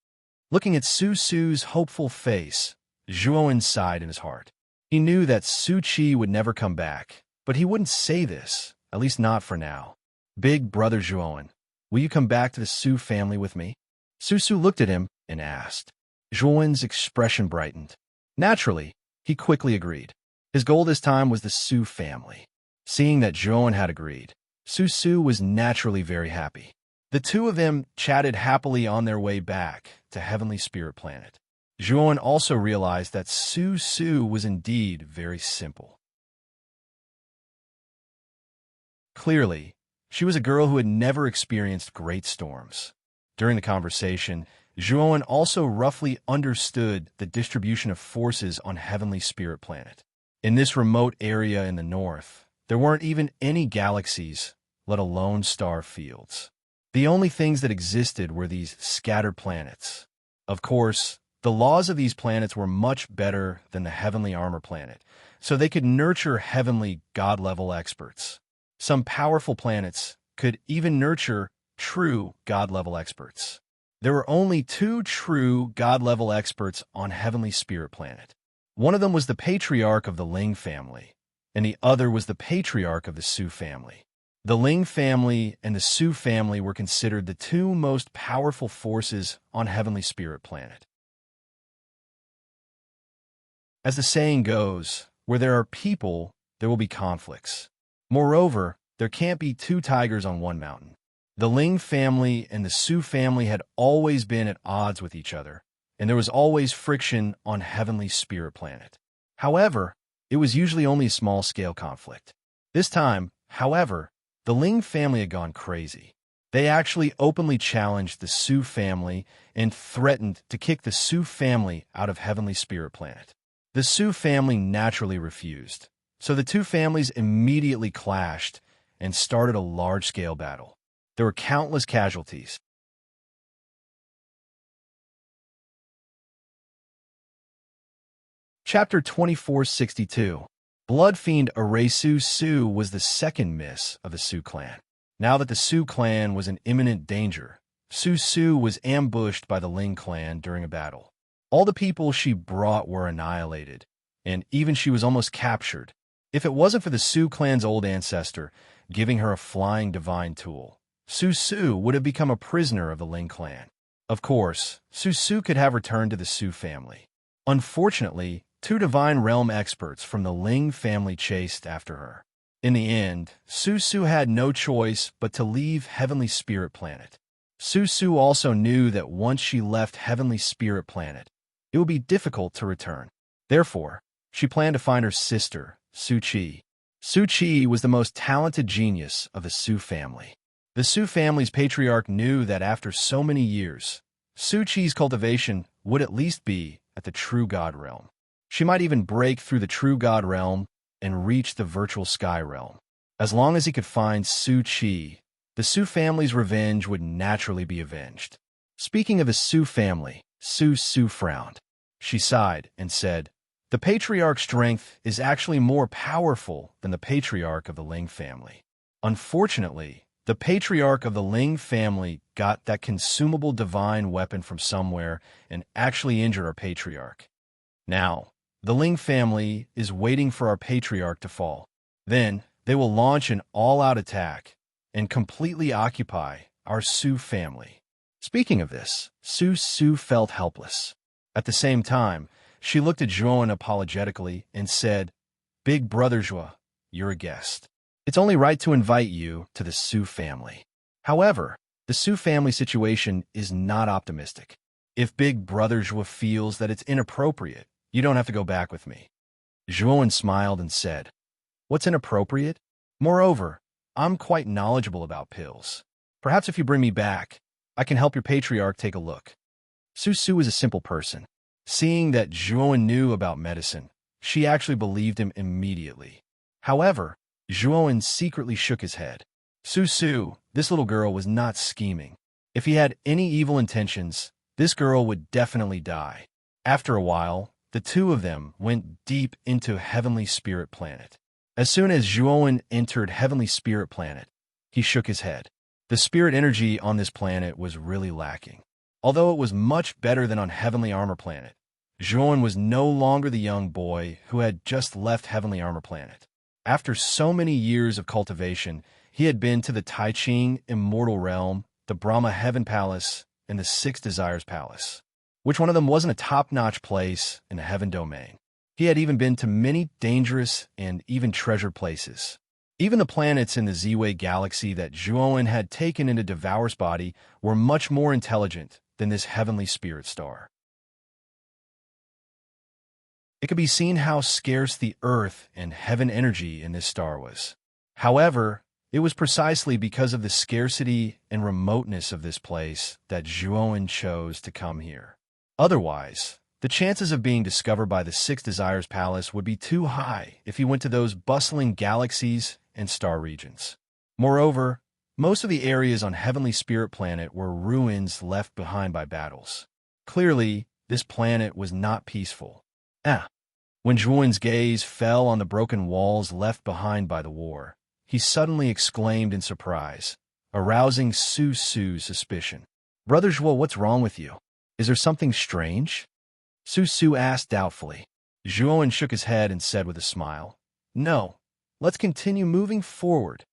Looking at Su Su's hopeful face, Zhuowen sighed in his heart. He knew that Su Qi would never come back, but he wouldn't say this, at least not for now. Big brother Zhuowen, will you come back to the Su family with me? Su Su looked at him and asked. Zhuowen's expression brightened. Naturally, he quickly agreed. His goal this time was the Su family. Seeing that Zhuowen had agreed, Su Su was naturally very happy. The two of them chatted happily on their way back to Heavenly Spirit Planet. Zhuowen also realized that Su Su was indeed very simple. Clearly, she was a girl who had never experienced great storms. During the conversation, Zhuowen also roughly understood the distribution of forces on Heavenly Spirit Planet. In this remote area in the north, there weren't even any galaxies, let alone star fields. The only things that existed were these scattered planets. Of course, the laws of these planets were much better than the Heavenly Armor Planet, so they could nurture heavenly God-level experts. Some powerful planets could even nurture true God-level experts. There were only 2 true God-level experts on Heavenly Spirit Planet. One of them was the patriarch of the Ling family, and the other was the patriarch of the Su family. The Ling family and the Su family were considered the 2 most powerful forces on Heavenly Spirit Planet. As the saying goes, where there are people, there will be conflicts. Moreover, there can't be 2 tigers on one mountain. The Ling family and the Su family had always been at odds with each other, and there was always friction on Heavenly Spirit Planet. However, it was usually only a small-scale conflict. This time, however, the Ling family had gone crazy. They actually openly challenged the Su family and threatened to kick the Su family out of Heavenly Spirit Planet. The Su family naturally refused, so the 2 families immediately clashed and started a large-scale battle. There were countless casualties. Chapter 2462. Blood Fiend Arasu Su was the second miss of the Su clan. Now that the Su clan was in imminent danger, Su Su was ambushed by the Ling clan during a battle. All the people she brought were annihilated, and even she was almost captured. If it wasn't for the Su clan's old ancestor giving her a flying divine tool, Su Su would have become a prisoner of the Ling clan. Of course, Su Su could have returned to the Su family. Unfortunately, Two divine realm experts from the Ling family chased after her. In the end, Su had no choice but to leave Heavenly Spirit Planet. Su also knew that once she left Heavenly Spirit Planet, it would be difficult to return. Therefore, she planned to find her sister, Su-Chi. Su-Chi was the most talented genius of the Su family. The Su family's patriarch knew that after so many years, Su-Chi's cultivation would at least be at the True God realm. She might even break through the True God realm and reach the virtual sky realm. As long as he could find Su-Chi, the Su family's revenge would naturally be avenged. Speaking of his Su family, Su frowned. She sighed and said, "The patriarch's strength is actually more powerful than the patriarch of the Ling family. Unfortunately, the patriarch of the Ling family got that consumable divine weapon from somewhere and actually injured our patriarch. Now, the Ling family is waiting for our patriarch to fall. Then, they will launch an all-out attack and completely occupy our Su family." Speaking of this, Su felt helpless. At the same time, she looked at Zhuan apologetically and said, "Big brother Zhua, you're a guest. It's only right to invite you to the Su family." However, the Su family situation is not optimistic. If Big brother Zhua feels that it's inappropriate, you don't have to go back with me. Zhuan smiled and said, "What's inappropriate? Moreover, I'm quite knowledgeable about pills. Perhaps if you bring me back, I can help your patriarch take a look." Su is a simple person. Seeing that Zhuan knew about medicine, she actually believed him immediately. However, Zhuan secretly shook his head. Su, this little girl was not scheming. If he had any evil intentions, this girl would definitely die. After a while, the two of them went deep into Heavenly Spirit Planet. As soon as Zhuan entered Heavenly Spirit Planet, he shook his head. The spirit energy on this planet was really lacking. Although it was much better than on Heavenly Armor Planet, Zhuan was no longer the young boy who had just left Heavenly Armor Planet. After so many years of cultivation, he had been to the Tai Ching Immortal Realm, the Brahma Heaven Palace, and the Six Desires Palace. Which one of them wasn't a top-notch place in the Heaven Domain? He had even been to many dangerous and even treasured places. Even the planets in the Z-Way galaxy that Zhuan had taken into Devour's body were much more intelligent than this heavenly spirit star. It could be seen how scarce the earth and heaven energy in this star was. However, it was precisely because of the scarcity and remoteness of this place that Zhuan chose to come here. Otherwise, the chances of being discovered by the Six Desires Palace would be too high if he went to those bustling galaxies and star regions. Moreover, most of the areas on Heavenly Spirit Planet were ruins left behind by battles. Clearly, this planet was not peaceful. When Zhuan's gaze fell on the broken walls left behind by the war, he suddenly exclaimed in surprise, arousing Su's suspicion. "Brother Zhuo, what's wrong with you? Is there something strange?" Su asked doubtfully. Zhuan shook his head and said with a smile, "No, let's continue moving forward."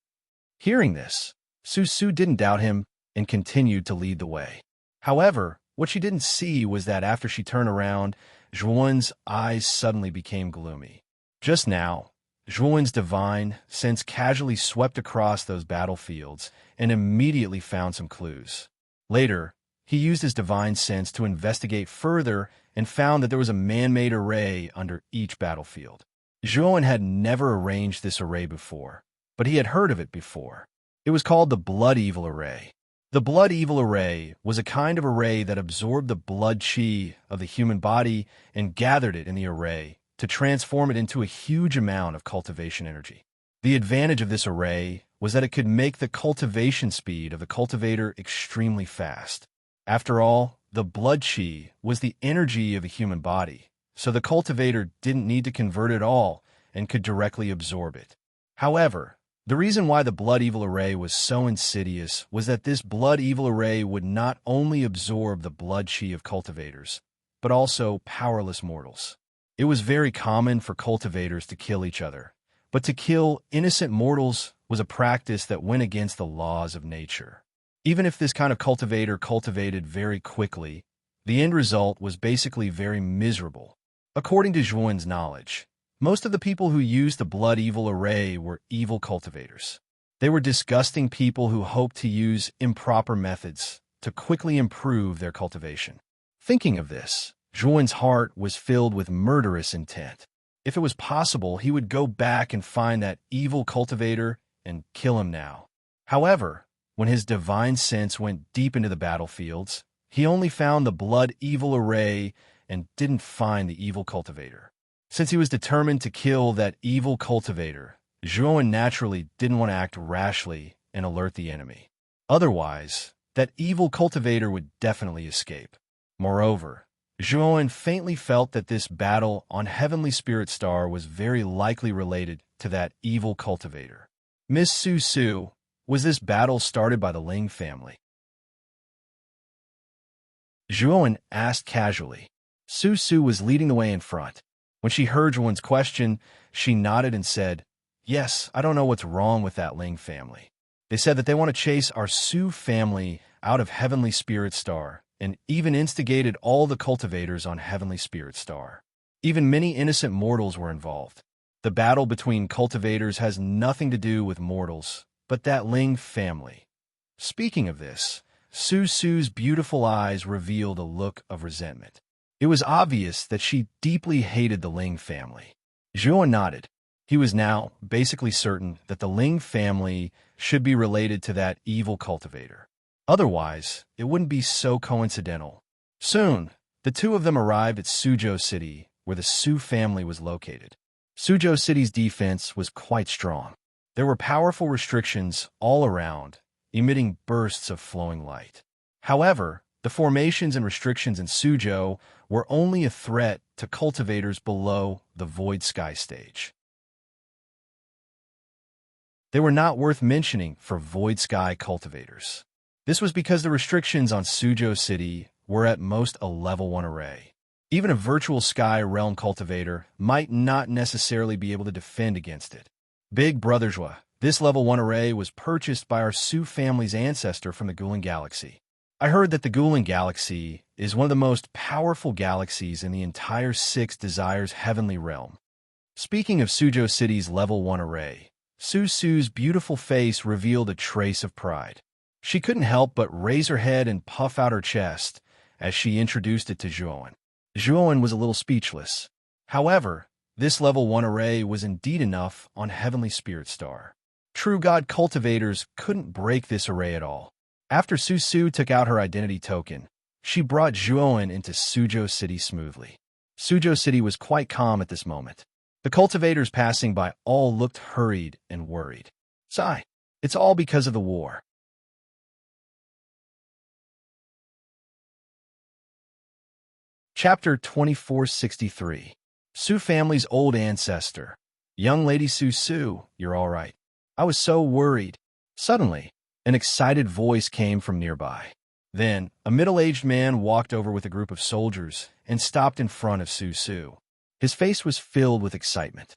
Hearing this, Su didn't doubt him and continued to lead the way. However, what she didn't see was that after she turned around, Zhuan's eyes suddenly became gloomy. Just now, Zhuan's divine sense casually swept across those battlefields and immediately found some clues. Later, he used his divine sense to investigate further and found that there was a man-made array under each battlefield. Zhuan had never arranged this array before, but he had heard of it before. It was called the Blood Evil Array. The Blood Evil Array was a kind of array that absorbed the blood chi of the human body and gathered it in the array to transform it into a huge amount of cultivation energy. The advantage of this array was that it could make the cultivation speed of the cultivator extremely fast. After all, the blood chi was the energy of a human body, so the cultivator didn't need to convert it all and could directly absorb it. However, the reason why the Blood Evil Array was so insidious was that this Blood Evil Array would not only absorb the blood chi of cultivators, but also powerless mortals. It was very common for cultivators to kill each other, but to kill innocent mortals was a practice that went against the laws of nature. Even if this kind of cultivator cultivated very quickly, the end result was basically very miserable. According to Zhuan's knowledge, most of the people who used the blood evil array were evil cultivators. They were disgusting people who hoped to use improper methods to quickly improve their cultivation. Thinking of this, Zhuan's heart was filled with murderous intent. If it was possible, he would go back and find that evil cultivator and kill him now. However, when his divine sense went deep into the battlefields, he only found the blood evil array and didn't find the evil cultivator. Since he was determined to kill that evil cultivator, Zhuan naturally didn't want to act rashly and alert the enemy. Otherwise, that evil cultivator would definitely escape. Moreover, Zhuan faintly felt that this battle on Heavenly Spirit Star was very likely related to that evil cultivator. Miss Su Su, was this battle started by the Ling family? Zhuan asked casually. Su Su was leading the way in front. When she heard Zhuan's question, she nodded and said, "Yes, I don't know what's wrong with that Ling family. They said that they want to chase our Su family out of Heavenly Spirit Star, and even instigated all the cultivators on Heavenly Spirit Star. Even many innocent mortals were involved. The battle between cultivators has nothing to do with mortals, but that Ling family." Speaking of this, Su Su's beautiful eyes revealed a look of resentment. It was obvious that she deeply hated the Ling family. Zhuan nodded. He was now basically certain that the Ling family should be related to that evil cultivator. Otherwise, it wouldn't be so coincidental. Soon, the two of them arrived at Suzhou City, where the Su family was located. Suzhou City's defense was quite strong. There were powerful restrictions all around, emitting bursts of flowing light. However, the formations and restrictions in Suzhou were only a threat to cultivators below the Void Sky stage. They were not worth mentioning for Void Sky cultivators. This was because the restrictions on Suzhou City were at most a level 1 array. Even a virtual Sky Realm cultivator might not necessarily be able to defend against it. Big Brother Zhua, this level 1 array was purchased by our Su family's ancestor from the Guling Galaxy. I heard that the Guling Galaxy is one of the most powerful galaxies in the entire Six Desires Heavenly Realm. Speaking of Suzhou City's level 1 array, Su Su's beautiful face revealed a trace of pride. She couldn't help but raise her head and puff out her chest as she introduced it to Zhuan. Zhuan was a little speechless. However, this level 1 array was indeed enough on Heavenly Spirit Star. True God cultivators couldn't break this array at all. After Su Su took out her identity token, she brought Zhuan into Suzhou City smoothly. Suzhou City was quite calm at this moment. The cultivators passing by all looked hurried and worried. Sigh, it's all because of the war. Chapter 2463. Su family's old ancestor. Young lady Su Su, you're all right. I was so worried. Suddenly, an excited voice came from nearby. Then, a middle-aged man walked over with a group of soldiers and stopped in front of Su Su. His face was filled with excitement.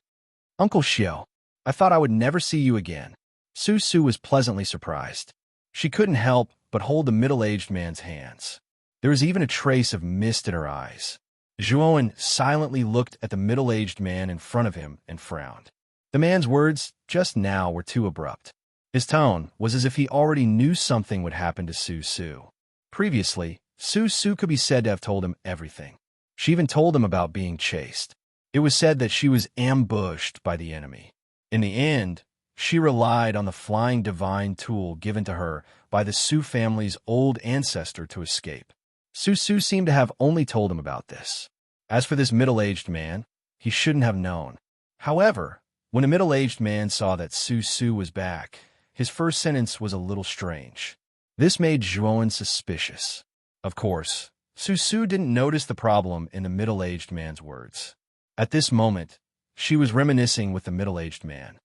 Uncle Xiao, I thought I would never see you again. Su Su was pleasantly surprised. She couldn't help but hold the middle-aged man's hands. There was even a trace of mist in her eyes. Zhuan silently looked at the middle-aged man in front of him and frowned. The man's words just now were too abrupt. His tone was as if he already knew something would happen to Su Su. Previously, Su Su could be said to have told him everything. She even told him about being chased. It was said that she was ambushed by the enemy. In the end, she relied on the flying divine tool given to her by the Su family's old ancestor to escape. Su Su seemed to have only told him about this. As for this middle-aged man, he shouldn't have known. However, when the middle-aged man saw that Su Su was back, his first sentence was a little strange. This made Zhuan suspicious. Of course, Su Su didn't notice the problem in the middle-aged man's words. At this moment, she was reminiscing with the middle-aged man.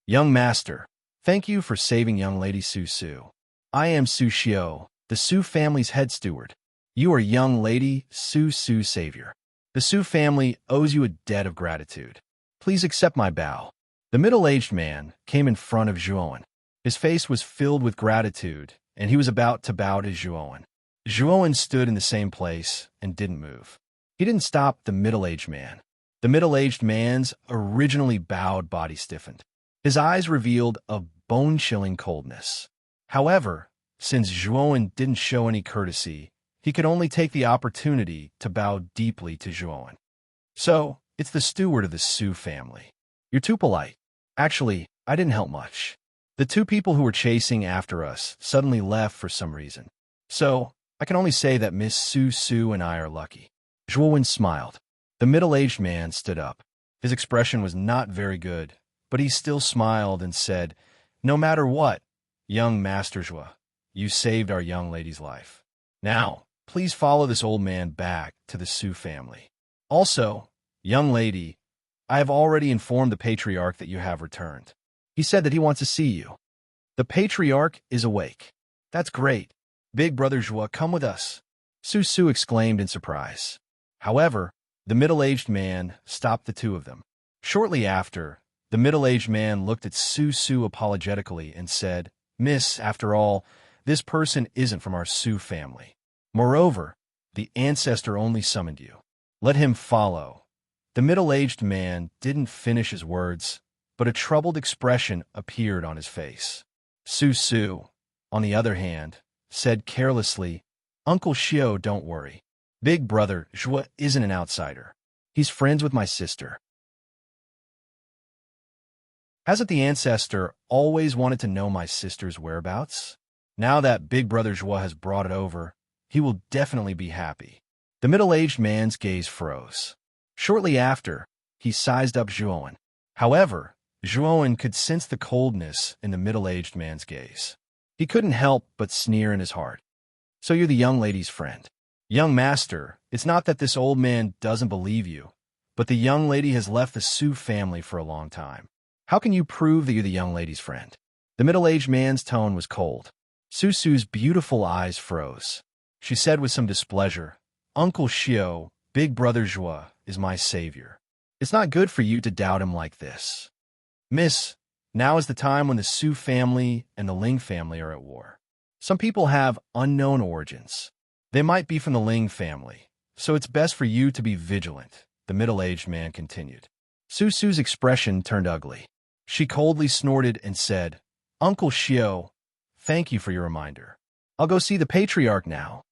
Young master, thank you for saving young lady Su Su. I am Su Xiao, the Su family's head steward. You are young lady Su Su's savior. The Su family owes you a debt of gratitude. Please accept my bow. The middle-aged man came in front of Zhuan. His face was filled with gratitude, and he was about to bow to Zhuan. Zhuan stood in the same place and didn't move. He didn't stop the middle-aged man. The middle-aged man's originally bowed body stiffened. His eyes revealed a bone-chilling coldness. However, since Zhuowen didn't show any courtesy, he could only take the opportunity to bow deeply to Zhuowen. So, it's the steward of the Su family. You're too polite. Actually, I didn't help much. The two people who were chasing after us suddenly left for some reason. So, I can only say that Miss Su and I are lucky. Zhuowen smiled. The middle-aged man stood up. His expression was not very good, but he still smiled and said, "No matter what, young Master Zhuo, you saved our young lady's life. Now, please follow this old man back to the Su family. Also, young lady, I have already informed the patriarch that you have returned. He said that he wants to see you. The patriarch is awake. That's great. Big brother Zhuo, come with us." Su exclaimed in surprise. However, the middle-aged man stopped the two of them. Shortly after, the middle-aged man looked at Su apologetically and said, "Miss, after all, this person isn't from our Su family. Moreover, the ancestor only summoned you. Let him follow." The middle-aged man didn't finish his words, but a troubled expression appeared on his face. Su, on the other hand, said carelessly, "Uncle Xiao, don't worry. Big brother Zhuo isn't an outsider. He's friends with my sister." Hasn't the ancestor always wanted to know my sister's whereabouts? Now that Big Brother Zhuo has brought it over, he will definitely be happy. The middle-aged man's gaze froze. Shortly after, he sized up Zhuowen. However, Zhuowen could sense the coldness in the middle-aged man's gaze. He couldn't help but sneer in his heart. "So you're the young lady's friend. Young master, it's not that this old man doesn't believe you, but the young lady has left the Su family for a long time. How can you prove that you're the young lady's friend?" The middle-aged man's tone was cold. Su's beautiful eyes froze. She said with some displeasure, "Uncle Xiao, Big Brother Zhuo, is my savior. It's not good for you to doubt him like this. Miss, now is the time when the Su family and the Ling family are at war. Some people have unknown origins. They might be from the Ling family, so it's best for you to be vigilant," the middle-aged man continued. Su's expression turned ugly. She coldly snorted and said, "Uncle Xiao, thank you for your reminder. I'll go see the patriarch now."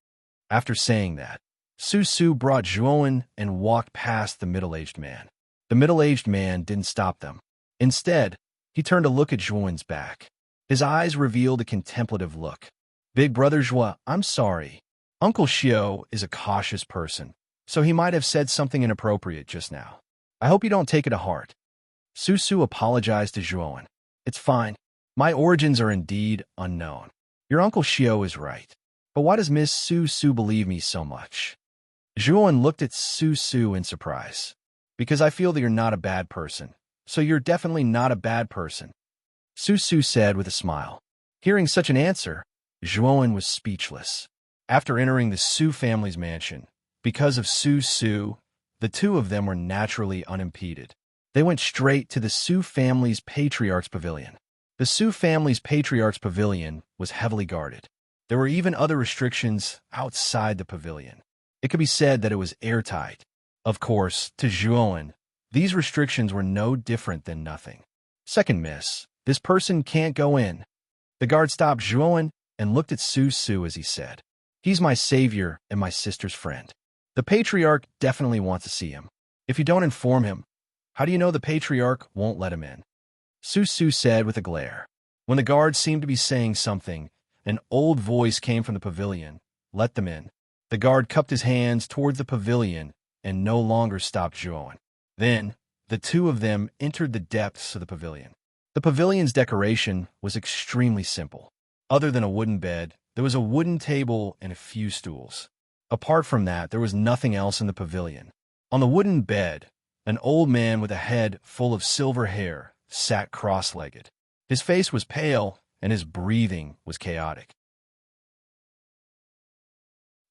After saying that, Su brought Zhuowen and walked past the middle-aged man. The middle-aged man didn't stop them. Instead, he turned to look at Zhuowen's back. His eyes revealed a contemplative look. "Big brother Zhuo, I'm sorry. Uncle Xiao is a cautious person, so he might have said something inappropriate just now. I hope you don't take it to heart." Su apologized to Zhuowen. "It's fine. My origins are indeed unknown. Your Uncle Xiao is right. But why does Miss Su believe me so much?" Zhuowen looked at Su in surprise. "Because I feel that you're not a bad person. So you're definitely not a bad person," Su said with a smile. Hearing such an answer, Zhuowen was speechless. After entering the Su family's mansion, because of Su, the two of them were naturally unimpeded. They went straight to the Su family's patriarch's pavilion. The Su family's patriarch's pavilion was heavily guarded. There were even other restrictions outside the pavilion. It could be said that it was airtight. Of course, to Zhuowen, these restrictions were no different than nothing. "Second miss, this person can't go in." The guard stopped Zhuowen and looked at Su as he said, "He's my savior and my sister's friend. The patriarch definitely wants to see him. If you don't inform him, how do you know the patriarch won't let him in?" Su said with a glare. When the guard seemed to be saying something, an old voice came from the pavilion. "Let them in." The guard cupped his hands towards the pavilion and no longer stopped Zhuowen. Then, the two of them entered the depths of the pavilion. The pavilion's decoration was extremely simple. Other than a wooden bed, there was a wooden table and a few stools. Apart from that, there was nothing else in the pavilion. On the wooden bed, an old man with a head full of silver hair sat cross-legged. His face was pale, and his breathing was chaotic.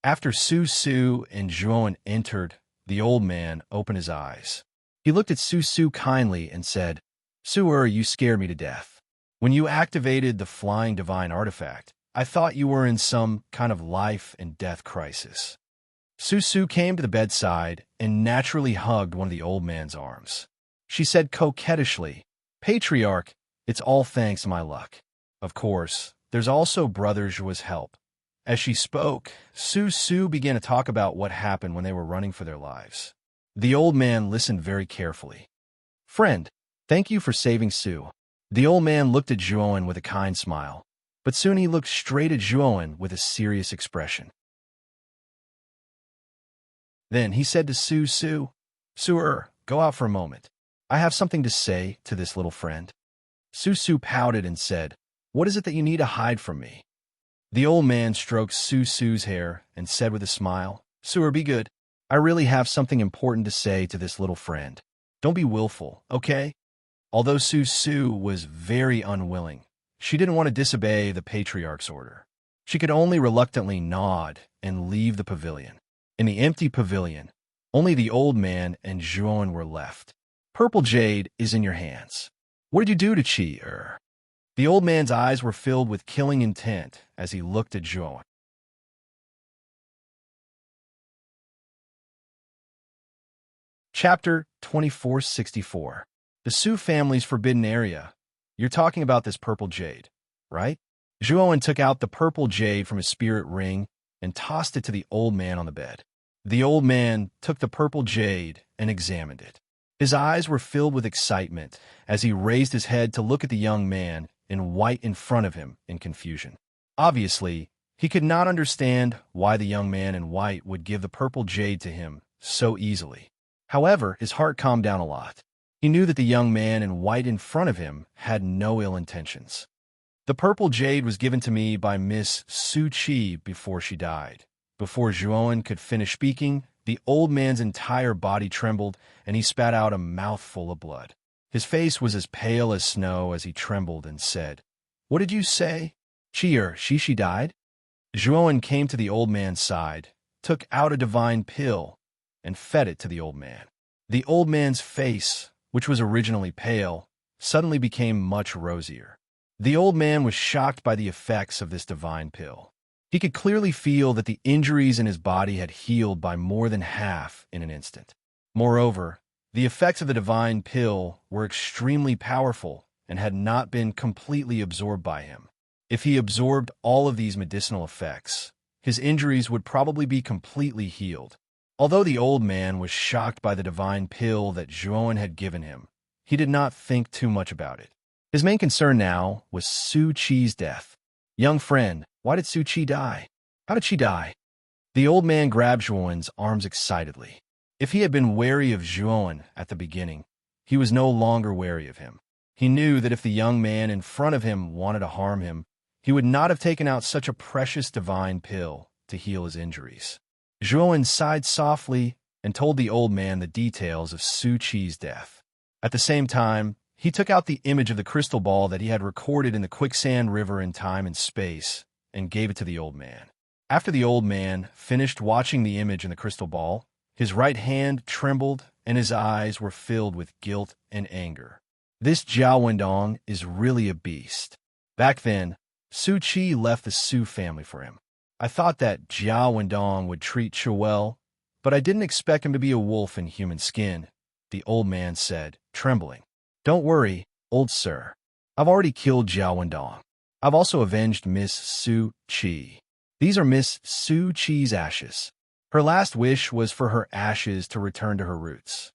After Su and Zhuowen entered, the old man opened his eyes. He looked at Su kindly and said, "Su, you scared me to death. When you activated the flying divine artifact, I thought you were in some kind of life and death crisis. Su came to the bedside and naturally hugged one of the old man's arms. She said coquettishly, "Patriarch, it's all thanks to my luck. Of course, there's also Brother Jua's help." As she spoke, Su began to talk about what happened when they were running for their lives. The old man listened very carefully. "Friend, thank you for saving Su." The old man looked at Juan with a kind smile, but soon he looked straight at Juan with a serious expression. Then he said to Su, go out for a moment. I have something to say to this little friend." Su pouted and said, "What is it that you need to hide from me?" The old man stroked Su's hair and said with a smile, "Su, be good. I really have something important to say to this little friend. Don't be willful, okay?" Although Su was very unwilling, she didn't want to disobey the patriarch's order. She could only reluctantly nod and leave the pavilion. In the empty pavilion, only the old man and Juan were left. "Purple jade is in your hands. What did you do to Chi?" The old man's eyes were filled with killing intent as he looked at Juan. Chapter 2464. The Su family's forbidden area. You're talking about this purple jade, right? Juan took out the purple jade from his spirit ring and tossed it to the old man on the bed. The old man took the purple jade and examined it. His eyes were filled with excitement as he raised his head to look at the young man in white in front of him in confusion. Obviously, he could not understand why the young man in white would give the purple jade to him so easily. However, his heart calmed down a lot. He knew that the young man in white in front of him had no ill intentions. "The purple jade was given to me by Miss Su Chi before she died." Before Juan could finish speaking, the old man's entire body trembled and he spat out a mouthful of blood. His face was as pale as snow as he trembled and said, "What did you say? She died?" Juan came to the old man's side, took out a divine pill, and fed it to the old man. The old man's face, which was originally pale, suddenly became much rosier. The old man was shocked by the effects of this divine pill. He could clearly feel that the injuries in his body had healed by more than half in an instant. Moreover, the effects of the divine pill were extremely powerful and had not been completely absorbed by him. If he absorbed all of these medicinal effects, his injuries would probably be completely healed. Although the old man was shocked by the divine pill that Juan had given him, he did not think too much about it. His main concern now was Su Chi's death. "Young friend, why did Su Chi die? How did she die?" The old man grabbed Juan's arms excitedly. If he had been wary of Juan at the beginning, he was no longer wary of him. He knew that if the young man in front of him wanted to harm him, he would not have taken out such a precious divine pill to heal his injuries. Juan sighed softly and told the old man the details of Su Chi's death. At the same time, he took out the image of the crystal ball that he had recorded in the quicksand river in time and space and gave it to the old man. After the old man finished watching the image in the crystal ball, his right hand trembled and his eyes were filled with guilt and anger. This Jiao Wendong is really a beast. Back then, Su Chi left the Su family for him. I thought that Jiao Wendong would treat Chu well, but I didn't expect him to be a wolf in human skin, the old man said, trembling. "Don't worry, old sir. I've already killed Jiao Wendong. I've also avenged Miss Su Chi. These are Miss Su Chi's ashes. Her last wish was for her ashes to return to her roots."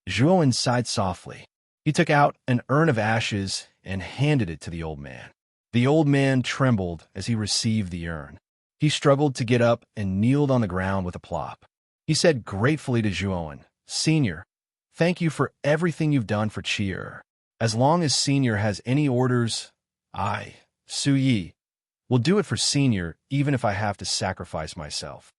Zhuowen sighed softly. He took out an urn of ashes and handed it to the old man. The old man trembled as he received the urn. He struggled to get up and kneeled on the ground with a plop. He said gratefully to Zhuowen, "Senior, thank you for everything you've done for Chi'er. As long as Senior has any orders, I, Su Yi, will do it for Senior even if I have to sacrifice myself."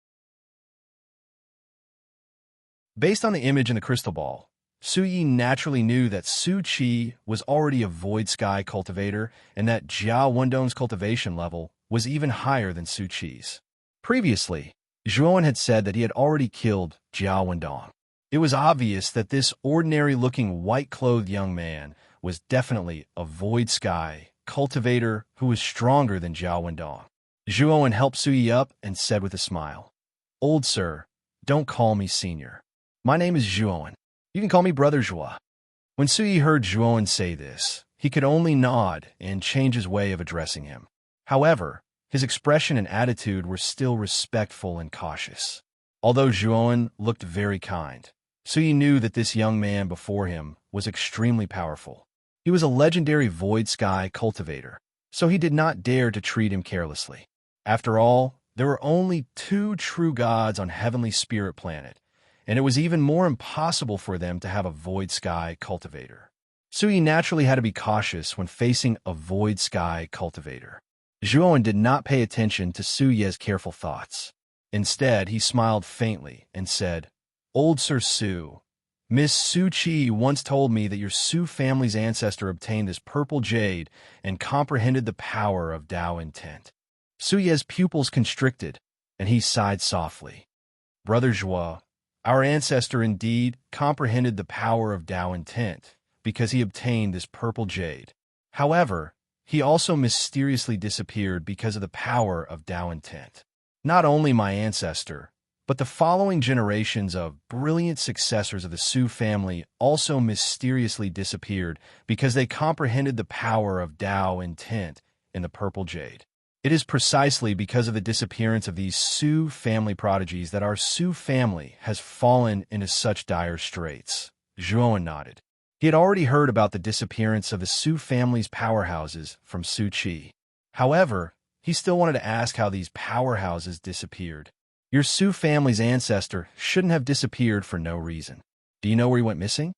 Based on the image in the crystal ball, Su Yi naturally knew that Su Chi was already a Void Sky cultivator and that Jiao Wendong's cultivation level was even higher than Su Chi's. Previously, Zhuowen had said that he had already killed Jiao Wendong. It was obvious that this ordinary-looking white-clothed young man was definitely a Void Sky cultivator who was stronger than Jiao Wendong. Zhuowen helped Su Yi up and said with a smile, "Old sir, Don't call me senior. My name is Zhuowen. You can call me Brother Zhua. When Suyi heard Zhuowen say this, he could only nod and change his way of addressing him. However, his expression and attitude were still respectful and cautious. Although Zhuowen looked very kind, Suyi knew that this young man before him was extremely powerful. He was a legendary void sky cultivator, so he did not dare to treat him carelessly. After all, there were only two true gods on Heavenly Spirit Planet, and it was even more impossible for them to have a void sky cultivator. Suyi naturally had to be cautious when facing a void sky cultivator. Zhuowen did not pay attention to Suye's careful thoughts. Instead, he smiled faintly and said, "Old Sir Su, Miss Su Qi once told me that your Su family's ancestor obtained this purple jade and comprehended the power of Tao intent." Suye's pupils constricted, and he sighed softly. "Brother Zhua, our ancestor indeed comprehended the power of Tao intent because he obtained this purple jade. However, he also mysteriously disappeared because of the power of Tao intent. Not only my ancestor, but the following generations of brilliant successors of the Su family also mysteriously disappeared because they comprehended the power of Tao intent in the purple jade. It is precisely because of the disappearance of these Su family prodigies that our Su family has fallen into such dire straits." Zhuowen nodded. He had already heard about the disappearance of the Su family's powerhouses from Su Qi. However, he still wanted to ask how these powerhouses disappeared. "Your Su family's ancestor shouldn't have disappeared for no reason. Do you know where he went missing?"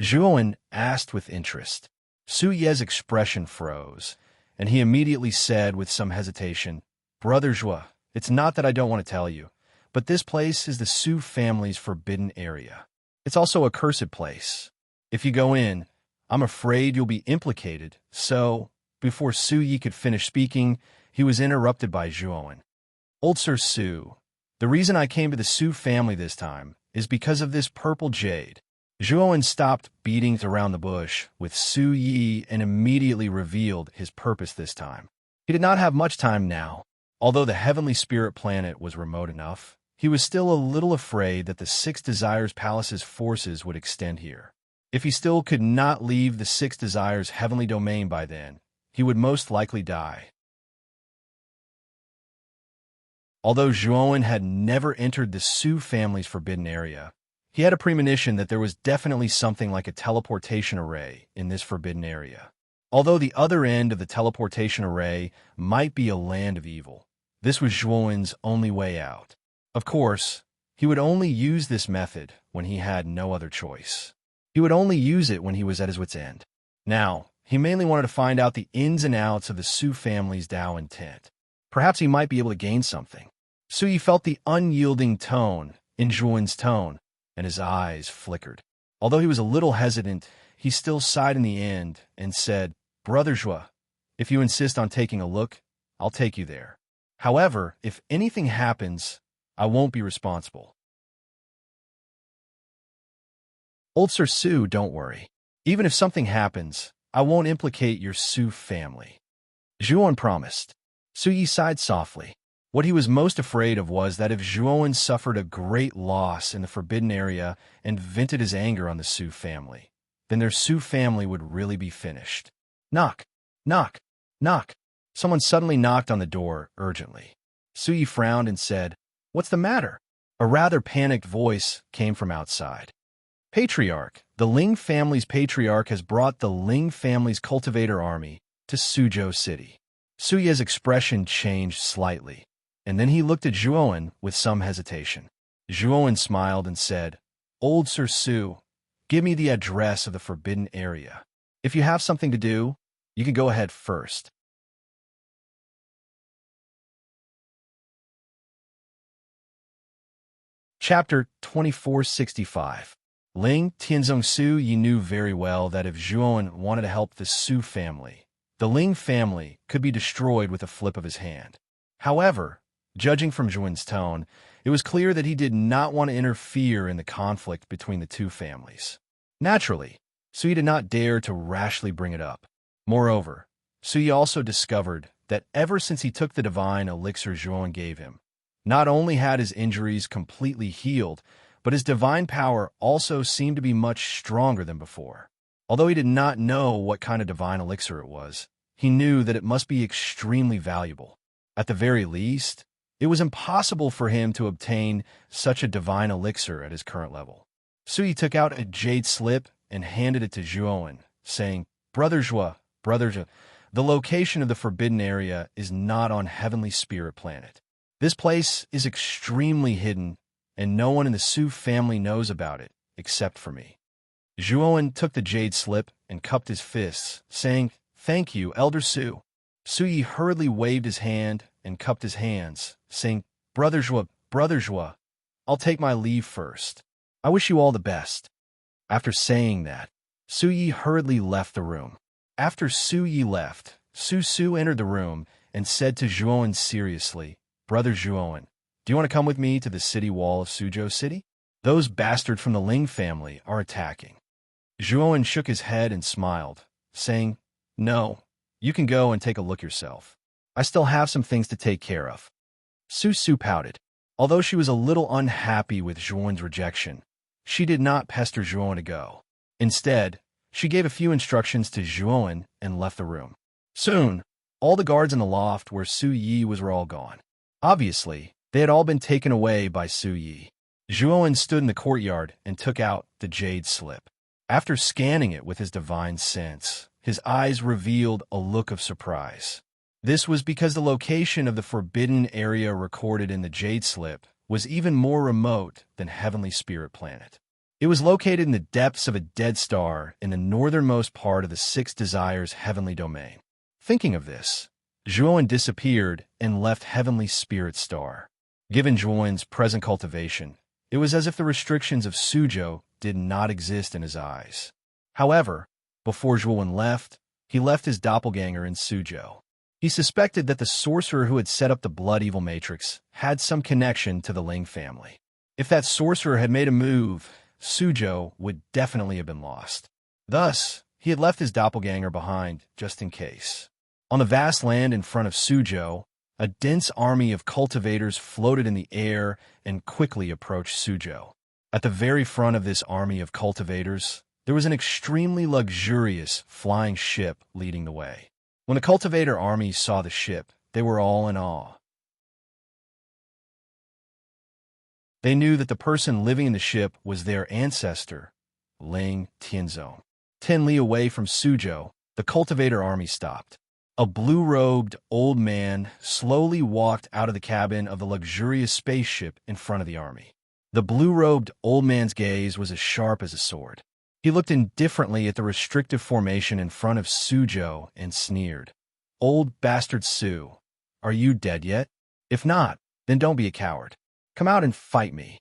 Zhuowen asked with interest. Su Ye's expression froze, and he immediately said with some hesitation, "Brother Zhua, it's not that I don't want to tell you, but this place is the Su family's forbidden area. It's also a cursed place. If you go in, I'm afraid you'll be implicated." So, before Su Yi could finish speaking, he was interrupted by Zhuowen. "Old Sir Su, the reason I came to the Su family this time is because of this purple jade." Zhuowen stopped beating around the bush with Su Yi and immediately revealed his purpose this time. He did not have much time now. Although the Heavenly Spirit Planet was remote enough, he was still a little afraid that the Six Desires Palace's forces would extend here. If he still could not leave the Six Desires' heavenly domain by then, he would most likely die. Although Zhuowen had never entered the Su family's forbidden area, he had a premonition that there was definitely something like a teleportation array in this forbidden area. Although the other end of the teleportation array might be a land of evil, this was Zhuowen's only way out. Of course, he would only use this method when he had no other choice. He would only use it when he was at his wit's end. Now, he mainly wanted to find out the ins and outs of the Su family's Tao intent. Perhaps he might be able to gain something. Suyi felt the unyielding tone in Zhuowen's tone, and his eyes flickered. Although he was a little hesitant, he still sighed in the end and said, "Brother Zhua, if you insist on taking a look, I'll take you there. However, if anything happens, I won't be responsible." "Old Sir Su, don't worry. Even if something happens, I won't implicate your Su family," Zhuowen promised. Suyi sighed softly. What he was most afraid of was that if Zhuowen suffered a great loss in the forbidden area and vented his anger on the Su family, then their Su family would really be finished. Knock, knock, knock. Someone suddenly knocked on the door urgently. Suyi frowned and said, "What's the matter?" A rather panicked voice came from outside. "Patriarch, the Ling family's patriarch has brought the Ling family's cultivator army to Suzhou City." Suye's expression changed slightly, and then he looked at Zhuowen with some hesitation. Zhuowen smiled and said, "Old Sir Su, give me the address of the forbidden area. If you have something to do, you can go ahead first." Chapter 2465. Ling Tianzong Su Yi knew very well that if Zhuowen wanted to help the Su family, the Ling family could be destroyed with a flip of his hand. However, judging from Zhuowen's tone, it was clear that he did not want to interfere in the conflict between the two families. Naturally, Sui did not dare to rashly bring it up. Moreover, Sui also discovered that ever since he took the divine elixir Zhuowen gave him, Not only had his injuries completely healed, but his divine power also seemed to be much stronger than before. Although he did not know what kind of divine elixir it was, he knew that it must be extremely valuable. At the very least, it was impossible for him to obtain such a divine elixir at his current level. Sui took out a jade slip and handed it to Zhuowen, saying, Brother Zhua, the location of the forbidden area is not on Heavenly Spirit Planet. This place is extremely hidden, and no one in the Su family knows about it, except for me. Zhuowen took the jade slip and cupped his fists, saying, Thank you, Elder Su. Sui hurriedly waved his hand and cupped his hands, saying, Brother Zhua, I'll take my leave first. I wish you all the best. After saying that, Su Yi hurriedly left the room. After Su Yi left, Su entered the room and said to Zhuowen seriously, Brother Zhuowen, do you want to come with me to the city wall of Suzhou City? Those bastards from the Ling family are attacking. Zhuowen shook his head and smiled, saying, No, you can go and take a look yourself. I still have some things to take care of. Su pouted. Although she was a little unhappy with Zhuowen's rejection, she did not pester Zhuowen to go. Instead, she gave a few instructions to Zhuowen and left the room. Soon, all the guards in the loft where Su Yi was were all gone. Obviously, they had all been taken away by Su Yi. Zhuowen stood in the courtyard and took out the jade slip. After scanning it with his divine sense, his eyes revealed a look of surprise. This was because the location of the forbidden area recorded in the jade slip was even more remote than Heavenly Spirit Planet. It was located in the depths of a dead star in the northernmost part of the Six Desires heavenly domain. Thinking of this, Zhuowen disappeared and left Heavenly Spirit Star. Given Zhuowen's present cultivation, it was as if the restrictions of Suzhou did not exist in his eyes. However, before Zhuowen left, he left his doppelganger in Suzhou. He suspected that the sorcerer who had set up the Blood Evil Matrix had some connection to the Ling family. If that sorcerer had made a move, Suzhou would definitely have been lost. Thus, he had left his doppelganger behind just in case. On the vast land in front of Suzhou, a dense army of cultivators floated in the air and quickly approached Suzhou. At the very front of this army of cultivators, there was an extremely luxurious flying ship leading the way. When the cultivator army saw the ship, they were all in awe. They knew that the person living in the ship was their ancestor, Ling Tianzong. 10 li away from Suzhou, the cultivator army stopped. A blue-robed old man slowly walked out of the cabin of the luxurious spaceship in front of the army. The blue-robed old man's gaze was as sharp as a sword. He looked indifferently at the restrictive formation in front of Suzhou and sneered. Old bastard Su, are you dead yet? If not, then don't be a coward. Come out and fight me.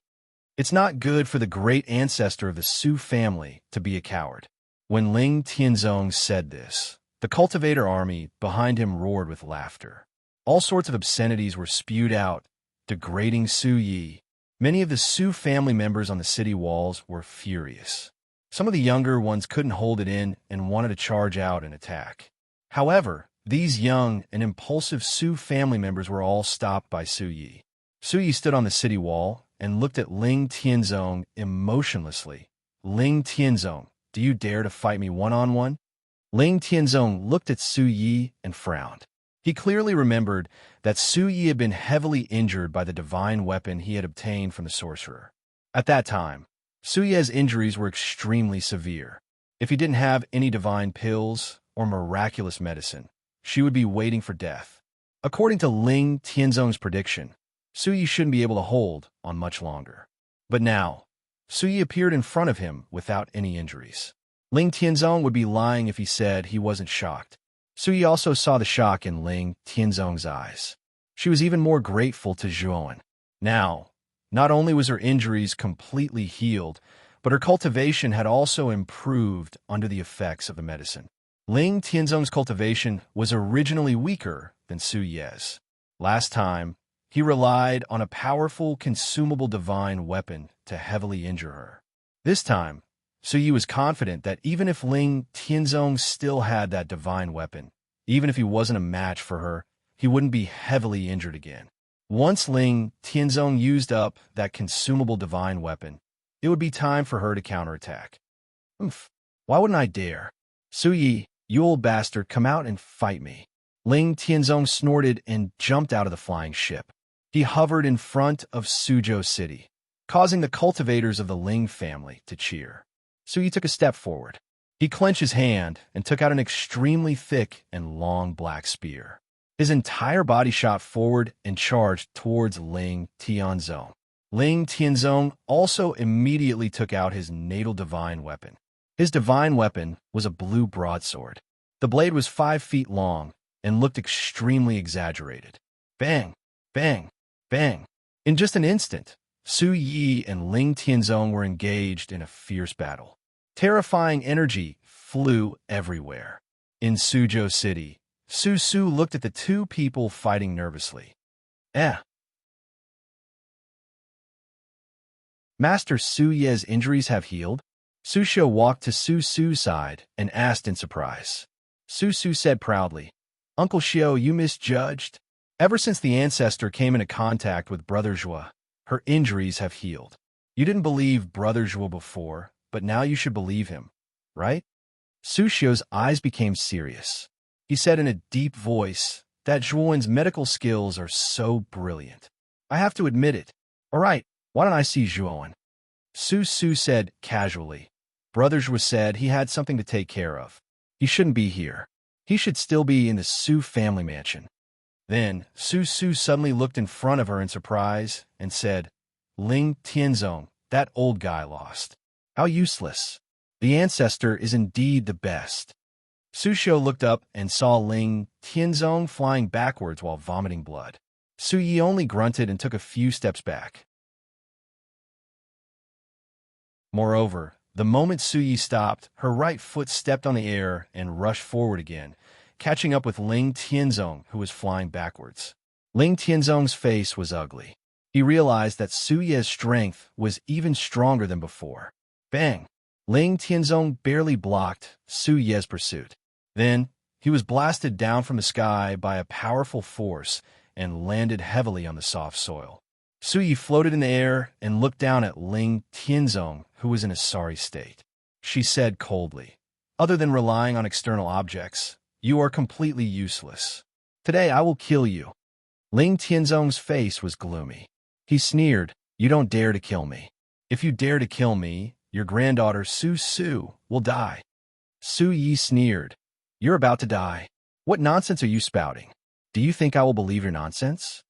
It's not good for the great ancestor of the Su family to be a coward. When Ling Tianzong said this, the cultivator army behind him roared with laughter. All sorts of obscenities were spewed out, degrading Su Yi. Many of the Su family members on the city walls were furious. Some of the younger ones couldn't hold it in and wanted to charge out and attack. However, these young and impulsive Su family members were all stopped by Su Yi. Su Yi stood on the city wall and looked at Ling Tianzong emotionlessly. Ling Tianzong, do you dare to fight me one-on-one? Ling Tianzong looked at Su Yi and frowned. He clearly remembered that Su Yi had been heavily injured by the divine weapon he had obtained from the sorcerer. At that time, Su Yi's injuries were extremely severe. If he didn't have any divine pills or miraculous medicine, she would be waiting for death. According to Ling Tianzong's prediction, Su Yi shouldn't be able to hold on much longer. But now, Su Yi appeared in front of him without any injuries. Ling Tianzong would be lying if he said he wasn't shocked. Su Yi also saw the shock in Ling Tianzong's eyes. She was even more grateful to Zhuowen. Now, not only was her injuries completely healed, but her cultivation had also improved under the effects of the medicine. Ling Tianzong's cultivation was originally weaker than Su Yi's. Last time, he relied on a powerful, consumable divine weapon to heavily injure her. This time, Su Yi was confident that even if Ling Tianzong still had that divine weapon, even if he wasn't a match for her, he wouldn't be heavily injured again. Once Ling Tianzong used up that consumable divine weapon, it would be time for her to counterattack. Oomph, why wouldn't I dare? Su Yi, you old bastard, come out and fight me. Ling Tianzong snorted and jumped out of the flying ship. He hovered in front of Suzhou City, causing the cultivators of the Ling family to cheer. Su Yi took a step forward. He clenched his hand and took out an extremely thick and long black spear. His entire body shot forward and charged towards Ling Tianzong. Ling Tianzong also immediately took out his natal divine weapon. His divine weapon was a blue broadsword. The blade was 5 feet long and looked extremely exaggerated. Bang! Bang! Bang! In just an instant, Su Yi and Ling Tianzong were engaged in a fierce battle. Terrifying energy flew everywhere. In Suzhou City, Su Su looked at the two people fighting nervously. Master Su Ye's injuries have healed? Su Xiu walked to Su Su's side and asked in surprise. Su Su said proudly, Uncle Xiu, you misjudged. Ever since the ancestor came into contact with Brother Zhuo, her injuries have healed. You didn't believe Brother Zhuo before, but now you should believe him, right? Su Xiu's eyes became serious. He said in a deep voice that Zhuowen's medical skills are so brilliant. I have to admit it. All right, why don't I see Zhuowen? Su Su said casually. Brother Zhuo said he had something to take care of. He shouldn't be here. He should still be in the Su family mansion. Then Su Su suddenly looked in front of her in surprise and said, Ling Tianzong, that old guy lost. How useless. The ancestor is indeed the best. Su Xiu looked up and saw Ling Tianzong flying backwards while vomiting blood. Su Yi only grunted and took a few steps back. Moreover, the moment Su Yi stopped, her right foot stepped on the air and rushed forward again, catching up with Ling Tianzong, who was flying backwards. Ling Tianzong's face was ugly. He realized that Su Ye's strength was even stronger than before. Bang! Ling Tianzong barely blocked Su Ye's pursuit. Then, he was blasted down from the sky by a powerful force and landed heavily on the soft soil. Su Yi floated in the air and looked down at Ling Tianzong, who was in a sorry state. She said coldly, Other than relying on external objects, you are completely useless. Today I will kill you. Ling Tianzong's face was gloomy. He sneered, You don't dare to kill me. If you dare to kill me, your granddaughter Su Su will die. Su Yi sneered, You're about to die. What nonsense are you spouting? Do you think I will believe your nonsense?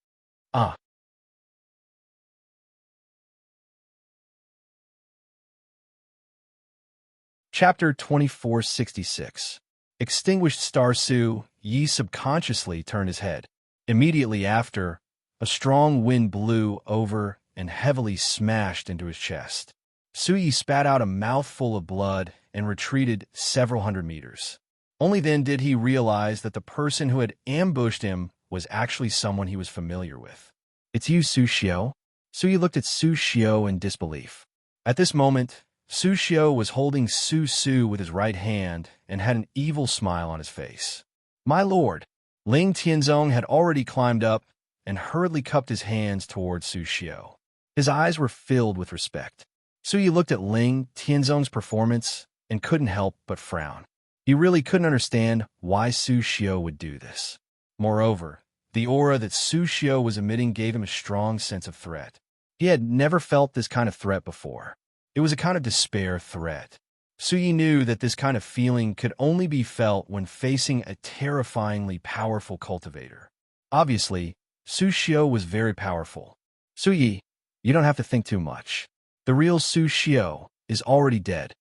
Chapter 2466. Extinguished star Su Yi subconsciously turned his head. Immediately after, a strong wind blew over and heavily smashed into his chest. Su Yi spat out a mouthful of blood and retreated several hundred meters. Only then did he realize that the person who had ambushed him was actually someone he was familiar with. It's you, Su Xiu? Su Yi looked at Su Xiu in disbelief. At this moment, Su Xiu was holding Su Su with his right hand and had an evil smile on his face. My lord! Ling Tianzong had already climbed up and hurriedly cupped his hands towards Su Xiu. His eyes were filled with respect. Su Yi looked at Ling Tianzong's performance and couldn't help but frown. He really couldn't understand why Su Xiu would do this. Moreover, the aura that Su Xiu was emitting gave him a strong sense of threat. He had never felt this kind of threat before. It was a kind of despair threat. Su Yi knew that this kind of feeling could only be felt when facing a terrifyingly powerful cultivator. Obviously, Su Xiu was very powerful. Su Yi, you don't have to think too much. The real Su Xiu is already dead.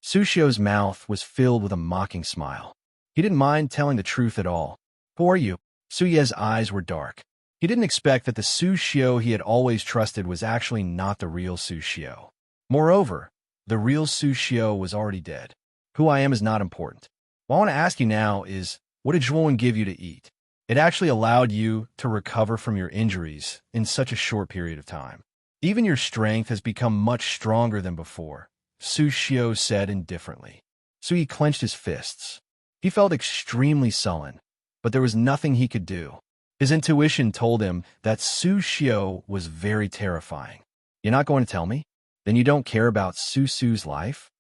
Su Xiu's mouth was filled with a mocking smile. He didn't mind telling the truth at all. Who are you? Su Ye's eyes were dark. He didn't expect that the Su Xiu he had always trusted was actually not the real Su Xiu. Moreover, the real Su Xiu was already dead. Who I am is not important. What I want to ask you now is, what did Zhuowen give you to eat? It actually allowed you to recover from your injuries in such a short period of time. Even your strength has become much stronger than before, Su Xiu said indifferently. Su Yi clenched his fists. He felt extremely sullen, but there was nothing he could do. His intuition told him that Su Xiu was very terrifying. You're not going to tell me? Then you don't care about Su Su's life?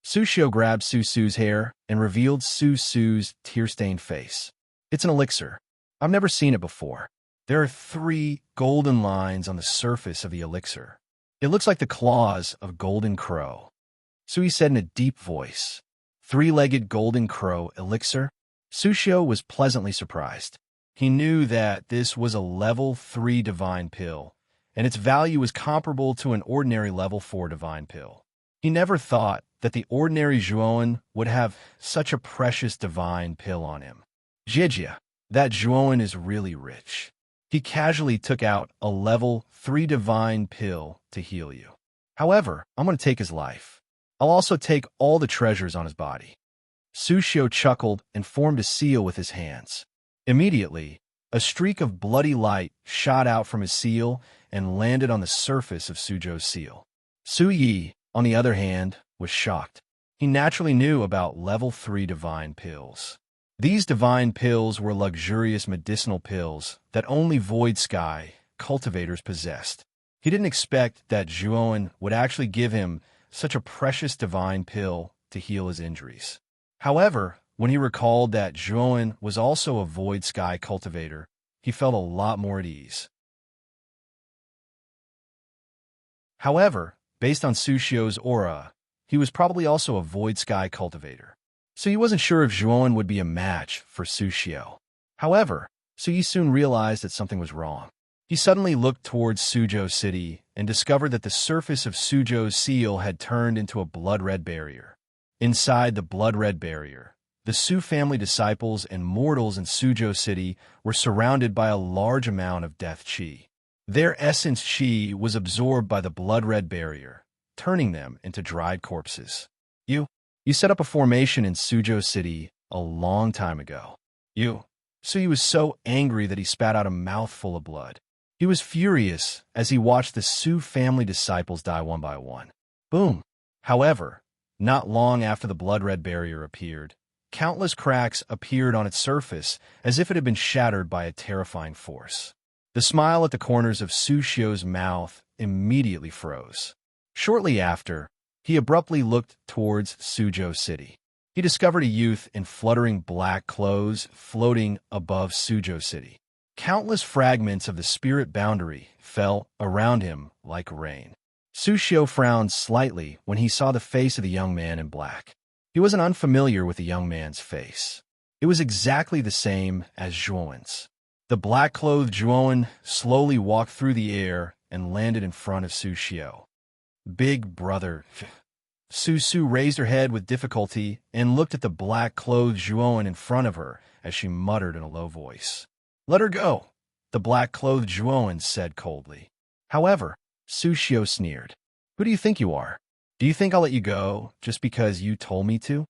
Su Xiu grabbed Su Su's hair and revealed Su Su's tear-stained face. It's an elixir. I've never seen it before. There are 3 golden lines on the surface of the elixir. It looks like the claws of Golden Crow. Sui said in a deep voice. 3-legged Golden Crow elixir? Su Xiu was pleasantly surprised. He knew that this was a level 3 divine pill, and its value was comparable to an ordinary level 4 divine pill. He never thought that the ordinary Zhuoan would have such a precious divine pill on him. Jijia, that Zhuoan is really rich. He casually took out a level 3 divine pill to heal you. However, I'm going to take his life. I'll also take all the treasures on his body. Su Xiu chuckled and formed a seal with his hands. Immediately, a streak of bloody light shot out from his seal and landed on the surface of Suzhou's seal. Su Yi, on the other hand, was shocked. He naturally knew about level 3 divine pills. These divine pills were luxurious medicinal pills that only Void Sky cultivators possessed. He didn't expect that Zhuoan would actually give him such a precious divine pill to heal his injuries. However, when he recalled that Zhuoan was also a Void Sky cultivator, he felt a lot more at ease. However, based on Su Xiu's aura, he was probably also a Void Sky cultivator, so he wasn't sure if Zhuoan would be a match for Su Xiu. However, Su Yi soon realized that something was wrong. He suddenly looked towards Suzhou City and discovered that the surface of Suzhou's seal had turned into a blood-red barrier. Inside the blood-red barrier, the Su family disciples and mortals in Suzhou City were surrounded by a large amount of death qi. Their essence qi was absorbed by the blood-red barrier, turning them into dried corpses. You set up a formation in Suzhou City a long time ago. Su Yi was so angry that he spat out a mouthful of blood. He was furious as he watched the Su family disciples die one by one. Boom! However, not long after the blood-red barrier appeared, countless cracks appeared on its surface as if it had been shattered by a terrifying force. The smile at the corners of Su Xiu's mouth immediately froze. Shortly after, he abruptly looked towards Suzhou City. He discovered a youth in fluttering black clothes floating above Suzhou City. Countless fragments of the spirit boundary fell around him like rain. Su Xiu frowned slightly when he saw the face of the young man in black. He wasn't unfamiliar with the young man's face. It was exactly the same as Zhuoan's. The black-clothed Zhuoan slowly walked through the air and landed in front of Su Xiu. Big brother. Su raised her head with difficulty and looked at the black-clothed Zhuoan in front of her as she muttered in a low voice. Let her go, the black-clothed Zhuoan said coldly. However, Su Xiu sneered. Who do you think you are? Do you think I'll let you go just because you told me to?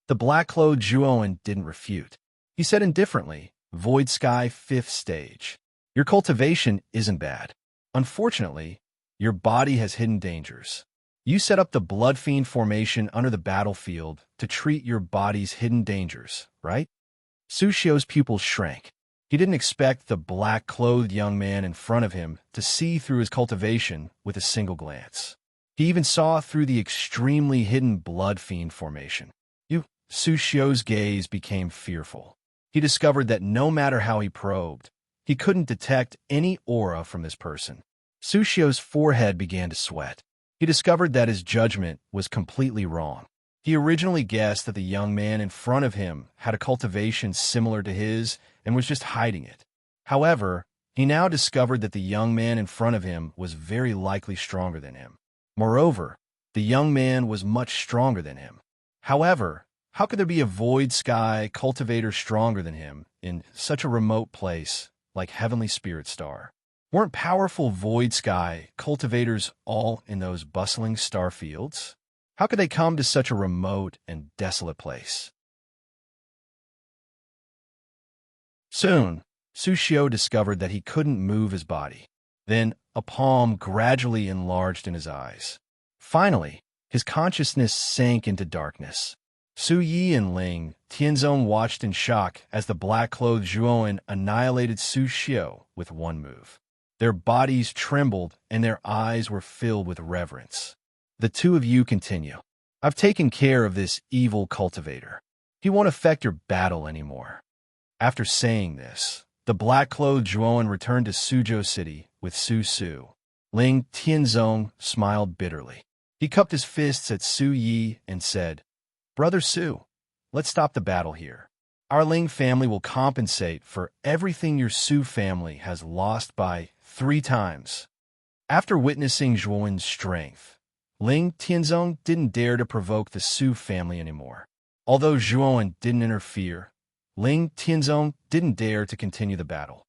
The black-clothed Zhuoan didn't refute. He said indifferently, Void Sky 5th stage. Your cultivation isn't bad. Unfortunately, your body has hidden dangers. You set up the Blood Fiend formation under the battlefield to treat your body's hidden dangers, right? Su Xiu's pupils shrank. He didn't expect the black-clothed young man in front of him to see through his cultivation with a single glance. He even saw through the extremely hidden Blood Fiend formation. Su Xiu's gaze became fearful. He discovered that no matter how he probed, he couldn't detect any aura from this person. Su Xiu's forehead began to sweat. He discovered that his judgment was completely wrong. He originally guessed that the young man in front of him had a cultivation similar to his and was just hiding it. However, he now discovered that the young man in front of him was very likely stronger than him. Moreover, the young man was much stronger than him. However, how could there be a Void Sky cultivator stronger than him in such a remote place like Heavenly Spirit Star? Weren't powerful Void Sky cultivators all in those bustling star fields? How could they come to such a remote and desolate place? Soon, Su Xiu discovered that he couldn't move his body. Then, a palm gradually enlarged in his eyes. Finally, his consciousness sank into darkness. Su Yi and Ling Tianzong watched in shock as the black-clothed Zhuowen annihilated Su Xiu with one move. Their bodies trembled and their eyes were filled with reverence. The two of you continue. I've taken care of this evil cultivator. He won't affect your battle anymore. After saying this, the black-clothed Zhuowen returned to Suzhou City with Su Su. Ling Tianzong smiled bitterly. He cupped his fists at Su Yi and said, "Brother Su, let's stop the battle here. Our Ling family will compensate for everything your Su family has lost by 3 times." After witnessing Zhuowen's strength, Ling Tianzong didn't dare to provoke the Su family anymore. Although Zhuowen didn't interfere, Ling Tianzong didn't dare to continue the battle.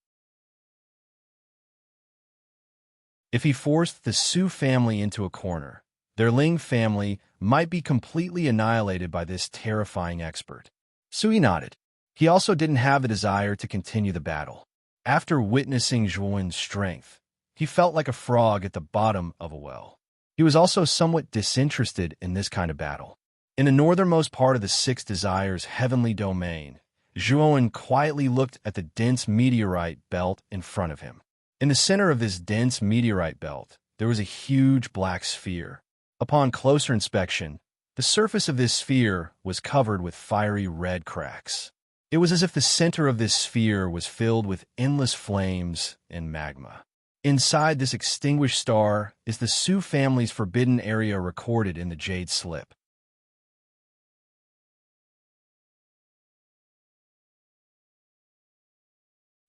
If he forced the Su family into a corner, their Ling family might be completely annihilated by this terrifying expert. Sui nodded. He also didn't have the desire to continue the battle. After witnessing Zhuowen's strength, he felt like a frog at the bottom of a well. He was also somewhat disinterested in this kind of battle. In the northernmost part of the Six Desires heavenly domain, Zhuowen quietly looked at the dense meteorite belt in front of him. In the center of this dense meteorite belt, there was a huge black sphere. Upon closer inspection, the surface of this sphere was covered with fiery red cracks. It was as if the center of this sphere was filled with endless flames and magma. Inside this extinguished star is the Su family's forbidden area recorded in the jade slip.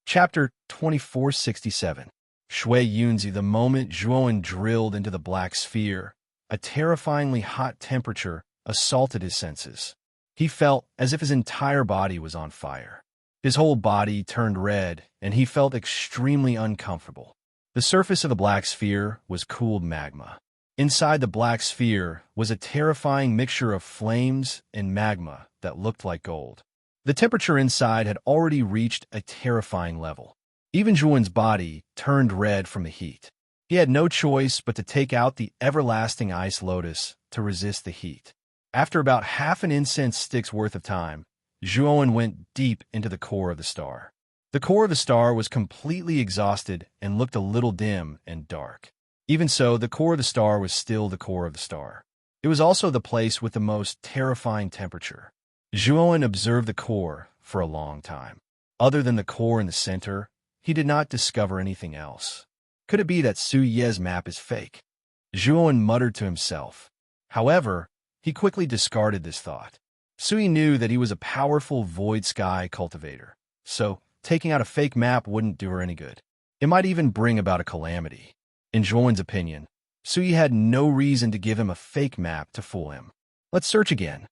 Chapter 2467. Shui Yunzi. The moment Zhuowen drilled into the black sphere, a terrifyingly hot temperature assaulted his senses. He felt as if his entire body was on fire. His whole body turned red, and he felt extremely uncomfortable. The surface of the black sphere was cooled magma. Inside the black sphere was a terrifying mixture of flames and magma that looked like gold. The temperature inside had already reached a terrifying level. Even Zhuowen's body turned red from the heat. He had no choice but to take out the everlasting ice lotus to resist the heat. After about half an incense stick's worth of time, Zhuowen went deep into the core of the star. The core of the star was completely exhausted and looked a little dim and dark. Even so, the core of the star was still the core of the star. It was also the place with the most terrifying temperature. Zhuowen observed the core for a long time. Other than the core in the center, he did not discover anything else. Could it be that Su Ye's map is fake? Zhuowen muttered to himself. However, he quickly discarded this thought. Sui knew that he was a powerful void sky cultivator, so taking out a fake map wouldn't do her any good. It might even bring about a calamity. In Zhuowen's opinion, Sui had no reason to give him a fake map to fool him. Let's search again.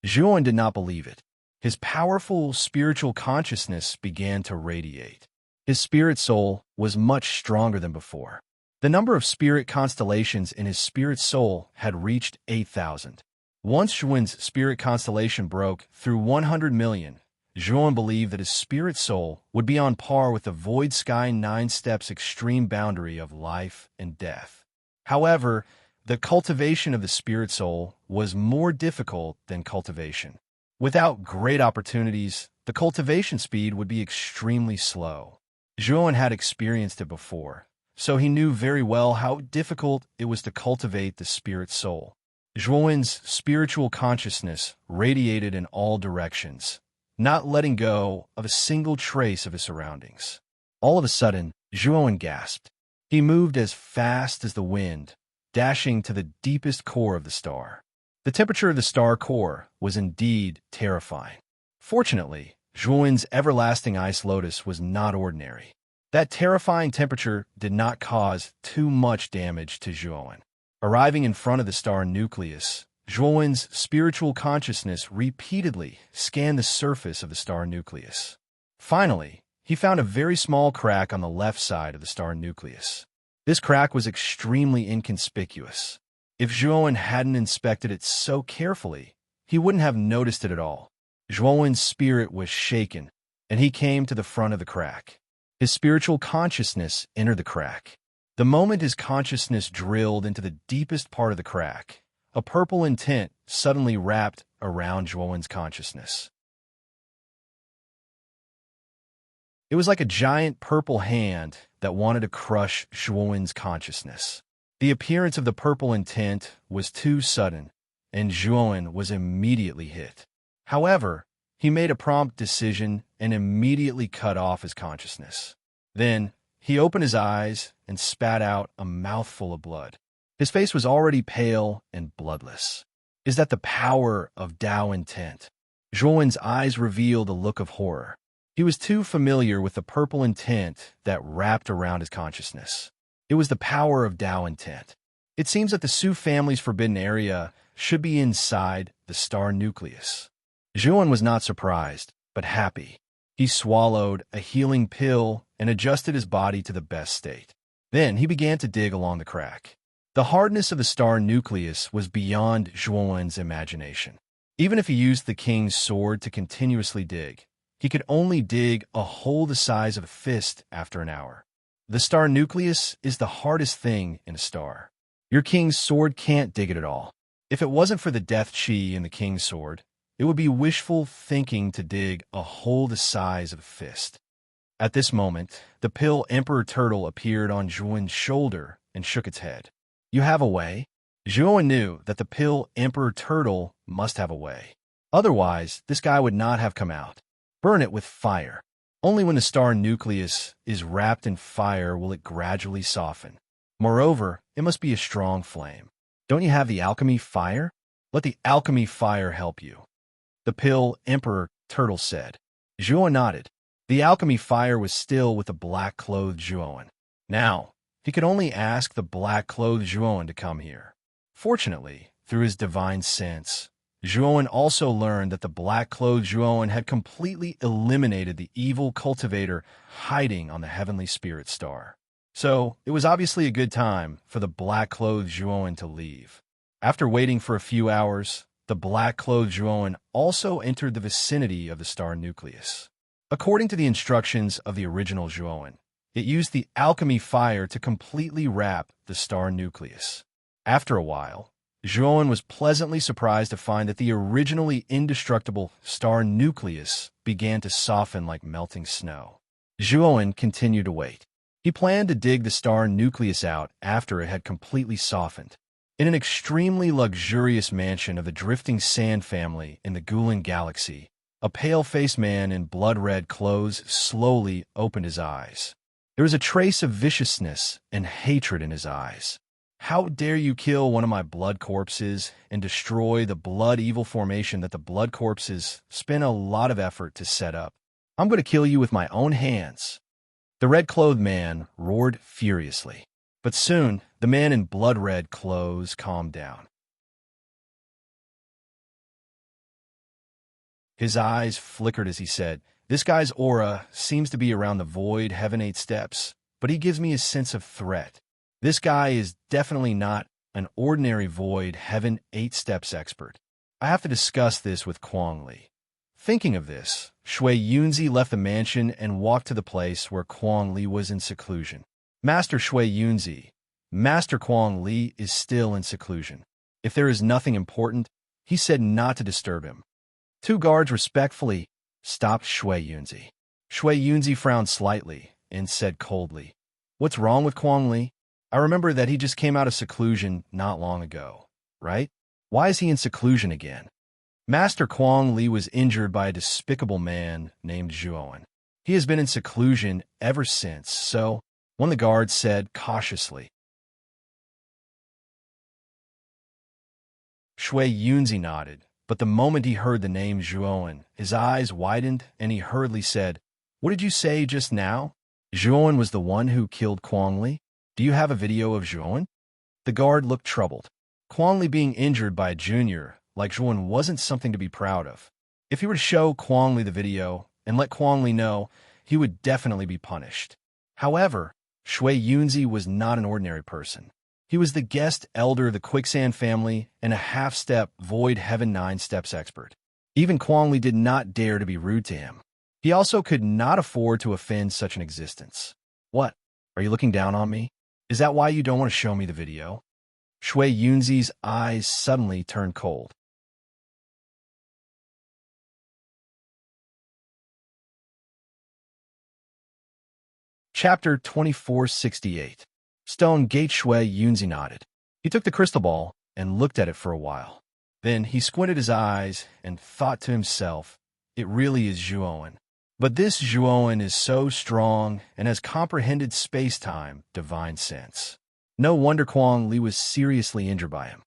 Zhuowen did not believe it. His powerful spiritual consciousness began to radiate. His spirit soul was much stronger than before. The number of spirit constellations in his spirit soul had reached 8,000. Once Zhuowen's spirit constellation broke through 100 million, Zhuowen believed that his spirit soul would be on par with the Void Sky 9 Steps extreme boundary of life and death. However, the cultivation of the spirit soul was more difficult than cultivation. Without great opportunities, the cultivation speed would be extremely slow. Zhuowen had experienced it before, so he knew very well how difficult it was to cultivate the spirit soul. Zhuowen's spiritual consciousness radiated in all directions, not letting go of a single trace of his surroundings. All of a sudden, Zhuowen gasped. He moved as fast as the wind, dashing to the deepest core of the star. The temperature of the star core was indeed terrifying. Fortunately, Zhuowen's everlasting ice lotus was not ordinary. That terrifying temperature did not cause too much damage to Zhuowen. Arriving in front of the star nucleus, Zhuowen's spiritual consciousness repeatedly scanned the surface of the star nucleus. Finally, he found a very small crack on the left side of the star nucleus. This crack was extremely inconspicuous. If Zhuowen hadn't inspected it so carefully, he wouldn't have noticed it at all. Zhuowen's spirit was shaken, and he came to the front of the crack. His spiritual consciousness entered the crack. The moment his consciousness drilled into the deepest part of the crack, a purple intent suddenly wrapped around Zhuowen's consciousness. It was like a giant purple hand that wanted to crush Zhuowen's consciousness. The appearance of the purple intent was too sudden, and Zhuowen was immediately hit. However, he made a prompt decision and immediately cut off his consciousness. Then, he opened his eyes and spat out a mouthful of blood. His face was already pale and bloodless. Is that the power of Tao intent? Zhuowen's eyes revealed a look of horror. He was too familiar with the purple intent that wrapped around his consciousness. It was the power of Tao intent. It seems that the Su family's forbidden area should be inside the star nucleus. Zhuowen was not surprised, but happy. He swallowed a healing pill and adjusted his body to the best state. Then he began to dig along the crack. The hardness of the star nucleus was beyond Zhuowen's imagination. Even if he used the king's sword to continuously dig, he could only dig a hole the size of a fist after an hour. The star nucleus is the hardest thing in a star. Your king's sword can't dig it at all. If it wasn't for the death chi in the king's sword, it would be wishful thinking to dig a hole the size of a fist. At this moment, the pill Emperor Turtle appeared on Zhuowen's shoulder and shook its head. You have a way? Zhuowen knew that the pill Emperor Turtle must have a way. Otherwise, this guy would not have come out. Burn it with fire. Only when the star nucleus is wrapped in fire will it gradually soften. Moreover, it must be a strong flame. Don't you have the alchemy fire? Let the alchemy fire help you. The pill Emperor Turtle said. Zhuowen nodded. The alchemy fire was still with the black-clothed Zhuowen. Now, he could only ask the black-clothed Zhuowen to come here. Fortunately, through his divine sense, Zhuowen also learned that the black-clothed Zhuowen had completely eliminated the evil cultivator hiding on the heavenly spirit star. So, it was obviously a good time for the black-clothed Zhuowen to leave. After waiting for a few hours, the black-clothed Zhuowen also entered the vicinity of the star nucleus. According to the instructions of the original Zhuowen, it used the alchemy fire to completely wrap the star nucleus. After a while, Zhuowen was pleasantly surprised to find that the originally indestructible star nucleus began to soften like melting snow. Zhuowen continued to wait. He planned to dig the star nucleus out after it had completely softened. In an extremely luxurious mansion of the drifting sand family in the Gulen galaxy, a pale-faced man in blood-red clothes slowly opened his eyes. There was a trace of viciousness and hatred in his eyes. How dare you kill one of my blood corpses and destroy the blood evil formation that the blood corpses spent a lot of effort to set up? I'm going to kill you with my own hands. The red-clothed man roared furiously. But soon, the man in blood-red clothes calmed down. His eyes flickered as he said, "This guy's aura seems to be around the void heaven 8 steps, but he gives me a sense of threat. This guy is definitely not an ordinary void heaven 8 steps expert. I have to discuss this with Kuang Li." Thinking of this, Shui Yunzi left the mansion and walked to the place where Kuang Li was in seclusion. Master Shui Yunzi, Master Kuang Li is still in seclusion. If there is nothing important, he said not to disturb him. 2 guards respectfully stopped Shui Yunzi. Shui Yunzi frowned slightly and said coldly, "What's wrong with Kuang Li? I remember that he just came out of seclusion not long ago, right? Why is he in seclusion again?" Master Kuang Li was injured by a despicable man named Zhuowen. He has been in seclusion ever since, so one of the guards said cautiously. Shui Yunzi nodded, but the moment he heard the name Zhuowen, his eyes widened and he hurriedly said, "What did you say just now? Zhuowen was the one who killed Kuang Li? Do you have a video of Zhuowen?" The guard looked troubled. Kuang Li being injured by a junior like Zhuowen wasn't something to be proud of. If he were to show Kuang Li the video and let Kuang Li know, he would definitely be punished. However, Shui Yunzi was not an ordinary person. He was the guest elder of the Quicksand family and a half-step Void Heaven 9 steps expert. Even Kuang Li did not dare to be rude to him. He also could not afford to offend such an existence. "What? Are you looking down on me? Is that why you don't want to show me the video?" Shui Yunzi's eyes suddenly turned cold. Chapter 2468. Stone Gate. Shui Yunzi nodded. He took the crystal ball and looked at it for a while. Then he squinted his eyes and thought to himself, it really is Zhuowen. But this Zhuowen is so strong and has comprehended space-time divine sense. No wonder Kuang Li was seriously injured by him.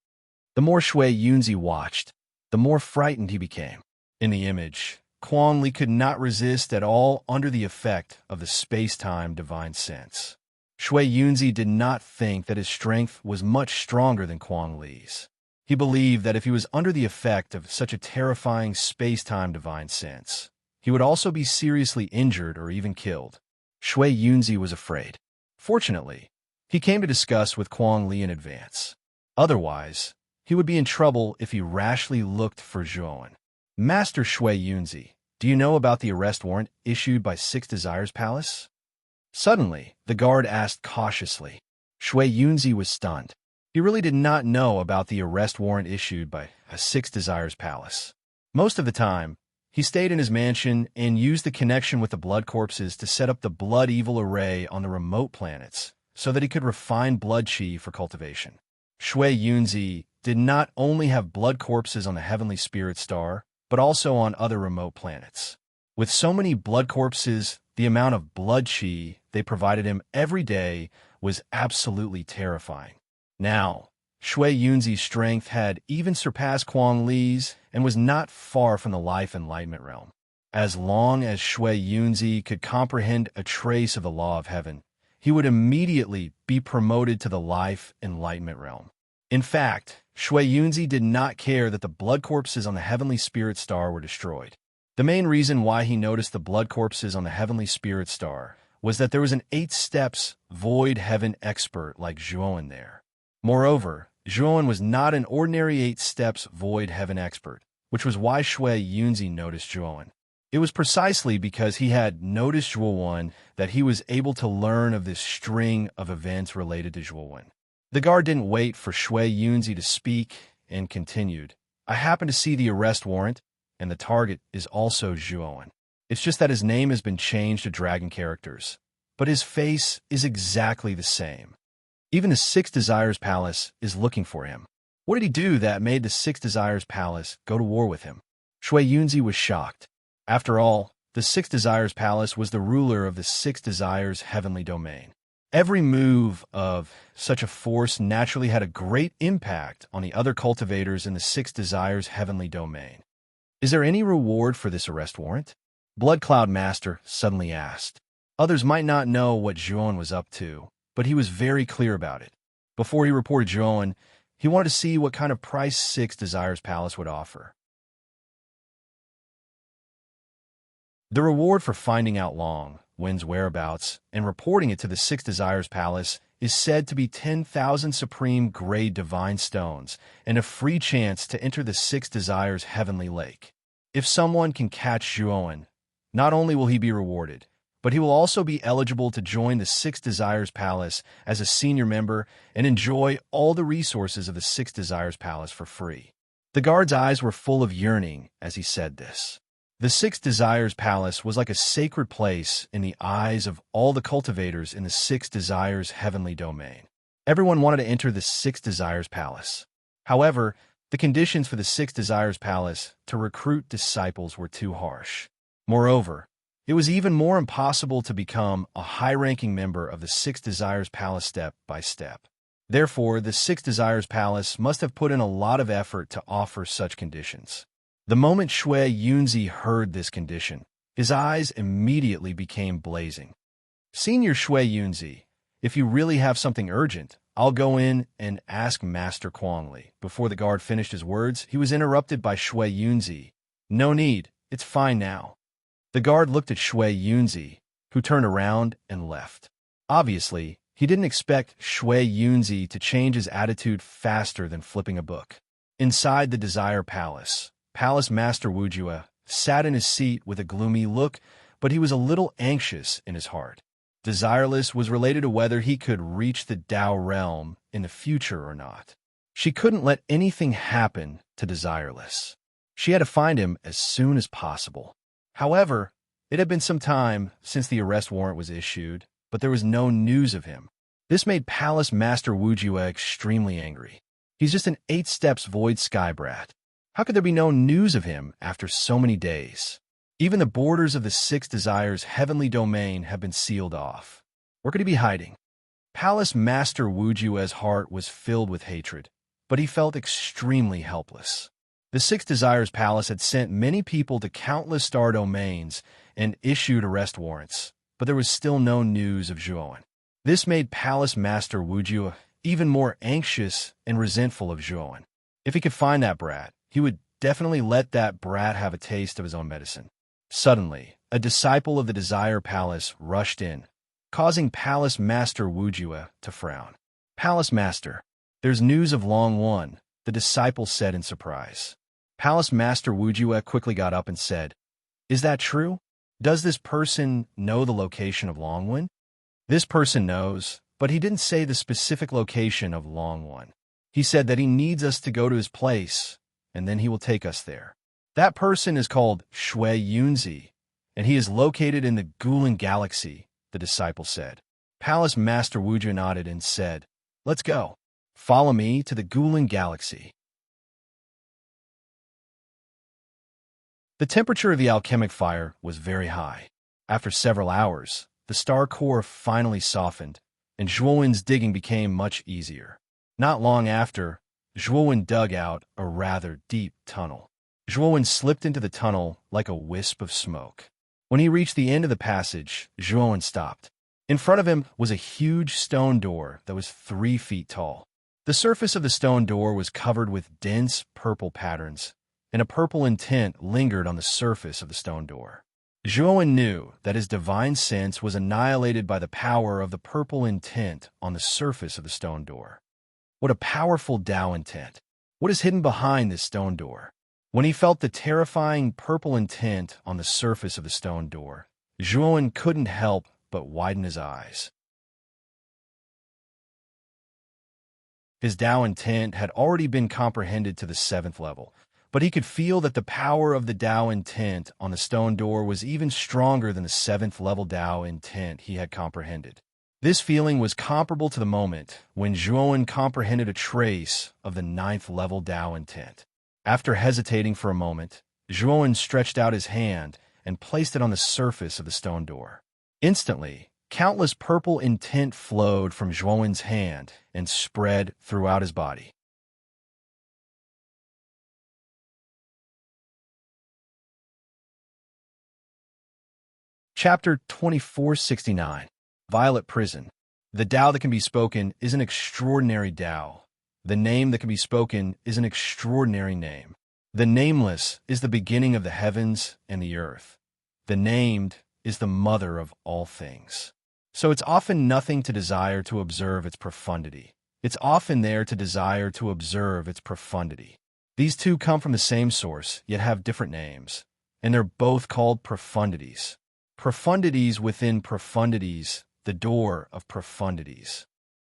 The more Shui Yunzi watched, the more frightened he became. In the image, Kuang Li could not resist at all under the effect of the space-time divine sense. Shui Yunzi did not think that his strength was much stronger than Kuang Li's. He believed that if he was under the effect of such a terrifying space-time divine sense, he would also be seriously injured or even killed. Shui Yunzi was afraid. Fortunately, he came to discuss with Kuang Li in advance. Otherwise, he would be in trouble if he rashly looked for Zhuowen. Master Shui Yunzi, do you know about the arrest warrant issued by Six Desires Palace? Suddenly, the guard asked cautiously. Shui Yunzi was stunned. He really did not know about the arrest warrant issued by a Six Desires Palace. Most of the time, he stayed in his mansion and used the connection with the blood corpses to set up the blood evil array on the remote planets so that he could refine blood chi for cultivation. Shui Yunzi did not only have blood corpses on the heavenly spirit star, but also on other remote planets. With so many blood corpses, the amount of blood chi they provided him every day was absolutely terrifying. Now, Shui Yunzi's strength had even surpassed Kuang Li's and was not far from the life enlightenment realm. As long as Shui Yunzi could comprehend a trace of the law of heaven, he would immediately be promoted to the life enlightenment realm. In fact, Shui Yunzi did not care that the blood corpses on the heavenly spirit star were destroyed. The main reason why he noticed the blood corpses on the heavenly spirit star was that there was an 8 steps void heaven expert like Zhuowen there. Moreover, Zhuowen was not an ordinary 8 steps void heaven expert, which was why Shui Yunzi noticed Zhuowen. It was precisely because he had noticed Zhuowen that he was able to learn of this string of events related to Zhuowen. The guard didn't wait for Shui Yunzi to speak and continued. I happen to see the arrest warrant, and the target is also Zhuowen. It's just that his name has been changed to dragon characters, but his face is exactly the same. Even the Six Desires Palace is looking for him. What did he do that made the Six Desires Palace go to war with him? Shui Yunzi was shocked. After all, the Six Desires Palace was the ruler of the Six Desires heavenly domain. Every move of such a force naturally had a great impact on the other cultivators in the Six Desires heavenly domain. Is there any reward for this arrest warrant? Blood Cloud Master suddenly asked. Others might not know what Zhuowen was up to, but he was very clear about it. Before he reported Zhuowen, he wanted to see what kind of price Six Desires Palace would offer. The reward for finding out Long Wen's whereabouts and reporting it to the Six Desires Palace is said to be 10,000 supreme grade divine stones and a free chance to enter the Six Desires heavenly lake. If someone can catch Zhuowen, not only will he be rewarded, but he will also be eligible to join the Six Desires Palace as a senior member and enjoy all the resources of the Six Desires Palace for free. The guard's eyes were full of yearning as he said this. The Six Desires Palace was like a sacred place in the eyes of all the cultivators in the Six Desires heavenly domain. Everyone wanted to enter the Six Desires Palace. However, the conditions for the Six Desires Palace to recruit disciples were too harsh. Moreover, it was even more impossible to become a high-ranking member of the Six Desires Palace step by step. Therefore, the Six Desires Palace must have put in a lot of effort to offer such conditions. The moment Shui Yunzi heard this condition, his eyes immediately became blazing. Senior Shui Yunzi, if you really have something urgent, I'll go in and ask Master Kuang Li. Before the guard finished his words, he was interrupted by Shui Yunzi. No need, it's fine now. The guard looked at Shui Yunzi, who turned around and left. Obviously, he didn't expect Shui Yunzi to change his attitude faster than flipping a book. Inside the Desire Palace, Palace Master Wujua sat in his seat with a gloomy look, but he was a little anxious in his heart. Desireless was related to whether he could reach the Tao realm in the future or not. She couldn't let anything happen to Desireless. She had to find him as soon as possible. However, it had been some time since the arrest warrant was issued, but there was no news of him. This made Palace Master Wujue extremely angry. He's just an 8 steps void sky brat. How could there be no news of him after so many days? Even the borders of the 6 Desires' heavenly domain have been sealed off. Where could he be hiding? Palace Master Wujue's heart was filled with hatred, but he felt extremely helpless. The 6 Desires Palace had sent many people to countless star domains and issued arrest warrants, but there was still no news of Zhuowen. This made Palace Master Wujue even more anxious and resentful of Zhuowen. If he could find that brat, he would definitely let that brat have a taste of his own medicine. Suddenly, a disciple of the Desire Palace rushed in, causing Palace Master Wujue to frown. "Palace Master, there's news of Long One," the disciple said in surprise. Palace Master Wujue quickly got up and said, "Is that true? Does this person know the location of Long One?" "This person knows, but he didn't say the specific location of Long One. He said that he needs us to go to his place, and then he will take us there. That person is called Shui Yunzi, and he is located in the Gulen Galaxy," the disciple said. Palace Master Wujue nodded and said, "Let's go. Follow me to the Gulen Galaxy." The temperature of the alchemic fire was very high. After several hours, the star core finally softened, and Zhuowen's digging became much easier. Not long after, Zhuowen dug out a rather deep tunnel. Zhuowen slipped into the tunnel like a wisp of smoke. When he reached the end of the passage, Zhuowen stopped. In front of him was a huge stone door that was 3 feet tall. The surface of the stone door was covered with dense purple patterns, and a purple tint lingered on the surface of the stone door. Zhuowen knew that his divine sense was annihilated by the power of the purple tint on the surface of the stone door. What a powerful Tao intent! What is hidden behind this stone door? When he felt the terrifying purple tint on the surface of the stone door, Zhuowen couldn't help but widen his eyes. His Tao intent had already been comprehended to the 7th level, but he could feel that the power of the Tao intent on the stone door was even stronger than the 7th level Tao intent he had comprehended. This feeling was comparable to the moment when Zhuowen comprehended a trace of the 9th level Tao intent. After hesitating for a moment, Zhuowen stretched out his hand and placed it on the surface of the stone door. Instantly, countless purple intent flowed from Zhuowen's hand and spread throughout his body. Chapter 2469, Violet Prison. The Tao that can be spoken is an extraordinary Tao. The name that can be spoken is an extraordinary name. The nameless is the beginning of the heavens and the earth. The named is the mother of all things. So it's often nothing to desire to observe its profundity. It's often there to desire to observe its profundity. These two come from the same source, yet have different names, and they're both called profundities. Profundities within profundities, the door of profundities.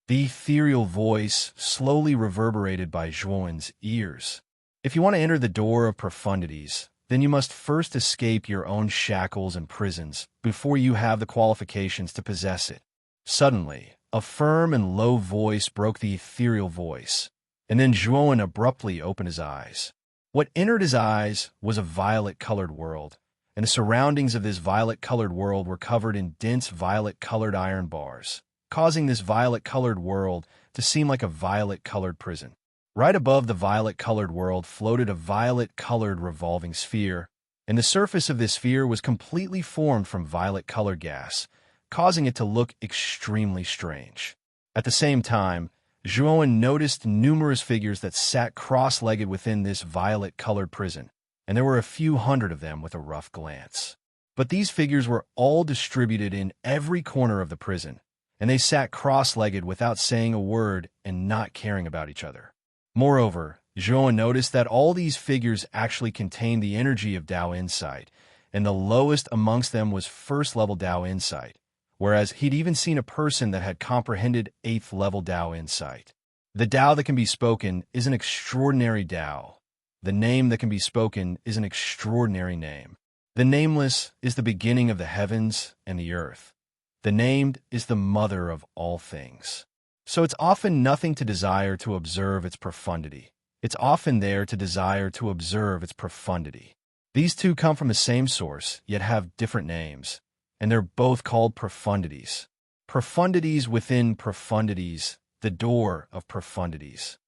The ethereal voice slowly reverberated by Zhuowen's ears. If you want to enter the door of profundities, then you must first escape your own shackles and prisons before you have the qualifications to possess it. Suddenly, a firm and low voice broke the ethereal voice, and then Zhuowen abruptly opened his eyes. What entered his eyes was a violet-colored world, and the surroundings of this violet-colored world were covered in dense violet-colored iron bars, causing this violet-colored world to seem like a violet-colored prison. Right above the violet-colored world floated a violet-colored revolving sphere, and the surface of this sphere was completely formed from violet-colored gas, causing it to look extremely strange. At the same time, Zhuowen noticed numerous figures that sat cross-legged within this violet-colored prison, and there were a few hundred of them with a rough glance. But these figures were all distributed in every corner of the prison, and they sat cross-legged without saying a word and not caring about each other. Moreover, Zhuowen noticed that all these figures actually contained the energy of Tao Insight, and the lowest amongst them was first-level Tao Insight, whereas he'd even seen a person that had comprehended 8th-level Tao Insight. The Tao that can be spoken is an extraordinary Tao. The name that can be spoken is an extraordinary name. The nameless is the beginning of the heavens and the earth. The named is the mother of all things. So it's often nothing to desire to observe its profundity. It's often there to desire to observe its profundity. These two come from the same source, yet have different names, and they're both called profundities. Profundities within profundities, the door of profundities.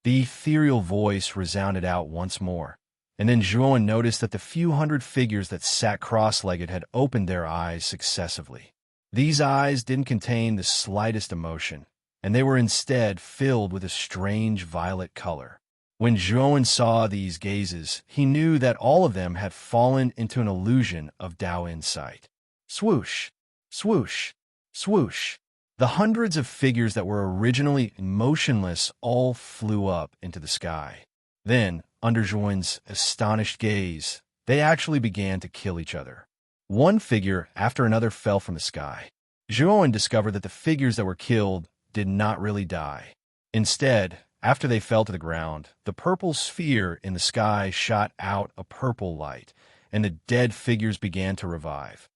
The ethereal voice resounded out once more, and then Zhuan noticed that the few hundred figures that sat cross-legged had opened their eyes successively. These eyes didn't contain the slightest emotion, and they were instead filled with a strange violet color. When Zhuan saw these gazes, he knew that all of them had fallen into an illusion of Tao insight. Swoosh, swoosh, swoosh. The hundreds of figures that were originally motionless all flew up into the sky. Then, under Zhuan's astonished gaze, they actually began to kill each other. One figure after another fell from the sky. Zhuan discovered that the figures that were killed did not really die. Instead, after they fell to the ground, the purple sphere in the sky shot out a purple light, and the dead figures began to revive.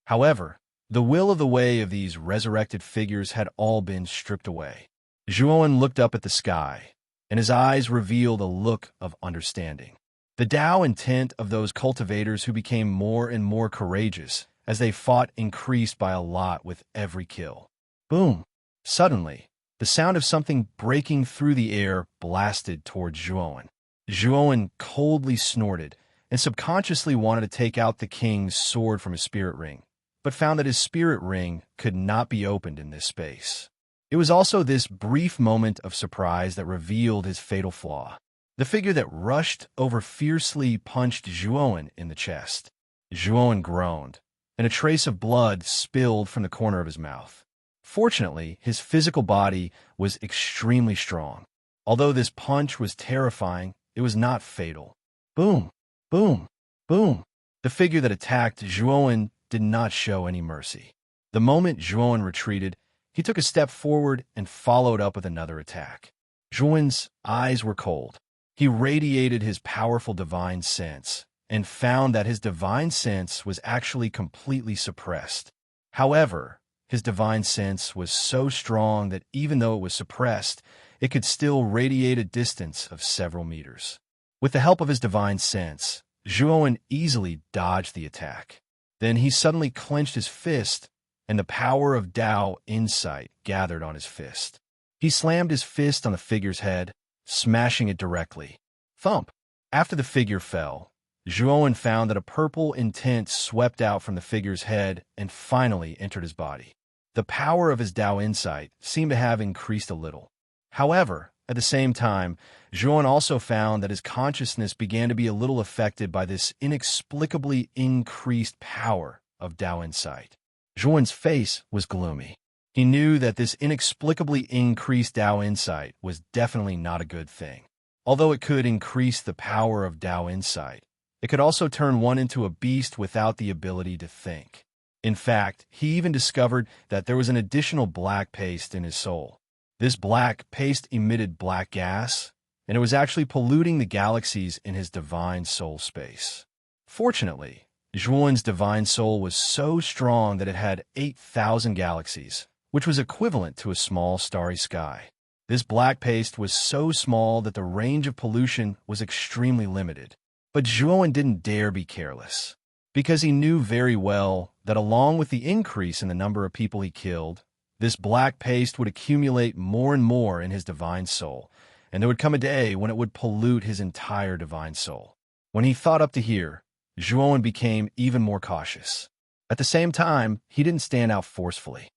However, the will of the way of these resurrected figures had all been stripped away. Zhuan looked up at the sky, and his eyes revealed a look of understanding. The Tao intent of those cultivators who became more and more courageous as they fought increased by a lot with every kill. Boom! Suddenly, the sound of something breaking through the air blasted towards Zhuan. Zhuan coldly snorted and subconsciously wanted to take out the king's sword from his spirit ring, but found that his spirit ring could not be opened in this space. It was also this brief moment of surprise that revealed his fatal flaw. The figure that rushed over fiercely punched Zhuan in the chest. Zhuan groaned, and a trace of blood spilled from the corner of his mouth. Fortunately, his physical body was extremely strong. Although this punch was terrifying, it was not fatal. Boom, boom, boom. The figure that attacked Zhuan did not show any mercy. The moment Zhuan retreated, he took a step forward and followed up with another attack. Zhuan's eyes were cold. He radiated his powerful divine sense and found that his divine sense was actually completely suppressed. However, his divine sense was so strong that even though it was suppressed, it could still radiate a distance of several meters. With the help of his divine sense, Zhuan easily dodged the attack. Then he suddenly clenched his fist, and the power of Tao insight gathered on his fist. He slammed his fist on the figure's head, smashing it directly. Thump! After the figure fell, Zhuan found that a purple intent swept out from the figure's head and finally entered his body. The power of his Tao insight seemed to have increased a little. However, at the same time, Zhuan also found that his consciousness began to be a little affected by this inexplicably increased power of Tao insight. Zhuan's face was gloomy. He knew that this inexplicably increased Tao insight was definitely not a good thing. Although it could increase the power of Tao insight, it could also turn one into a beast without the ability to think. In fact, he even discovered that there was an additional black paste in his soul. This black paste emitted black gas, and it was actually polluting the galaxies in his divine soul space. Fortunately, Zhuan's divine soul was so strong that it had 8,000 galaxies, which was equivalent to a small starry sky. This black paste was so small that the range of pollution was extremely limited. But Zhuan didn't dare be careless, because he knew very well that along with the increase in the number of people he killed, this black paste would accumulate more and more in his divine soul, and there would come a day when it would pollute his entire divine soul. When he thought up to here, Zhuan became even more cautious. At the same time, he didn't stand out forcefully.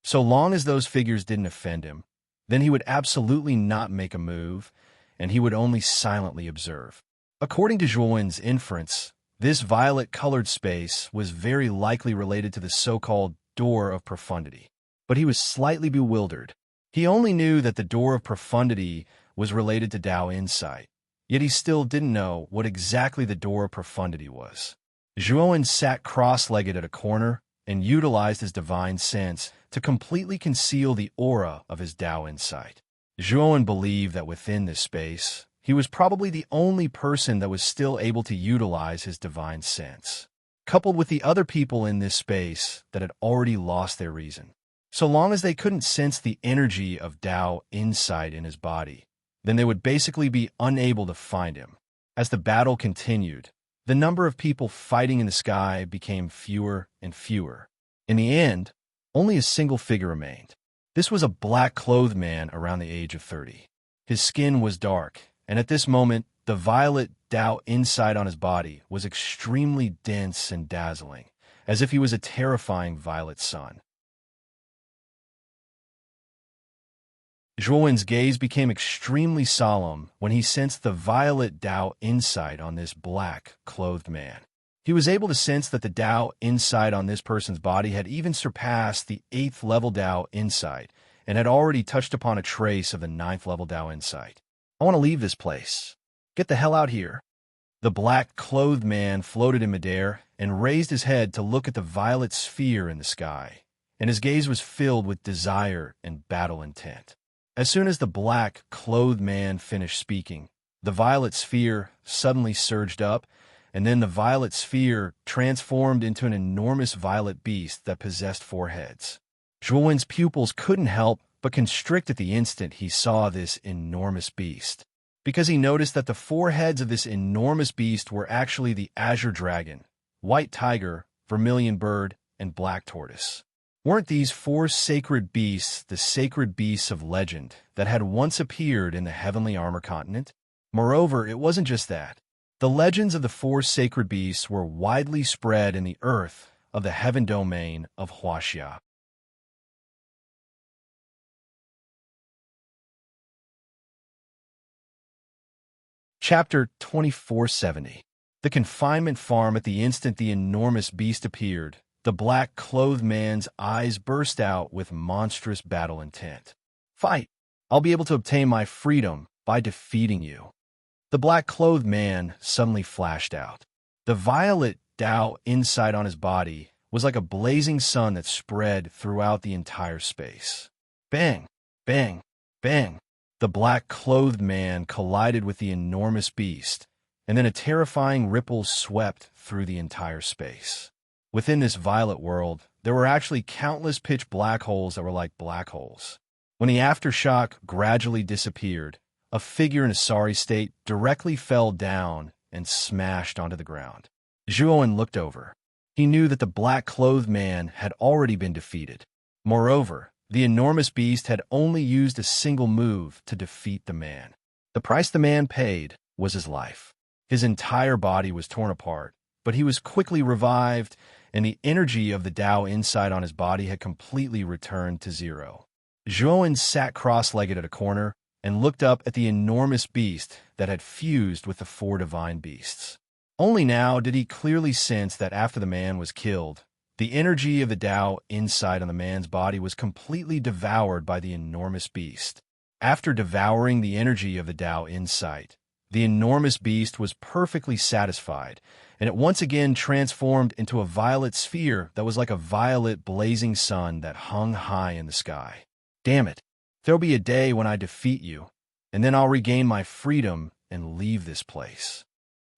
So long as those figures didn't offend him, then he would absolutely not make a move, and he would only silently observe. According to Zhuan's inference, this violet-colored space was very likely related to the so-called Door of Profundity. But he was slightly bewildered. He only knew that the Door of Profundity was related to Tao insight, yet he still didn't know what exactly the Door of Profundity was. Zhuowen sat cross-legged at a corner and utilized his divine sense to completely conceal the aura of his Tao insight. Zhuowen believed that within this space, he was probably the only person that was still able to utilize his divine sense, coupled with the other people in this space that had already lost their reason. So long as they couldn't sense the energy of Tao insight in his body, then they would basically be unable to find him. As the battle continued, the number of people fighting in the sky became fewer and fewer. In the end, only a single figure remained. This was a black-clothed man around the age of 30. His skin was dark, and at this moment, the violet Tao insight on his body was extremely dense and dazzling, as if he was a terrifying violet sun. Zhuowen's gaze became extremely solemn when he sensed the violet Tao insight on this black-clothed man. He was able to sense that the Tao insight on this person's body had even surpassed the 8th level Tao insight and had already touched upon a trace of the 9th level Tao insight. I want to leave this place. Get the hell out here. The black-clothed man floated in midair and raised his head to look at the violet sphere in the sky, and his gaze was filled with desire and battle intent. As soon as the black-clothed man finished speaking, the violet sphere suddenly surged up, and then the violet sphere transformed into an enormous violet beast that possessed 4 heads. Zhuowen's pupils couldn't help but constrict at the instant he saw this enormous beast, because he noticed that the 4 heads of this enormous beast were actually the azure dragon, white tiger, vermilion bird, and black tortoise. Weren't these 4 sacred beasts the sacred beasts of legend that had once appeared in the heavenly armor continent? Moreover, it wasn't just that. The legends of the 4 sacred beasts were widely spread in the earth of the heaven domain of Huaxia. Chapter 2470. The confinement farm. At the instant the enormous beast appeared, the black-clothed man's eyes burst out with monstrous battle intent. Fight! I'll be able to obtain my freedom by defeating you. The black-clothed man suddenly flashed out. The violet Tao insight on his body was like a blazing sun that spread throughout the entire space. Bang! Bang! Bang! The black-clothed man collided with the enormous beast, and then a terrifying ripple swept through the entire space. Within this violet world, there were actually countless pitch black holes that were like black holes. When the aftershock gradually disappeared, a figure in a sorry state directly fell down and smashed onto the ground. Zhuowen looked over. He knew that the black-clothed man had already been defeated. Moreover, the enormous beast had only used a single move to defeat the man. The price the man paid was his life. His entire body was torn apart, but he was quickly revived, and the energy of the Tao inside on his body had completely returned to 0. Zhuowen sat cross-legged at a corner and looked up at the enormous beast that had fused with the 4 divine beasts. Only now did he clearly sense that after the man was killed, the energy of the Tao inside on the man's body was completely devoured by the enormous beast. After devouring the energy of the Tao insight, the enormous beast was perfectly satisfied, and it once again transformed into a violet sphere that was like a violet blazing sun that hung high in the sky. Damn it, there'll be a day when I defeat you, and then I'll regain my freedom and leave this place.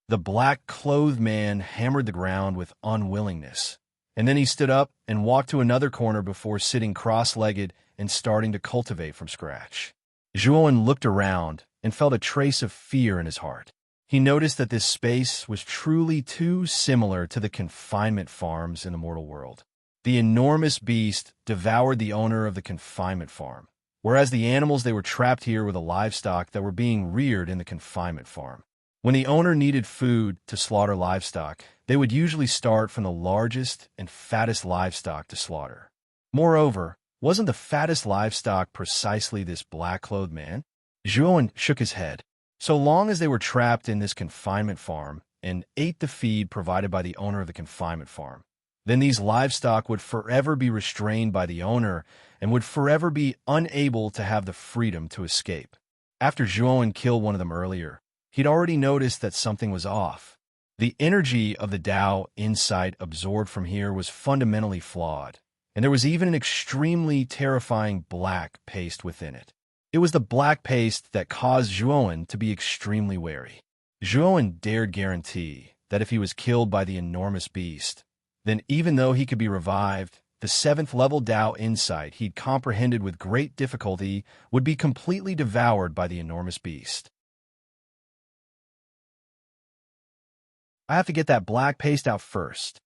The black-clothed man hammered the ground with unwillingness, and then he stood up and walked to another corner before sitting cross-legged and starting to cultivate from scratch. Zhuowen looked around and felt a trace of fear in his heart. He noticed that this space was truly too similar to the confinement farms in the mortal world. The enormous beast devoured the owner of the confinement farm, whereas the animals they were trapped here were the livestock that were being reared in the confinement farm. When the owner needed food to slaughter livestock, they would usually start from the largest and fattest livestock to slaughter. Moreover, wasn't the fattest livestock precisely this black-clothed man? Zhuowen shook his head. So long as they were trapped in this confinement farm and ate the feed provided by the owner of the confinement farm, then these livestock would forever be restrained by the owner and would forever be unable to have the freedom to escape. After Zhuowen killed one of them earlier, he'd already noticed that something was off. The energy of the Tao insight absorbed from here was fundamentally flawed, and there was even an extremely terrifying black paste within it. It was the black paste that caused Zhuowen to be extremely wary. Zhuowen dared guarantee that if he was killed by the enormous beast, then even though he could be revived, the 7th level Tao insight he'd comprehended with great difficulty would be completely devoured by the enormous beast. I have to get that black paste out first.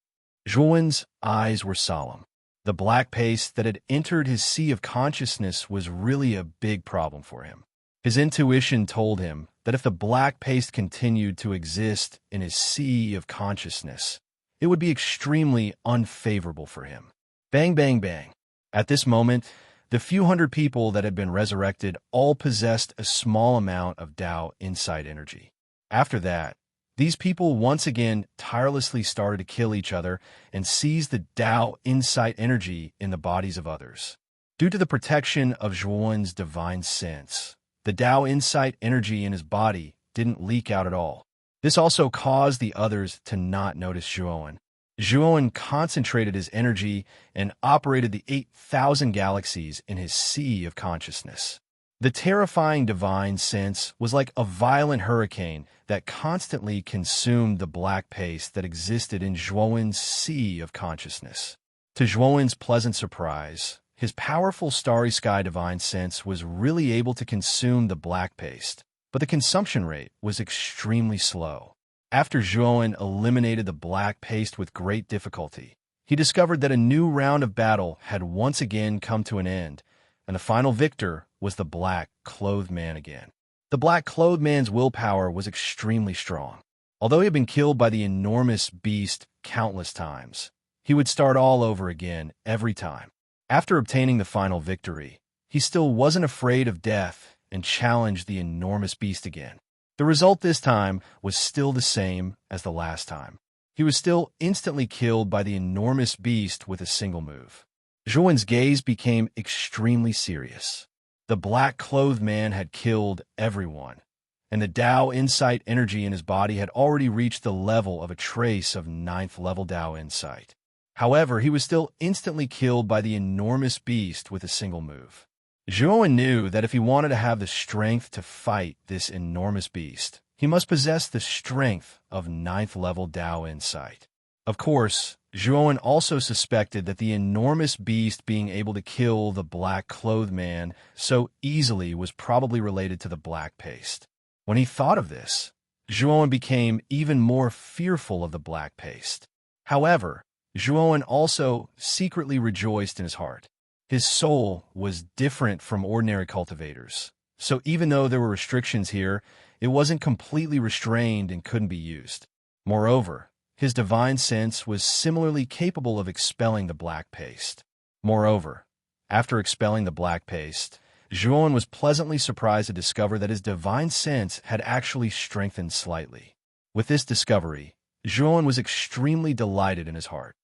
Zhuowen's eyes were solemn. The black paste that had entered his sea of consciousness was really a big problem for him. His intuition told him that if the black paste continued to exist in his sea of consciousness, it would be extremely unfavorable for him. Bang, bang, bang. At this moment, the few hundred people that had been resurrected all possessed a small amount of Tao insight energy. After that, these people once again tirelessly started to kill each other and seize the Tao insight energy in the bodies of others. Due to the protection of Zhuowen's divine sense, the Tao insight energy in his body didn't leak out at all. This also caused the others to not notice Zhuowen. Zhuowen concentrated his energy and operated the 8,000 galaxies in his sea of consciousness. The terrifying divine sense was like a violent hurricane that constantly consumed the black paste that existed in Zhuowen's sea of consciousness. To Zhuowen's pleasant surprise, his powerful starry sky divine sense was really able to consume the black paste, but the consumption rate was extremely slow. After Zhuowen eliminated the black paste with great difficulty, he discovered that a new round of battle had once again come to an end, and the final victor was the black-clothed man again. The black-clothed man's willpower was extremely strong. Although he had been killed by the enormous beast countless times, he would start all over again every time. After obtaining the final victory, he still wasn't afraid of death and challenged the enormous beast again. The result this time was still the same as the last time. He was still instantly killed by the enormous beast with a single move. Zhuowen's gaze became extremely serious. The black-clothed man had killed everyone, and the Tao insight energy in his body had already reached the level of a trace of 9th level Tao insight. However, he was still instantly killed by the enormous beast with a single move. Zhuowen knew that if he wanted to have the strength to fight this enormous beast, he must possess the strength of 9th level Tao insight. Of course, Zhuowen also suspected that the enormous beast being able to kill the black-clothed man so easily was probably related to the black paste. When he thought of this, Zhuowen became even more fearful of the black paste. However, Zhuowen also secretly rejoiced in his heart. His soul was different from ordinary cultivators, so even though there were restrictions here, it wasn't completely restrained and couldn't be used. Moreover, his divine sense was similarly capable of expelling the black paste. Moreover, after expelling the black paste, Zhuowen was pleasantly surprised to discover that his divine sense had actually strengthened slightly. With this discovery, Zhuowen was extremely delighted in his heart.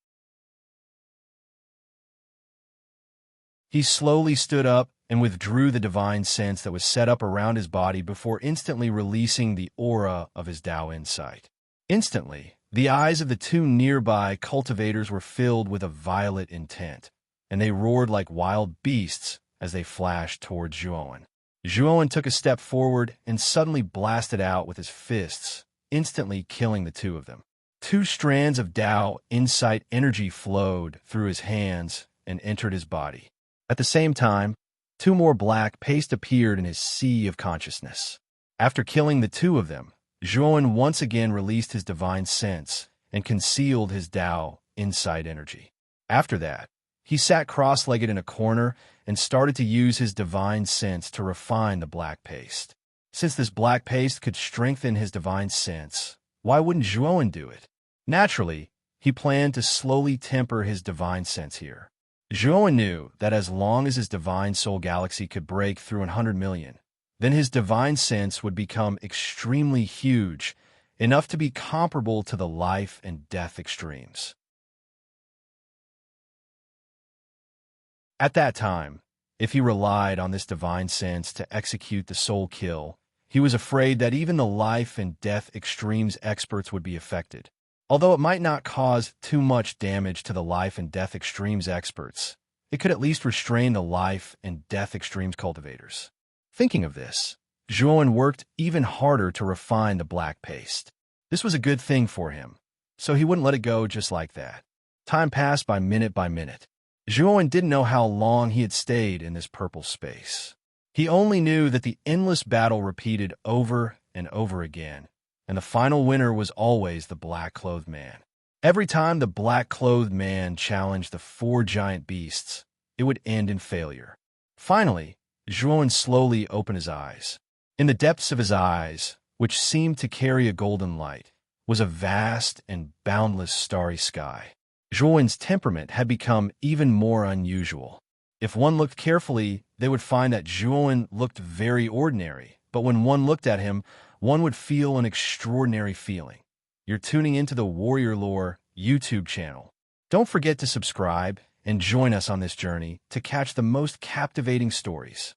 He slowly stood up and withdrew the divine sense that was set up around his body before instantly releasing the aura of his Tao insight. Instantly, the eyes of the two nearby cultivators were filled with a violet intent, and they roared like wild beasts as they flashed towards Zhuowen. Zhuowen took a step forward and suddenly blasted out with his fists, instantly killing the two of them. 2 strands of Tao insight energy flowed through his hands and entered his body. At the same time, 2 more black paste appeared in his sea of consciousness. After killing the 2 of them, Zhuowen once again released his divine sense and concealed his Tao insight energy. After that, he sat cross-legged in a corner and started to use his divine sense to refine the black paste. Since this black paste could strengthen his divine sense, why wouldn't Zhuowen do it? Naturally, he planned to slowly temper his divine sense here. Zhuowen knew that as long as his divine soul galaxy could break through 100 million, then his divine sense would become extremely huge, enough to be comparable to the life and death extremes. At that time, if he relied on this divine sense to execute the soul kill, He was afraid that even the life and death extremes experts would be affected. Although it might not cause too much damage to the life and death extremes experts, it could at least restrain the life and death extremes cultivators. Thinking of this, Juan worked even harder to refine the black paste. This was a good thing for him, so he wouldn't let it go just like that. Time passed by minute. Juan didn't know how long he had stayed in this purple space. He only knew that the endless battle repeated over and over again, and the final winner was always the black-clothed man. Every time the black-clothed man challenged the four giant beasts, it would end in failure. Finally, Juan slowly opened his eyes. In the depths of his eyes, which seemed to carry a golden light, was a vast and boundless starry sky. Juan's temperament had become even more unusual. If one looked carefully, they would find that Juan looked very ordinary, but when one looked at him, one would feel an extraordinary feeling. You're tuning into the Warrior Lore YouTube channel. Don't forget to subscribe and join us on this journey to catch the most captivating stories.